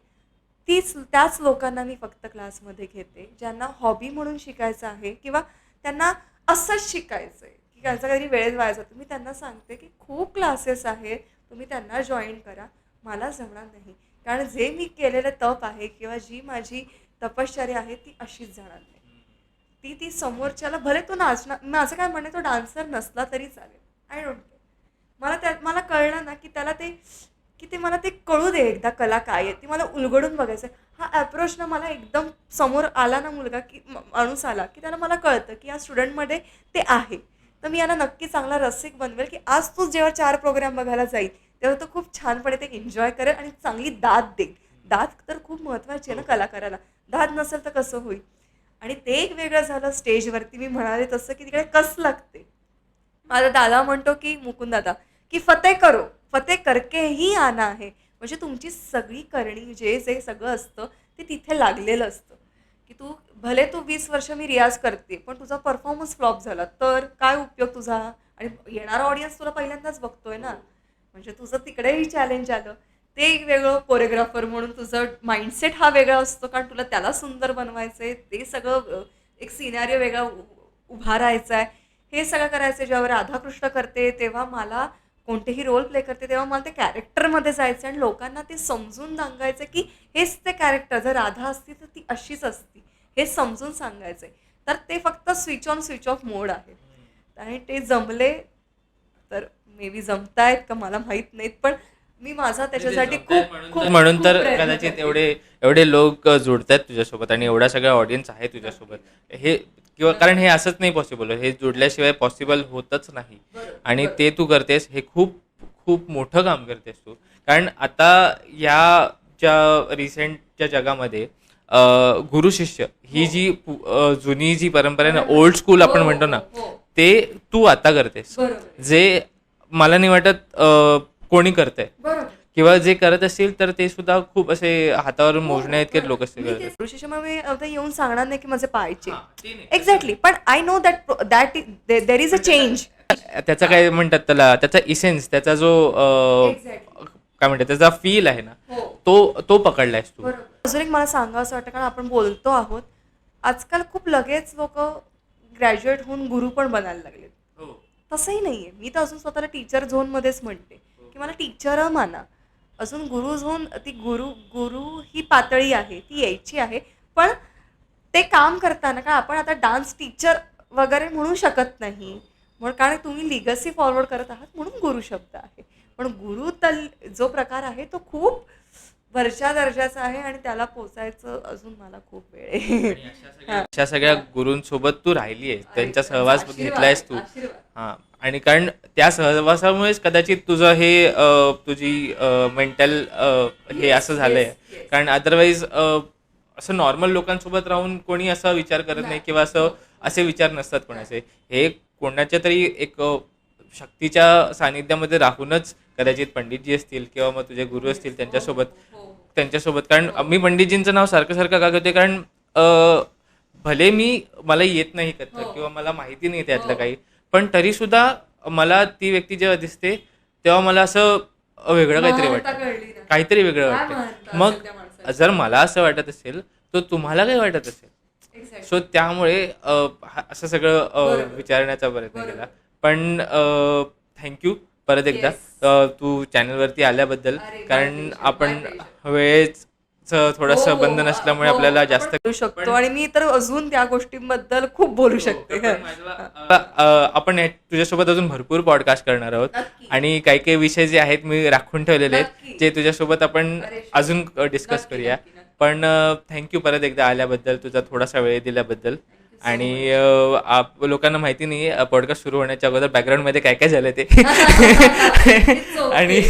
त्याच लोकांना मी फक्त क्लासमध्ये घेते. ज्यांना हॉबी म्हणून शिकायचं आहे किंवा त्यांना असंच शिकायचं आहे की त्यांचा काहीतरी वेळ वाया जातो. मी त्यांना सांगते की खूप क्लासेस आहेत, तुम्ही त्यांना जॉईन करा. मला जमणार नाही. कारण जे मी केलेलं तप आहे किंवा जी माझी तपश्चर्या आहे ती अशीच जाणार नाही. ती समोरच्याला भले तो नाचणार, माझं काय म्हणणं आहे, तो डान्सर नसला तरी चालेल. I don't care. मला कळलं ना की ते मला ते कळू दे एकदा कला काय आहे. ती मला उलगडून बघायचं आहे. हा अप्रोच ना मला एकदम समोर आला ना मुलगा की माणूस आला की त्याला मला कळतं की या स्टुडंटमध्ये ते आहे. तर मी याला नक्की चांगला रसिक बनवेल की आज तू जेव्हा 4 प्रोग्राम बघायला जाईल, तेव्हा तो खूप छानपणे ते एन्जॉय करेल आणि चांगली दाद देईल. दाद तर खूप महत्त्वाची आहे ना कलाकाराला. दाद नसेल तर कसं होईल? आणि ते एक वेगळं झालं स्टेजवरती मी म्हणाले तसं की तिकडे कस लागते. माझा दादा म्हणतो की मुकुंद दादा की फतेह करके ही आना आहे. म्हणजे तुमची सगळी करणी जे जे सगळं असतं ते तिथे लागलेलं असतं. की तू 20 वर्ष मी रियाज करते पण तुझा परफॉर्मन्स फ्लॉप झाला तर काय उपयोग तुझा? आणि येणारा ऑडियन्स तुला पहिल्यांदाच बघतोय ना, म्हणजे तुझं तिकडेही चॅलेंज आलं. ते एक वेगळं कोरिओग्राफर म्हणून तुझं माइंडसेट हा वेगळा असतो, कारण तुला त्याला सुंदर बनवायचंय. ते सगळं एक सिनॅरिओ वेगळा उभा राहायचा आहे. हे सगळं करायचं. जेव्हा राधाकृष्ण करते तेव्हा मला कोणतेही रोल प्ले करते तेव्हा मला ते कॅरेक्टरमध्ये जायचं आणि लोकांना ते समजून सांगायचं की हेच ते कॅरेक्टर, जर राधा असती तर ती अशीच असती, हे समजून सांगायचंय. तर ते फक्त स्विच ऑन स्विच ऑफ मोड आहे आणि ते जमले. तर मे बी जमतायत का मला माहित नाहीत, पण मी माझा त्याच्यासाठी म्हणून तर प्रयत्न कदाचित करते. एवढे लोक जुडतात तुझ्यासोबत आणि एवढा सगळा ऑडियन्स आहे तुझ्यासोबत. हे किंवा कारण हे असंच नाही पॉसिबल, हे जुडल्याशिवाय पॉसिबल होतच नाही. आणि ते तू करतेस, हे खूप खूप मोठं काम करतेस तू. कारण आता या ज्या रिसेंटच्या जगामध्ये गुरु शिष्य ही जी जुनी जी परंपरा आहे ना, ओल्ड स्कूल आपण म्हणतो ना, ते तू आता करतेस. जे मला नाही वाटत कोणी करतंय, किंवा जे करत असतील तर ते सुद्धा खूप असे हातावर मोजण्या इतके लोक असतील. मी आता येऊन सांगणार नाही की माझे पायचे एक्झॅक्टली, पण I know that there is a change. त्याचा काय म्हणतात त्याला, त्याचा इसेन्स, त्याचा जो काय म्हणतात त्याचा फील आहे ना, तो पकडलायस तू. अजून एक मला सांगा असं वाटतं, कारण आपण बोलतो आहोत, आजकाल खूप लगेच लोक ग्रॅज्युएट होऊन गुरु पण बनायला लागले. तसंही नाहीये. मी तर अजून स्वतःला टीचर झोन मध्येच म्हणते की मला टीचर माना. अजून गुरु झोन, ती गुरु ही पातळी आहे, ती यायची आहे. पण ते काम करताना का आपण आता डान्स टीचर वगैरे म्हणू शकत नाही, म्हणून कारण तुम्ही लिगसी फॉरवर्ड करत आहात म्हणून गुरु शब्द आहे. पण गुरु तल जो प्रकार आहे तो खूप वरच्या दर्जाचा आहे आणि त्याला पोचायचं अजून मला खूप वेळ आहे. अशा सगळ्या गुरूंसोबत तू राहिली आहेस, त्यांचा सहवास घेतलायस तू. हा, आणि कारण त्या सहवासामुळेच कदाचित तुझं हे तुझी मेंटल हे असं झालंय. कारण अदरवाईज असं नॉर्मल लोकांसोबत राहून कोणी असा विचार करत नाही, किंवा असे विचार नसतात कोणाचे. हे कोणाच्या तरी एक शक्तीच्या सानिध्यामध्ये राहूनच कदाचित पंडितजी असतील किंवा मग तुझे गुरु असतील त्यांच्यासोबत. कारण मी पंडितजींचं नाव सारखं का घेते, कारण भले मला येत नाही कथ्थक किंवा मला माहिती नाही त्यातलं काही, पण तरी सुद्धा मला ती व्यक्ती जेव्हा दिसते तेव्हा मला असं वेगळं काहीतरी वेगळं वाटतं. मग जर मला असं वाटत असेल तर तुम्हाला काय वाटत असेल. सो त्यामुळे असं सगळं विचारण्याचा प्रयत्न केला. पण थँक्यू परत एकदा तू चॅनलवरती आल्याबद्दल. कारण आपण वेळेच थोडंसं बंधन असल्यामुळे आपल्याला जास्त बोलू शकतो आणि मी तर अजून त्या गोष्टींबद्दल खूप बोलू शकते. आपण तुझ्यासोबत अजून भरपूर पॉडकास्ट करणार आहोत आणि काही काही विषय जे आहेत मी राखून ठेवलेले आहेत, जे तुझ्यासोबत आपण अजून डिस्कस करूया. पण थँक्यू परत एकदा आल्याबद्दल, तुझा थोडासा वेळ दिल्याबद्दल. आणि लोकांना माहिती नाही पॉडकास्ट सुरू होण्याच्या अगोदर बॅकग्राऊंडमध्ये काय काय झालं ते. आणि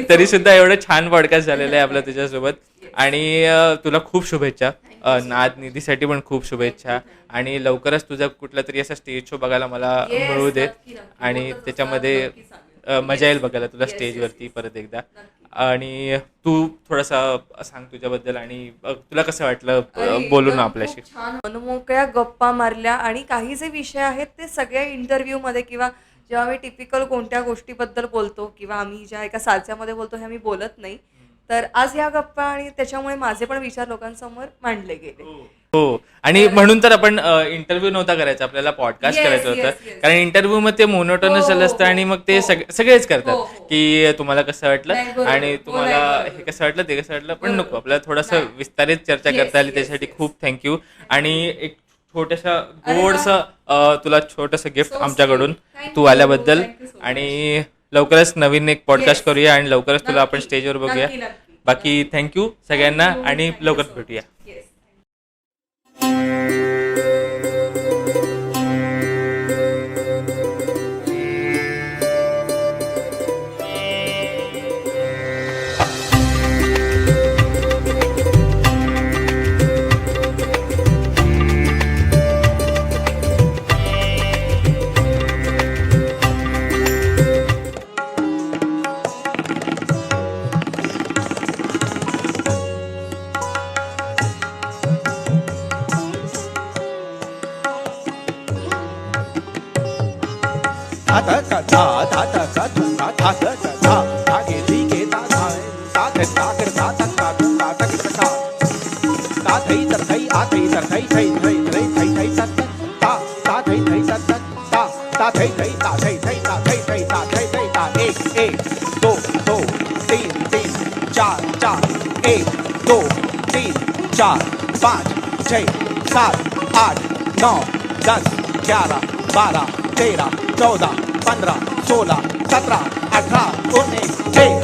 तरी सुद्धा एवढं छान पॉडकास्ट झालेलं आहे आपलं तुझ्यासोबत. आणि तुला खूप शुभेच्छा. नाद निधीसाठी पण खूप शुभेच्छा. आणि लवकरच तुझा कुठला तरी असा स्टेज शो बघायला मला मिळू दे, आणि त्याच्यामध्ये मजा येईल बघायला तुला स्टेजवरती परत एकदा. आणि तू थोडासा सांग तुझ्याबद्दल आणि तुला कसं वाटलं बोलून आपल्याशी. मनमोकळ्या गप्पा मारल्या आणि काही जे विषय आहेत ते सगळ्या इंटरव्ह्यूमध्ये किंवा जेव्हा मी टिपिकल कोणत्या गोष्टीबद्दल बोलतो किंवा आम्ही ज्या एका साच्यामध्ये बोलतो हे आम्ही बोलत नाही. तर आज ह्या गप्पा आणि त्याच्यामुळे माझे पण विचार लोकांसमोर मांडले गेले. हो, आणि म्हणून तर आपण इंटरव्ह्यू नव्हता करायचा, आपल्याला पॉडकास्ट करायचं होतं. कारण इंटरव्ह्यू मध्ये ते मोनोटोनस झालं असतं आणि मग ते सगळेच करतात की तुम्हाला कसं वाटलं आणि तुम्हाला हे कसं वाटलं ते कसं वाटलं. पण नको, आपल्याला थोडंसं विस्तारित चर्चा करता आली, त्यासाठी खूप थँक्यू. आणि एक छोटंसं गोडसं तुला छोटंसं गिफ्ट आमच्याकडून तू आल्याबद्दल. आणि लवकरच नवीन एक पॉडकास्ट करूया आणि लवकरच तुला आपण स्टेजवर बघूया. बाकी थँक्यू सगळ्यांना आणि लवकरच भेटूया. एक दो दो तीन तीन चार चार एक दो तीन चार पाँच छः सात आठ नौ 10 11 12 13 14 15 16 17 18 19 20